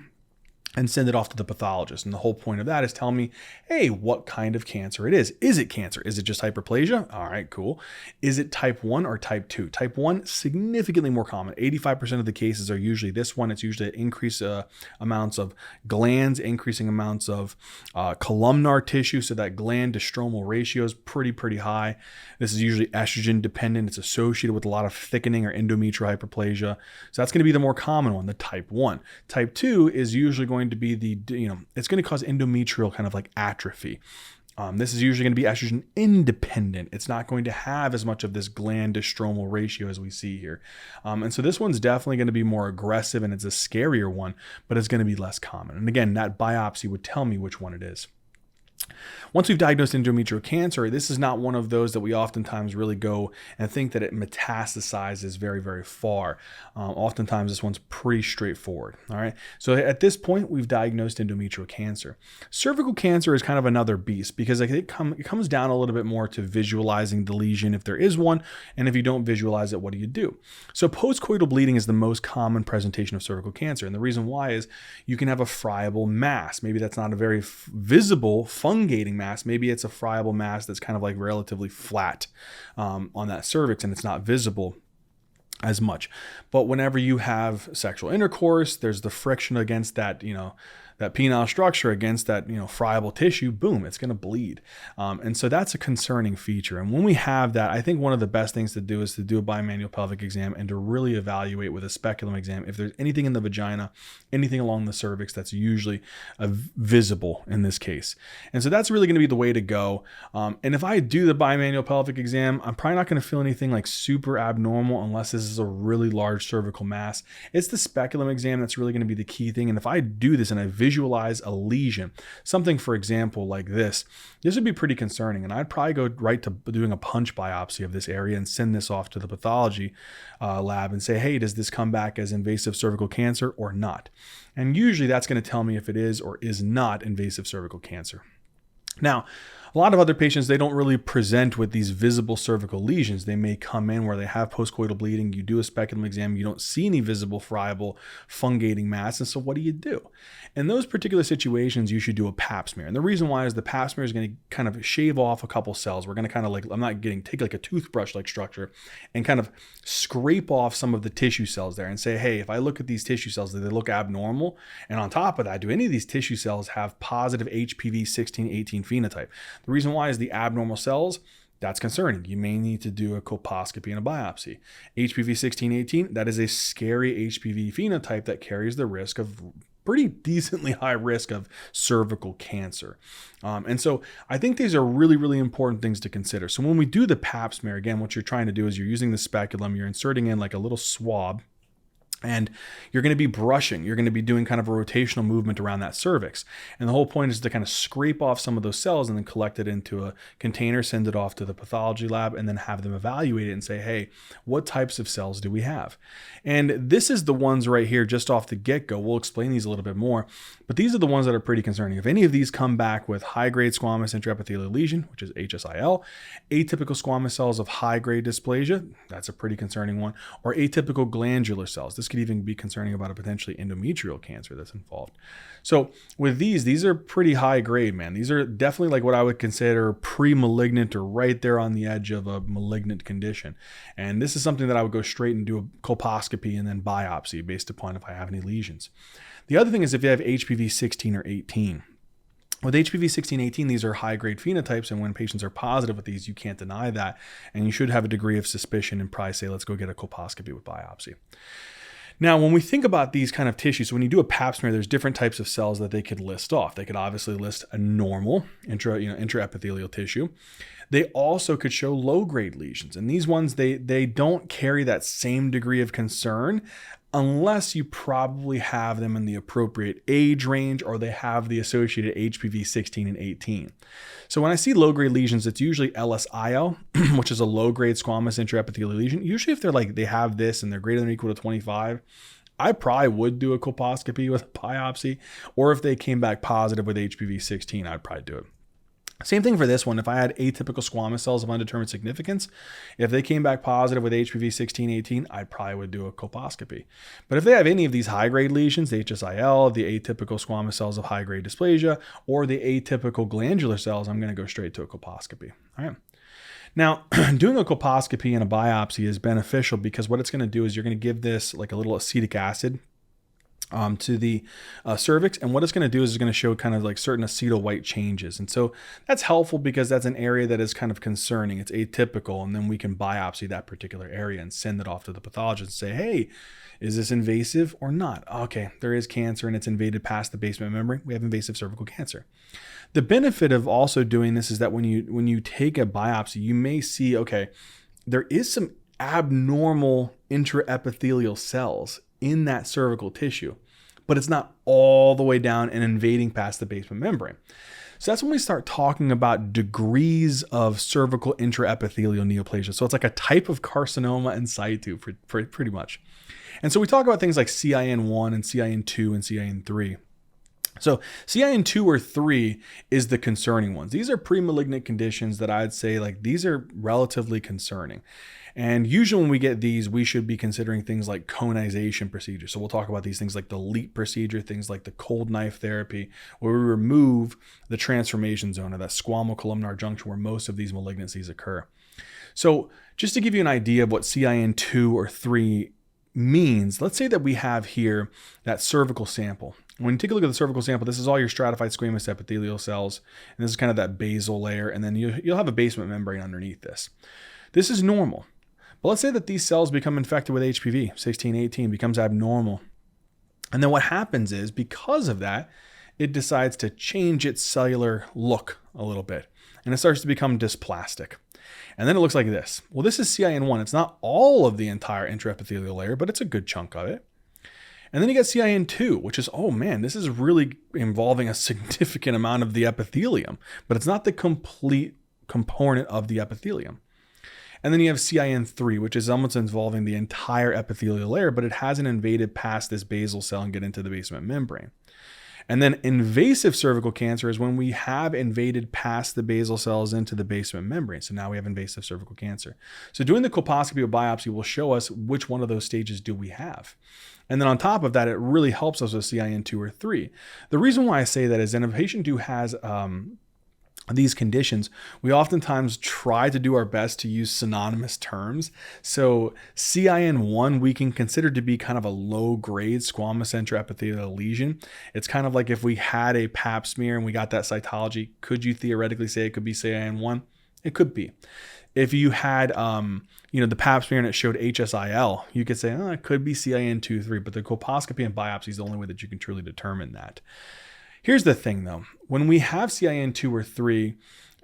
and send it off to the pathologist. And the whole point of that is tell me, hey, what kind of cancer it is. Is it cancer? Is it just hyperplasia? All right, cool. Is it type 1 or type 2? Type 1, significantly more common. 85% of the cases are usually this one. It's usually increased amounts of glands, increasing amounts of columnar tissue. So that gland to stromal ratio is pretty high. This is usually estrogen dependent. It's associated with a lot of thickening or endometrial hyperplasia. So that's going to be the more common one, the type 1. Type 2 is usually going to be it's going to cause endometrial kind of like atrophy. This is usually going to be estrogen independent. It's not going to have as much of this gland to stromal ratio as we see here. And so this one's definitely going to be more aggressive and it's a scarier one, but it's going to be less common. And again, that biopsy would tell me which one it is. Once we've diagnosed endometrial cancer, this is not one of those that we oftentimes really go and think that it metastasizes very far. Oftentimes this one's pretty straightforward. All right. So at this point, we've diagnosed endometrial cancer. Cervical cancer is kind of another beast because it comes down a little bit more to visualizing the lesion if there is one. And if you don't visualize it, what do you do? So postcoital bleeding is the most common presentation of cervical cancer. And the reason why is you can have a friable mass. Maybe that's not a very visible fungating mass. Maybe it's a friable mass that's kind of like relatively flat on that cervix and it's not visible as much. But whenever you have sexual intercourse, there's the friction against that, that penile structure against that, friable tissue, boom, it's going to bleed. And so that's a concerning feature. And when we have that, I think one of the best things to do is to do a bimanual pelvic exam and to really evaluate with a speculum exam if there's anything in the vagina, anything along the cervix that's usually visible in this case. And so that's really going to be the way to go. And if I do the bimanual pelvic exam, I'm probably not going to feel anything like super abnormal unless this is a really large cervical mass. It's the speculum exam that's really going to be the key thing. And if I do this and I visualize a lesion, something, for example, like this would be pretty concerning. And I'd probably go right to doing a punch biopsy of this area and send this off to the pathology lab and say, hey, does this come back as invasive cervical cancer or not? And usually that's going to tell me if it is or is not invasive cervical cancer. Now, a lot of other patients, they don't really present with these visible cervical lesions. They may come in where they have postcoital bleeding. You do a speculum exam, you don't see any visible friable fungating mass. And so what do you do? In those particular situations, you should do a pap smear. And the reason why is the pap smear is going to kind of shave off a couple cells. We're going to kind of take like a toothbrush like structure and kind of scrape off some of the tissue cells there and say, hey, if I look at these tissue cells, do they look abnormal? And on top of that, do any of these tissue cells have positive HPV 16-18 phenotype? The reason why is the abnormal cells, that's concerning. You may need to do a colposcopy and a biopsy. HPV 16-18, that is a scary HPV phenotype that carries the risk of pretty decently high risk of cervical cancer. And so I think these are really, really important things to consider. So when we do the pap smear, again, what you're trying to do is you're using the speculum, you're inserting in like a little swab, and you're going to be brushing. You're going to be doing kind of a rotational movement around that cervix. And the whole point is to kind of scrape off some of those cells and then collect it into a container, send it off to the pathology lab, and then have them evaluate it and say, hey, what types of cells do we have? And this is the ones right here just off the get-go. We'll explain these a little bit more, but these are the ones that are pretty concerning. If any of these come back with high-grade squamous intraepithelial lesion, which is HSIL, atypical squamous cells of high-grade dysplasia, that's a pretty concerning one, or atypical glandular cells. This could even be concerning about a potentially endometrial cancer that's involved. So with these are pretty high grade, man. These are definitely like what I would consider pre-malignant or right there on the edge of a malignant condition. And this is something that I would go straight and do a colposcopy and then biopsy based upon if I have any lesions. The other thing is if you have HPV 16 or 18. With HPV 16, 18, these are high-grade phenotypes, and when patients are positive with these, you can't deny that, and you should have a degree of suspicion and probably say, let's go get a colposcopy with biopsy. Now, when we think about these kind of tissues, so when you do a pap smear, there's different types of cells that they could list off. They could obviously list a normal intraepithelial tissue. They also could show low-grade lesions, and these ones, they don't carry that same degree of concern unless you probably have them in the appropriate age range or they have the associated HPV 16 and 18. So when I see low-grade lesions, it's usually LSIL, which is a low-grade squamous intraepithelial lesion. Usually if they're like, they have this and they're greater than or equal to 25, I probably would do a colposcopy with a biopsy, or if they came back positive with HPV 16, I'd probably do it. Same thing for this one. If I had atypical squamous cells of undetermined significance, if they came back positive with HPV 16, 18, I probably would do a colposcopy. But if they have any of these high-grade lesions, the HSIL, the atypical squamous cells of high-grade dysplasia, or the atypical glandular cells, I'm going to go straight to a colposcopy. All right. Now, doing a colposcopy and a biopsy is beneficial because what it's going to do is you're going to give this like a little acetic acid to the cervix. And what it's going to do is it's going to show kind of like certain acetyl white changes. And so that's helpful because that's an area that is kind of concerning. It's atypical. And then we can biopsy that particular area and send it off to the pathologist and say, hey, is this invasive or not? Okay, there is cancer and it's invaded past the basement membrane. We have invasive cervical cancer. The benefit of also doing this is that when you take a biopsy, you may see, okay, there is some abnormal intraepithelial cells in that cervical tissue, but it's not all the way down and invading past the basement membrane. So that's when we start talking about degrees of cervical intraepithelial neoplasia. So it's like a type of carcinoma in situ, pretty much. And so we talk about things like CIN1 and CIN2 and CIN3. So CIN2 or 3 is the concerning ones. These are pre-malignant conditions that I'd say like these are relatively concerning. And usually when we get these, we should be considering things like conization procedures. So we'll talk about these things like the LEAP procedure, things like the cold knife therapy, where we remove the transformation zone or that squammal columnar junction where most of these malignancies occur. So just to give you an idea of what CIN2 or 3 means, let's say that we have here that cervical sample. When you take a look at the cervical sample, this is all your stratified squamous epithelial cells, and this is kind of that basal layer, and then you'll have a basement membrane underneath this. This is normal. But let's say that these cells become infected with HPV 16, 18, becomes abnormal. And then what happens is, because of that, it decides to change its cellular look a little bit, and it starts to become dysplastic. And then it looks like this. Well, this is CIN1. It's not all of the entire intraepithelial layer, but it's a good chunk of it. And then you get CIN2, which is, oh man, this is really involving a significant amount of the epithelium, but it's not the complete component of the epithelium. And then you have CIN3, which is almost involving the entire epithelial layer, but it hasn't invaded past this basal cell and get into the basement membrane. And then invasive cervical cancer is when we have invaded past the basal cells into the basement membrane. So now we have invasive cervical cancer. So doing the colposcopy or biopsy will show us which one of those stages do we have. And then on top of that, it really helps us with CIN2 or 3. The reason why I say that is in a patient who has these conditions, we oftentimes try to do our best to use synonymous terms. So CIN1 we can consider to be kind of a low-grade squamous intraepithelial lesion. It's kind of like if we had a pap smear and we got that cytology, could you theoretically say it could be CIN1? It could be. If you had, the pap smear and it showed HSIL, you could say, it could be CIN2-3, but the colposcopy and biopsy is the only way that you can truly determine that. Here's the thing though, when we have CIN2 or 3,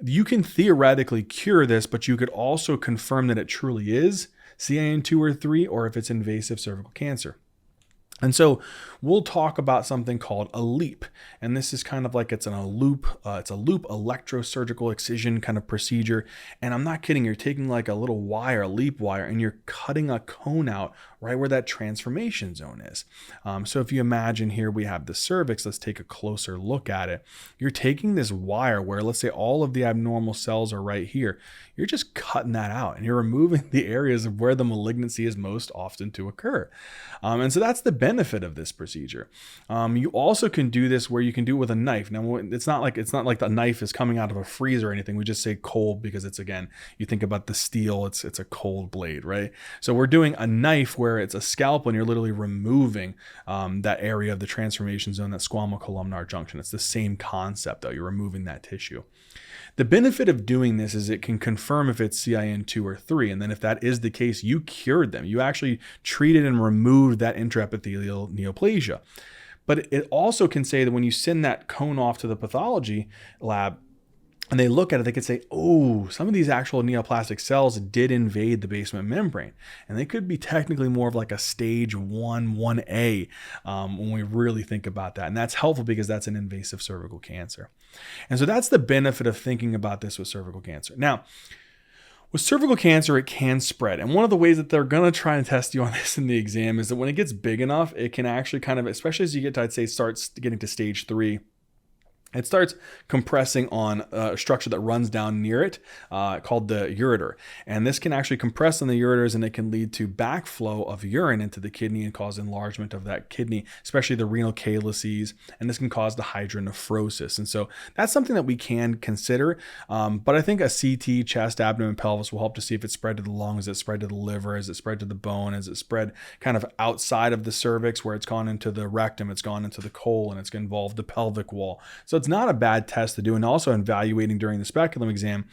you can theoretically cure this, but you could also confirm that it truly is CIN2 or 3, or if it's invasive cervical cancer. And so we'll talk about something called a LEEP. And this is kind of like it's a loop electrosurgical excision kind of procedure. And I'm not kidding, you're taking like a little wire, a LEEP wire, and you're cutting a cone out right where that transformation zone is. So if you imagine here we have the cervix, let's take a closer look at it. You're taking this wire where, let's say, all of the abnormal cells are right here. You're just cutting that out and you're removing the areas of where the malignancy is most often to occur. And so that's the benefit of this procedure. You also can do this where you can do it with a knife. Now, it's not like the knife is coming out of a freezer or anything. We just say cold because it's, again, you think about the steel, it's a cold blade, right? So we're doing a knife where it's a scalpel and you're literally removing that area of the transformation zone, that squamous columnar junction. It's the same concept though. You're removing that tissue. The benefit of doing this is it can confirm if it's CIN2 or 3. And then if that is the case, you cured them. You actually treated and removed that intraepithelial neoplasia. But it also can say that when you send that cone off to the pathology lab, and they look at it, they could say, oh, some of these actual neoplastic cells did invade the basement membrane. And they could be technically more of like a stage 1A when we really think about that. And that's helpful because that's an invasive cervical cancer. And so that's the benefit of thinking about this with cervical cancer. Now, with cervical cancer, it can spread. And one of the ways that they're going to try and test you on this in the exam is that when it gets big enough, it can actually kind of, especially as you get to, I'd say, starts getting to stage 3, it starts compressing on a structure that runs down near it called the ureter. And this can actually compress on the ureters and it can lead to backflow of urine into the kidney and cause enlargement of that kidney, especially the renal calyces. And this can cause the hydronephrosis. And so that's something that we can consider. But I think a CT, chest, abdomen, pelvis will help to see if it's spread to the lungs, is it spread to the liver, is it spread to the bone, is it spread kind of outside of the cervix where it's gone into the rectum, it's gone into the colon, it's involved the pelvic wall. So it's not a bad test to do. And also evaluating during the speculum exam,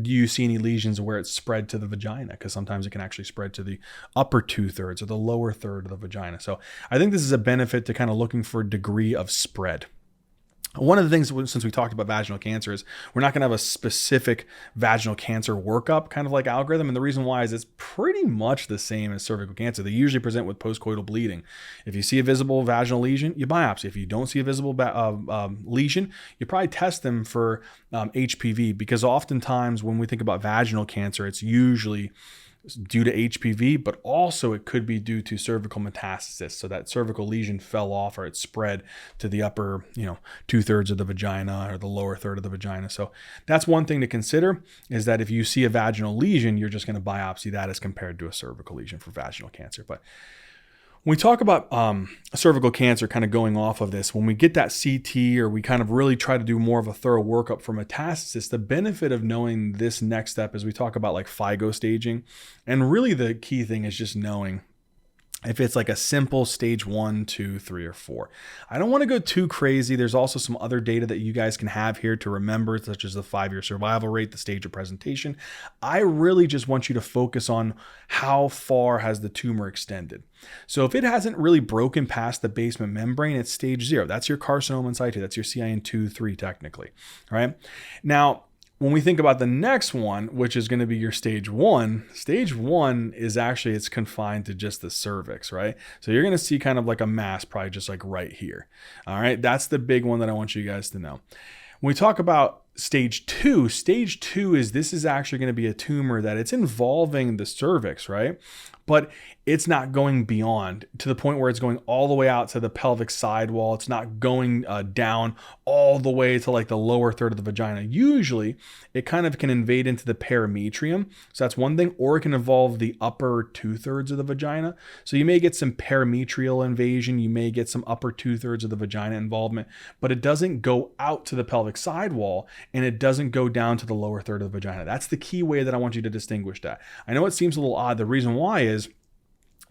do you see any lesions where it's spread to the vagina? Because sometimes it can actually spread to the upper 2/3 or the lower third of the vagina. So I think this is a benefit to kind of looking for a degree of spread. One of the things, since we talked about vaginal cancer, is we're not going to have a specific vaginal cancer workup kind of like algorithm. And the reason why is it's pretty much the same as cervical cancer. They usually present with postcoital bleeding. If you see a visible vaginal lesion, you biopsy. If you don't see a visible lesion, you probably test them for HPV, because oftentimes when we think about vaginal cancer, it's usually due to HPV, but also it could be due to cervical metastasis. So that cervical lesion fell off or it spread to the upper, 2/3 of the vagina or the lower third of the vagina. So that's one thing to consider, is that if you see a vaginal lesion, you're just going to biopsy that as compared to a cervical lesion for vaginal cancer. But when we talk about cervical cancer, kind of going off of this, when we get that CT or we kind of really try to do more of a thorough workup for metastasis, the benefit of knowing this next step is we talk about like FIGO staging. And really the key thing is just knowing if it's like a simple stage 1, 2, 3, or 4. I don't want to go too crazy. There's also some other data that you guys can have here to remember, such as the 5-year survival rate, the stage of presentation. I really just want you to focus on how far has the tumor extended. So if it hasn't really broken past the basement membrane, it's stage 0. That's your carcinoma in situ. That's your CIN2-3 technically, all right? Now, when we think about the next one, which is going to be your stage 1 is actually, it's confined to just the cervix, right? So you're going to see kind of like a mass, probably just like right here. All right. That's the big one that I want you guys to know. When we talk about stage 2 is, this is actually going to be a tumor that it's involving the cervix, right? But it's not going beyond to the point where it's going all the way out to the pelvic sidewall. It's not going down all the way to like the lower third of the vagina. Usually it kind of can invade into the perimetrium. So that's one thing, or it can involve the upper 2/3 of the vagina. So you may get some perimetrial invasion. You may get some upper 2/3 of the vagina involvement, but it doesn't go out to the pelvic sidewall and it doesn't go down to the lower third of the vagina. That's the key way that I want you to distinguish that. I know it seems a little odd. The reason why is,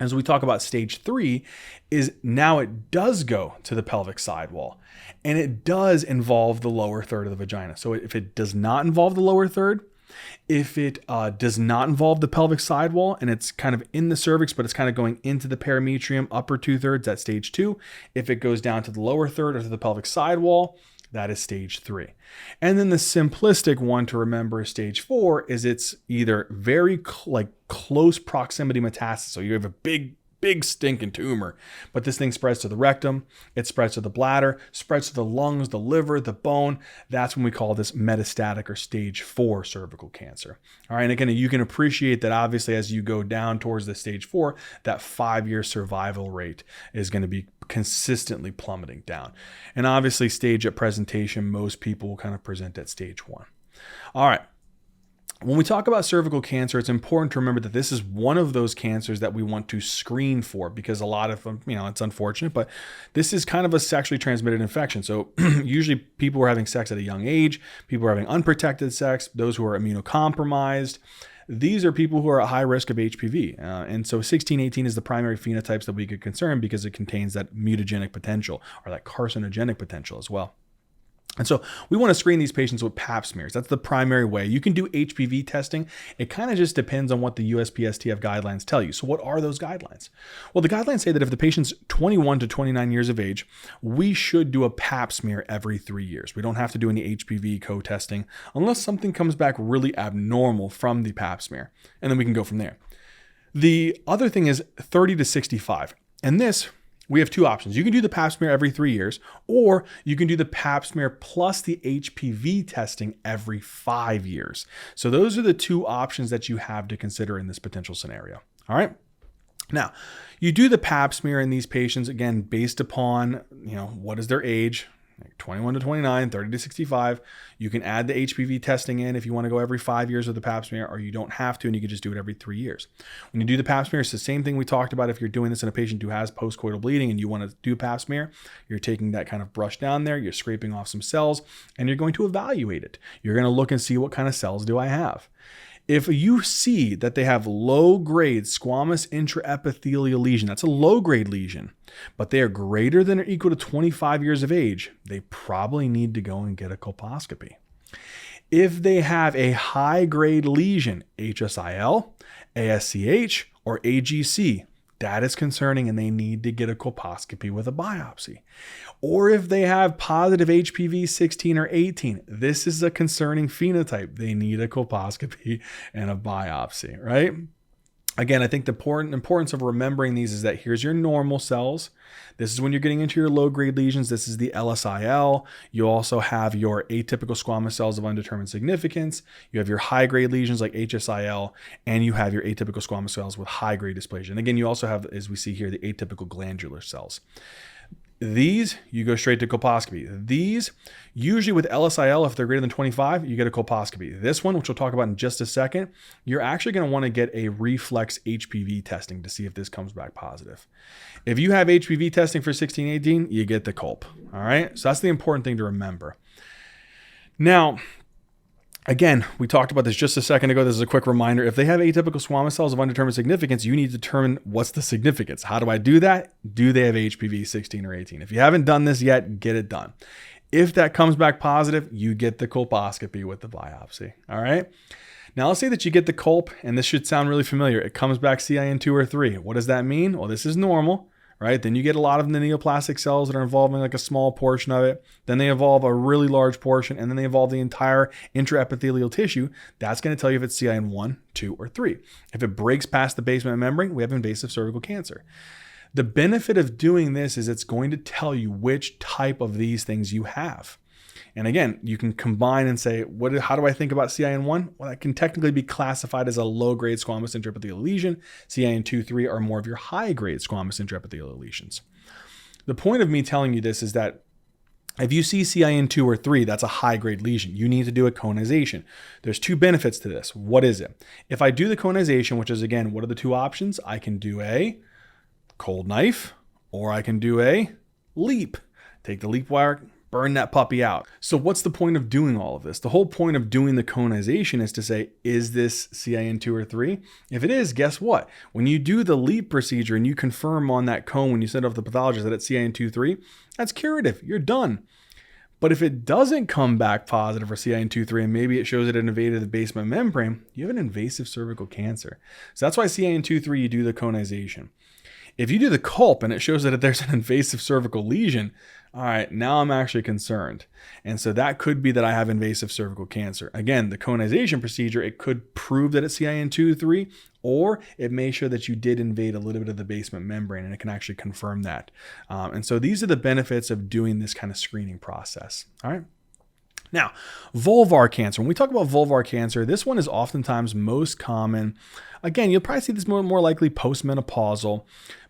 as we talk about stage 3, is now it does go to the pelvic sidewall and it does involve the lower third of the vagina. So if it does not involve the lower third, If it does not involve the pelvic sidewall and it's kind of in the cervix, but it's kind of going into the perimetrium, upper 2/3, that's stage 2. If it goes down to the lower third or to the pelvic sidewall, that is stage 3. And then the simplistic one to remember is stage 4 is it's either very close proximity metastasis. So you have a big stinking tumor, but this thing spreads to the rectum, it spreads to the bladder, spreads to the lungs, the liver, the bone. That's when we call this metastatic or stage 4 cervical cancer. All right, and again, you can appreciate that obviously as you go down towards the stage 4, that 5-year survival rate is going to be consistently plummeting down. And obviously stage at presentation, most people will kind of present at stage 1. All right. When we talk about cervical cancer, it's important to remember that this is one of those cancers that we want to screen for because a lot of them, it's unfortunate, but this is kind of a sexually transmitted infection. So usually people who are having sex at a young age, people who are having unprotected sex, those who are immunocompromised, these are people who are at high risk of HPV. And so 1618 is the primary phenotypes that we could concern because it contains that mutagenic potential or that carcinogenic potential as well. And so we want to screen these patients with pap smears. That's the primary way. You can do HPV testing. It kind of just depends on what the USPSTF guidelines tell you. So what are those guidelines? Well, the guidelines say that if the patient's 21 to 29 years of age, we should do a pap smear every 3 years. We don't have to do any HPV co-testing unless something comes back really abnormal from the pap smear. And then we can go from there. The other thing is 30 to 65. And this, we have two options. You can do the pap smear every 3 years, or you can do the pap smear plus the HPV testing every 5 years. So those are the two options that you have to consider in this potential scenario. All right. Now, you do the pap smear in these patients, again, based upon, what is their age, 21 to 29, 30 to 65. You can add the HPV testing in if you want to go every 5 years with the pap smear, or you don't have to, and you can just do it every 3 years. When you do the pap smear, it's the same thing we talked about. If you're doing this in a patient who has postcoital bleeding and you want to do a pap smear, you're taking that kind of brush down there, you're scraping off some cells, and you're going to evaluate it. You're going to look and see what kind of cells do I have. If you see that they have low-grade squamous intraepithelial lesion, that's a low-grade lesion, but they are greater than or equal to 25 years of age, they probably need to go and get a colposcopy. If they have a high-grade lesion, HSIL, ASCH, or AGC, that is concerning and they need to get a colposcopy with a biopsy. Or if they have positive HPV 16 or 18, this is a concerning phenotype. They need a colposcopy and a biopsy, right? Again, I think the importance of remembering these is that here's your normal cells. This is when you're getting into your low-grade lesions. This is the LSIL. You also have your atypical squamous cells of undetermined significance. You have your high-grade lesions like HSIL, and you have your atypical squamous cells with high-grade dysplasia. And again, you also have, as we see here, the atypical glandular cells. These, you go straight to colposcopy. These, usually with LSIL, if they're greater than 25, you get a colposcopy. This one, which we'll talk about in just a second, you're actually going to want to get a reflex HPV testing to see if this comes back positive. If you have HPV testing for 1618, you get the colp. All right. So that's the important thing to remember. Now, again, we talked about this just a second ago. This is a quick reminder. If they have atypical squamous cells of undetermined significance, you need to determine what's the significance. How do I do that? Do they have HPV 16 or 18? If you haven't done this yet, get it done. If that comes back positive, you get the colposcopy with the biopsy. All right. Now let's say that you get the colp, and this should sound really familiar. It comes back CIN2 or 3. What does that mean? Well, this is normal. Right? Then you get a lot of the neoplastic cells that are involving like a small portion of it. Then they evolve a really large portion, and then they evolve the entire intraepithelial tissue. That's going to tell you if it's CIN1, 2, or 3. If it breaks past the basement membrane, we have invasive cervical cancer. The benefit of doing this is it's going to tell you which type of these things you have. And again, you can combine and say, how do I think about CIN1? Well, that can technically be classified as a low-grade squamous intraepithelial lesion. CIN2, 3 are more of your high-grade squamous intraepithelial lesions. The point of me telling you this is that if you see CIN2 or 3, that's a high-grade lesion. You need to do a conization. There's two benefits to this. What is it? If I do the conization, which is, again, what are the two options? I can do a cold knife, or I can do a leap. Take the leap wire, burn that puppy out. So what's the point of doing all of this? The whole point of doing the conization is to say, is this CIN2 or 3? If it is, guess what? When you do the leap procedure and you confirm on that cone when you send off the pathologist that it's CIN2, 3, that's curative. You're done. But if it doesn't come back positive for CIN2-3 and maybe it shows that it invaded the basement membrane, you have an invasive cervical cancer. So that's why CIN2-3, you do the conization. If you do the culp and it shows that there's an invasive cervical lesion, all right, now I'm actually concerned. And so that could be that I have invasive cervical cancer. Again, the conization procedure, it could prove that it's CIN2-3, or it may show that you did invade a little bit of the basement membrane, and it can actually confirm that. And so these are the benefits of doing this kind of screening process. All right. Now, vulvar cancer. When we talk about vulvar cancer, this one is oftentimes most common. Again, you'll probably see this more likely postmenopausal,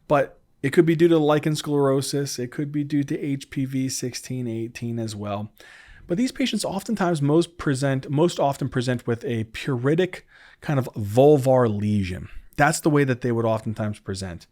but it could be due to lichen sclerosis. It could be due to HPV 16, 18 as well. But these patients oftentimes most often present with a pruritic kind of vulvar lesion. That's the way that they would oftentimes present.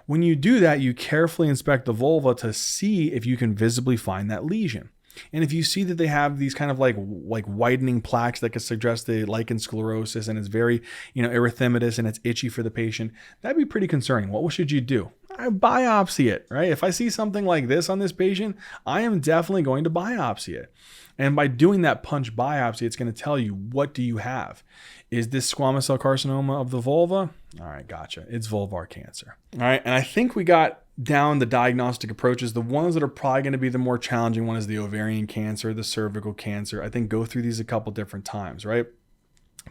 When you do that, you carefully inspect the vulva to see if you can visibly find that lesion. And if you see that they have these kind of like widening plaques that could suggest the lichen sclerosis, and it's very, erythematous and it's itchy for the patient, that'd be pretty concerning. What should you do? I biopsy it, right? If I see something like this on this patient, I am definitely going to biopsy it. And by doing that punch biopsy, it's going to tell you, what do you have? Is this squamous cell carcinoma of the vulva? All right, gotcha. It's vulvar cancer. All right, and I think we got down the diagnostic approaches. The ones that are probably going to be the more challenging one is the ovarian cancer, the cervical cancer. I think go through these a couple different times, right?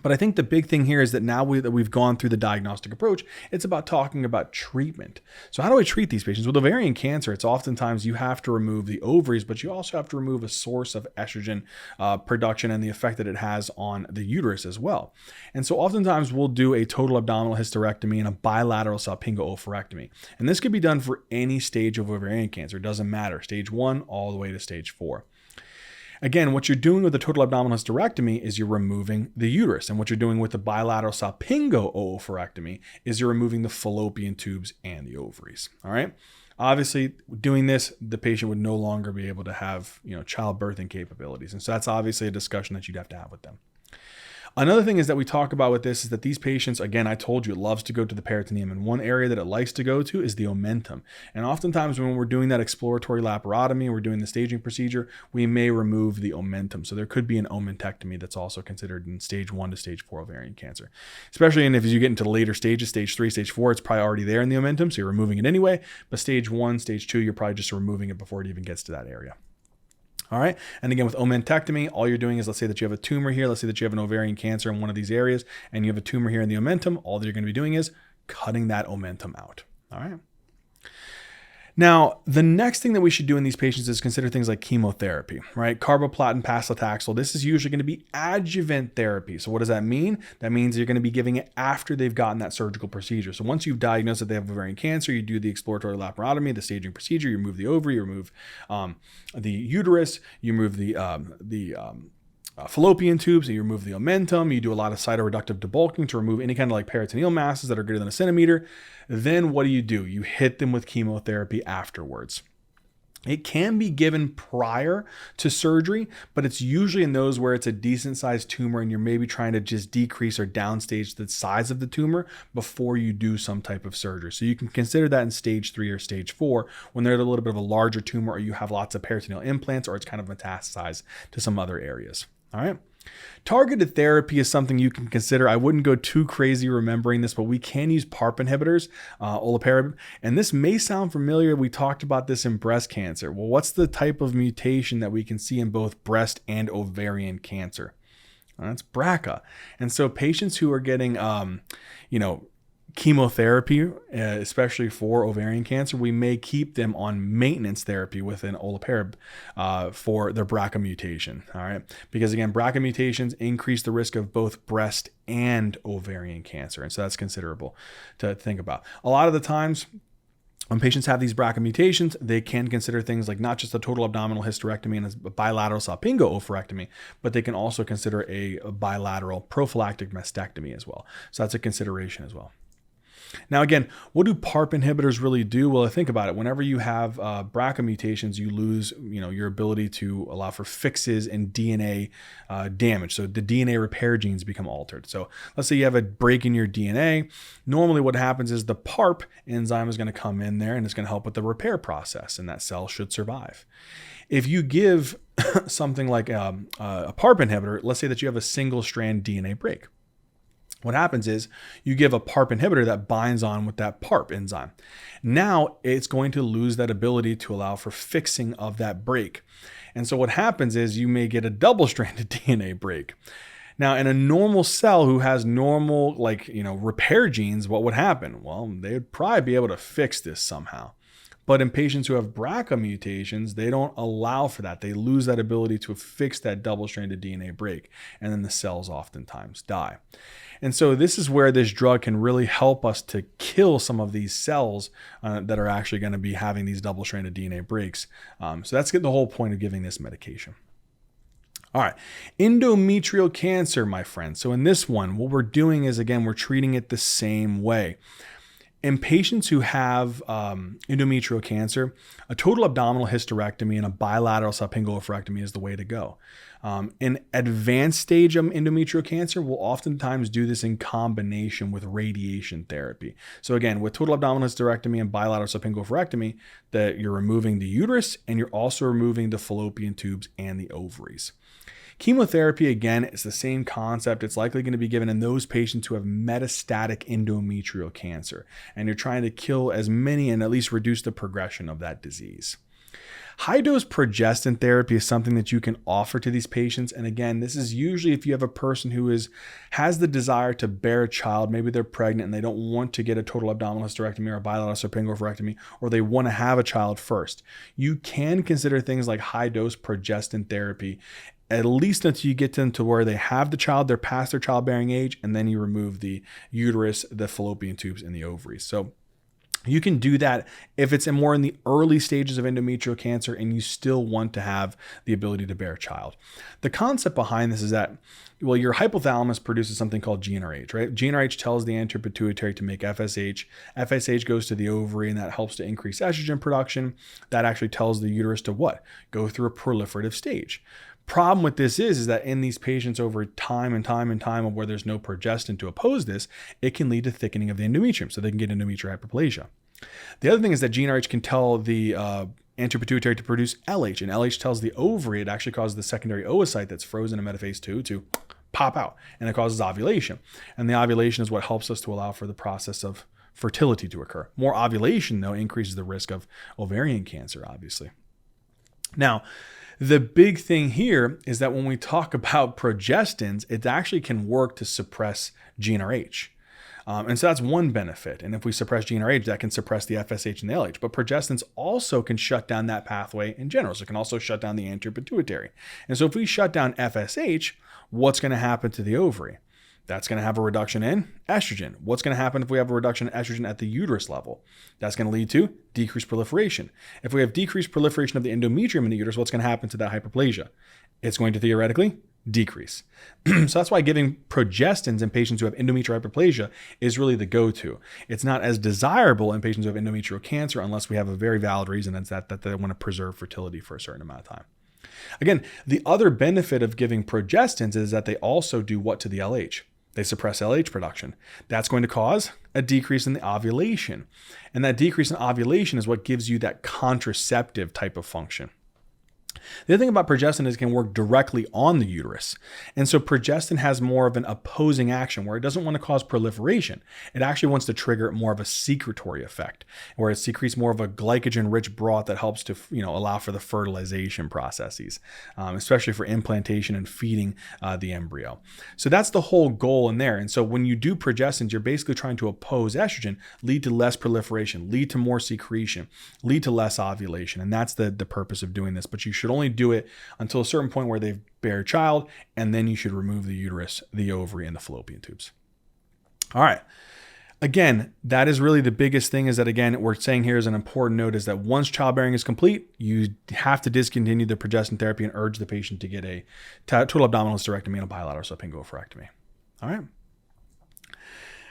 But I think the big thing here is that now that we've gone through the diagnostic approach, it's about talking about treatment. So how do I treat these patients? With ovarian cancer, it's oftentimes you have to remove the ovaries, but you also have to remove a source of estrogen production and the effect that it has on the uterus as well. And so oftentimes we'll do a total abdominal hysterectomy and a bilateral salpingo-oophorectomy. And this could be done for any stage of ovarian cancer. It doesn't matter, stage 1 all the way to stage 4. Again, what you're doing with the total abdominal hysterectomy is you're removing the uterus. And what you're doing with the bilateral salpingo-oophorectomy is you're removing the fallopian tubes and the ovaries. All right. Obviously, doing this, the patient would no longer be able to have, childbirthing capabilities. And so that's obviously a discussion that you'd have to have with them. Another thing is that we talk about with this is that these patients, again, I told you, it loves to go to the peritoneum. And one area that it likes to go to is the omentum. And oftentimes when we're doing that exploratory laparotomy, we're doing the staging procedure, we may remove the omentum. So there could be an omentectomy that's also considered in stage 1 to stage 4 ovarian cancer. Especially if you get into the later stages, stage 3, stage 4, it's probably already there in the omentum, so you're removing it anyway. But stage 1, stage 2, you're probably just removing it before it even gets to that area. All right. And again, with omentectomy, all you're doing is, let's say that you have a tumor here. Let's say that you have an ovarian cancer in one of these areas and you have a tumor here in the omentum. All that you're going to be doing is cutting that omentum out. All right. Now, the next thing that we should do in these patients is consider things like chemotherapy, right? Carboplatin, paclitaxel. This is usually going to be adjuvant therapy. So what does that mean? That means you're going to be giving it after they've gotten that surgical procedure. So once you've diagnosed that they have ovarian cancer, you do the exploratory laparotomy, the staging procedure, you remove the ovary, you remove the uterus, you remove the fallopian tubes, and you remove the omentum. You do a lot of cytoreductive debulking to remove any kind of peritoneal masses that are greater than a centimeter. Then what do? You hit them with chemotherapy afterwards. It can be given prior to surgery, but it's usually in those where it's a decent sized tumor and you're maybe trying to just decrease or downstage the size of the tumor before you do some type of surgery. So you can consider that in stage 3 or stage 4 when there's a little bit of a larger tumor or you have lots of peritoneal implants or it's kind of metastasized to some other areas. All right. Targeted therapy is something you can consider. I wouldn't go too crazy remembering this, but we can use PARP inhibitors, olaparib, and this may sound familiar. We talked about this in breast cancer. Well, what's the type of mutation that we can see in both breast and ovarian cancer? That's BRCA. And so patients who are getting, chemotherapy, especially for ovarian cancer, we may keep them on maintenance therapy with an olaparib for their BRCA mutation. All right, because again, BRCA mutations increase the risk of both breast and ovarian cancer, and so that's considerable to think about. A lot of the times, when patients have these BRCA mutations, they can consider things like not just a total abdominal hysterectomy and a bilateral salpingo-oophorectomy, but they can also consider a bilateral prophylactic mastectomy as well. So that's a consideration as well. Now, again, what do PARP inhibitors really do? Well, think about it. Whenever you have BRCA mutations, you lose, your ability to allow for fixes in DNA damage. So the DNA repair genes become altered. So let's say you have a break in your DNA. Normally what happens is the PARP enzyme is going to come in there and it's going to help with the repair process, and that cell should survive. If you give something like a PARP inhibitor, let's say that you have a single strand DNA break. What happens is you give a PARP inhibitor that binds on with that PARP enzyme. Now it's going to lose that ability to allow for fixing of that break. And so what happens is you may get a double-stranded DNA break. Now, in a normal cell who has normal, repair genes, what would happen? Well, they'd probably be able to fix this somehow. But in patients who have BRCA mutations, they don't allow for that. They lose that ability to fix that double-stranded DNA break, and then the cells oftentimes die. And so this is where this drug can really help us to kill some of these cells that are actually going to be having these double-stranded DNA breaks. So that's the whole point of giving this medication. All right, endometrial cancer, my friends. So in this one, what we're doing is, again, we're treating it the same way. In patients who have endometrial cancer, a total abdominal hysterectomy and a bilateral sublingual oophorectomy is the way to go. In advanced stage of endometrial cancer, we'll oftentimes do this in combination with radiation therapy. So again, with total abdominal hysterectomy and bilateral sublingual oophorectomy, that you're removing the uterus and you're also removing the fallopian tubes and the ovaries. Chemotherapy, again, is the same concept. It's likely going to be given in those patients who have metastatic endometrial cancer, and you're trying to kill as many and at least reduce the progression of that disease. High-dose progestin therapy is something that you can offer to these patients. And again, this is usually if you have a person who has the desire to bear a child, maybe they're pregnant and they don't want to get a total abdominal hysterectomy or a bilateral sublingual oophorectomy, or they want to have a child first. You can consider things like high-dose progestin therapy, at least until you get them to where they have the child, they're past their childbearing age, and then you remove the uterus, the fallopian tubes, and the ovaries. So you can do that if it's more in the early stages of endometrial cancer and you still want to have the ability to bear a child. The concept behind this is that, well, your hypothalamus produces something called GnRH, right? GnRH tells the anterior pituitary to make FSH. FSH goes to the ovary, and that helps to increase estrogen production. That actually tells the uterus to what? Go through a proliferative stage. Problem with this is that in these patients over time and time and time of where there's no progestin to oppose this, it can lead to thickening of the endometrium, so they can get endometrial hyperplasia. The other thing is that GnRH can tell the anterior pituitary to produce LH, and LH tells the ovary, it actually causes the secondary oocyte that's frozen in metaphase 2 to pop out, and it causes ovulation. And the ovulation is what helps us to allow for the process of fertility to occur. More ovulation, though, increases the risk of ovarian cancer, obviously. Now, the big thing here is that when we talk about progestins, it actually can work to suppress GnRH. And so that's one benefit. And if we suppress GnRH, that can suppress the FSH and the LH. But progestins also can shut down that pathway in general. So it can also shut down the anterior pituitary. And so if we shut down FSH, what's going to happen to the ovary? That's going to have a reduction in estrogen. What's going to happen if we have a reduction in estrogen at the uterus level? That's going to lead to decreased proliferation. If we have decreased proliferation of the endometrium in the uterus, what's going to happen to that hyperplasia? It's going to theoretically decrease. So that's why giving progestins in patients who have endometrial hyperplasia is really the go-to. It's not as desirable in patients who have endometrial cancer unless we have a very valid reason, and that's that they want to preserve fertility for a certain amount of time. Again, the other benefit of giving progestins is that they also do what to the LH? They suppress LH production. That's going to cause a decrease in the ovulation. And that decrease in ovulation is what gives you that contraceptive type of function. The other thing about progestin is it can work directly on the uterus. And so progestin has more of an opposing action where it doesn't want to cause proliferation. It actually wants to trigger more of a secretory effect where it secretes more of a glycogen-rich broth that helps to allow for the fertilization processes, especially for implantation and feeding the embryo. So that's the whole goal in there. And so when you do progestins, you're basically trying to oppose estrogen, lead to less proliferation, lead to more secretion, lead to less ovulation. And that's the purpose of doing this. But you should only do it until a certain point where they bear a child, and then you should remove the uterus, the ovary, and the fallopian tubes. All right. Again, that is really the biggest thing is that, again, we're saying here is an important note is that once childbearing is complete, you have to discontinue the progestin therapy and urge the patient to get a total abdominal hysterectomy and a bilateral sublingual oophorectomy. All right.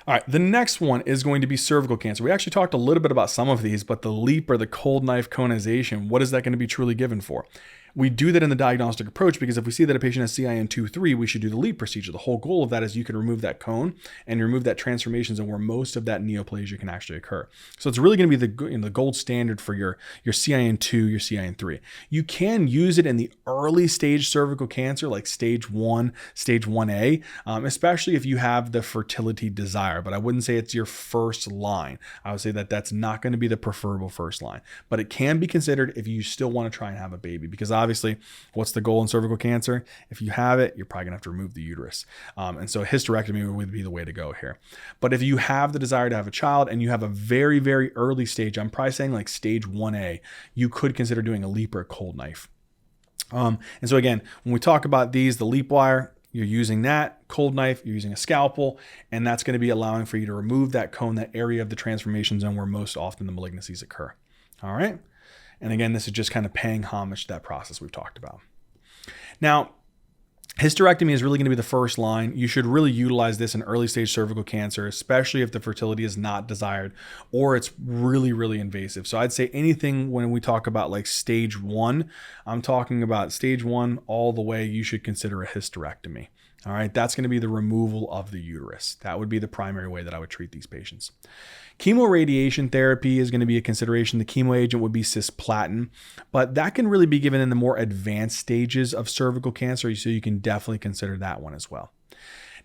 All right, the next one is going to be cervical cancer. We actually talked a little bit about some of these, but the LEAP or the cold knife conization, what is that going to be truly given for? We do that in the diagnostic approach because if we see that a patient has CIN2-3, we should do the LEAP procedure. The whole goal of that is you can remove that cone and remove that transformations and where most of that neoplasia can actually occur. So it's really going to be the gold standard for your CIN2, your CIN3. You can use it in the early stage cervical cancer, like stage 1, stage 1A, especially if you have the fertility desire. But I wouldn't say it's your first line. I would say that that's not going to be the preferable first line. But it can be considered if you still want to try and have a baby, because obviously, what's the goal in cervical cancer? If you have it, you're probably gonna have to remove the uterus. And so hysterectomy would be the way to go here. But if you have the desire to have a child and you have a very, very early stage, I'm probably saying like stage 1A, you could consider doing a LEAP or a cold knife. And so again, when we talk about these, the LEAP wire, you're using that cold knife, you're using a scalpel, and that's gonna be allowing for you to remove that cone, that area of the transformation zone where most often the malignancies occur. All right. And again, this is just kind of paying homage to that process we've talked about. Now, hysterectomy is really going to be the first line. You should really utilize this in early stage cervical cancer, especially if the fertility is not desired or it's really, really invasive. So I'd say anything when we talk about like stage 1, I'm talking about stage 1 all the way, you should consider a hysterectomy. All right, that's going to be the removal of the uterus. That would be the primary way that I would treat these patients. Chemoradiation therapy is going to be a consideration. The chemo agent would be cisplatin, but that can really be given in the more advanced stages of cervical cancer, so you can definitely consider that one as well.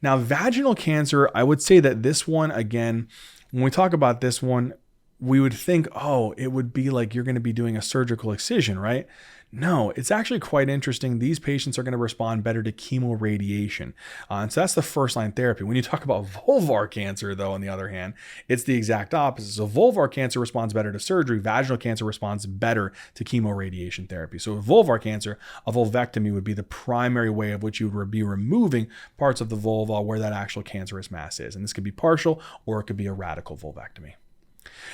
Now, vaginal cancer, I would say that this one, again, when we talk about this one, we would think, oh, it would be like you're going to be doing a surgical excision, right? No, it's actually quite interesting. These patients are going to respond better to chemoradiation. And so that's the first line therapy. When you talk about vulvar cancer, though, on the other hand, it's the exact opposite. So vulvar cancer responds better to surgery. Vaginal cancer responds better to chemoradiation therapy. So with vulvar cancer, a vulvectomy would be the primary way of which you would be removing parts of the vulva where that actual cancerous mass is. And this could be partial or it could be a radical vulvectomy.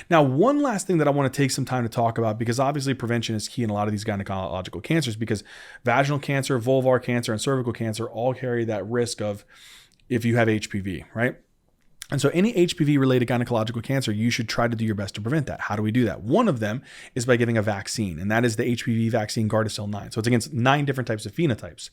Now, one last thing that I want to take some time to talk about, because obviously prevention is key in a lot of these gynecological cancers, because vaginal cancer, vulvar cancer, and cervical cancer all carry that risk of if you have HPV, right? And so any HPV-related gynecological cancer, you should try to do your best to prevent that. How do we do that? One of them is by giving a vaccine, and that is the HPV vaccine Gardasil 9. So it's against 9 different types of phenotypes.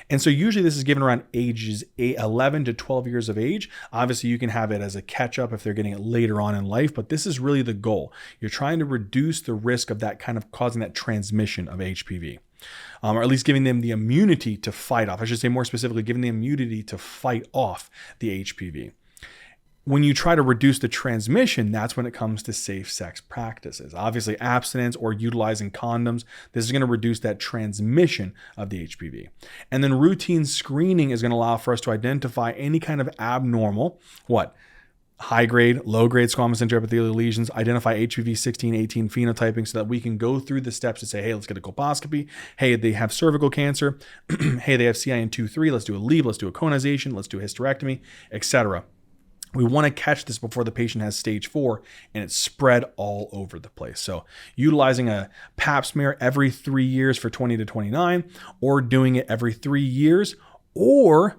And so usually this is given around ages 11 to 12 years of age. Obviously, you can have it as a catch-up if they're getting it later on in life, but this is really the goal. You're trying to reduce the risk of that kind of causing that transmission of HPV. Or at least giving them the immunity to fight off. I should say more specifically, giving them immunity to fight off the HPV. When you try to reduce the transmission, that's when it comes to safe sex practices. Obviously, abstinence or utilizing condoms, this is going to reduce that transmission of the HPV. And then routine screening is going to allow for us to identify any kind of abnormal, high-grade, low-grade squamous intraepithelial lesions, identify HPV 16, 18 phenotyping so that we can go through the steps to say, hey, let's get a colposcopy. Hey, they have cervical cancer. Hey, they have CIN2-3. Let's do a leave. Let's do a conization. Let's do a hysterectomy, etc. We want to catch this before the patient has stage 4 and it's spread all over the place. So utilizing a pap smear every 3 years for 20 to 29, or doing it every 3 years, or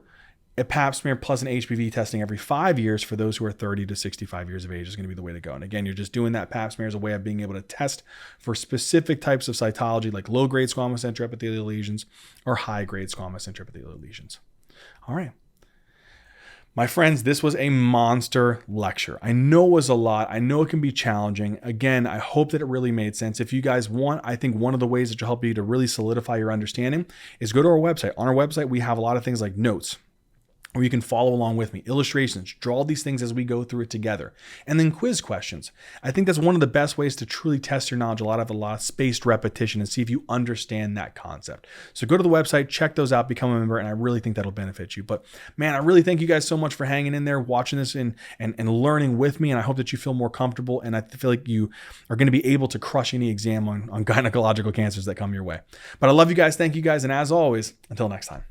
a pap smear plus an HPV testing every 5 years for those who are 30 to 65 years of age is going to be the way to go. And again, you're just doing that pap smear as a way of being able to test for specific types of cytology like low-grade squamous intraepithelial lesions or high-grade squamous intraepithelial lesions. All right. My friends, this was a monster lecture. I know it was a lot. I know it can be challenging. Again, I hope that it really made sense. If you guys want, I think one of the ways that will help you to really solidify your understanding is go to our website. On our website, we have a lot of things like notes, or you can follow along with me, illustrations, draw these things as we go through it together, and then quiz questions. I think that's one of the best ways to truly test your knowledge, a lot of spaced repetition, and see if you understand that concept. So go to the website, check those out, become a member, and I really think that'll benefit you. But man, I really thank you guys so much for hanging in there, watching this and learning with me, and I hope that you feel more comfortable, and I feel like you are going to be able to crush any exam on gynecological cancers that come your way. But I love you guys, thank you guys, and as always, until next time.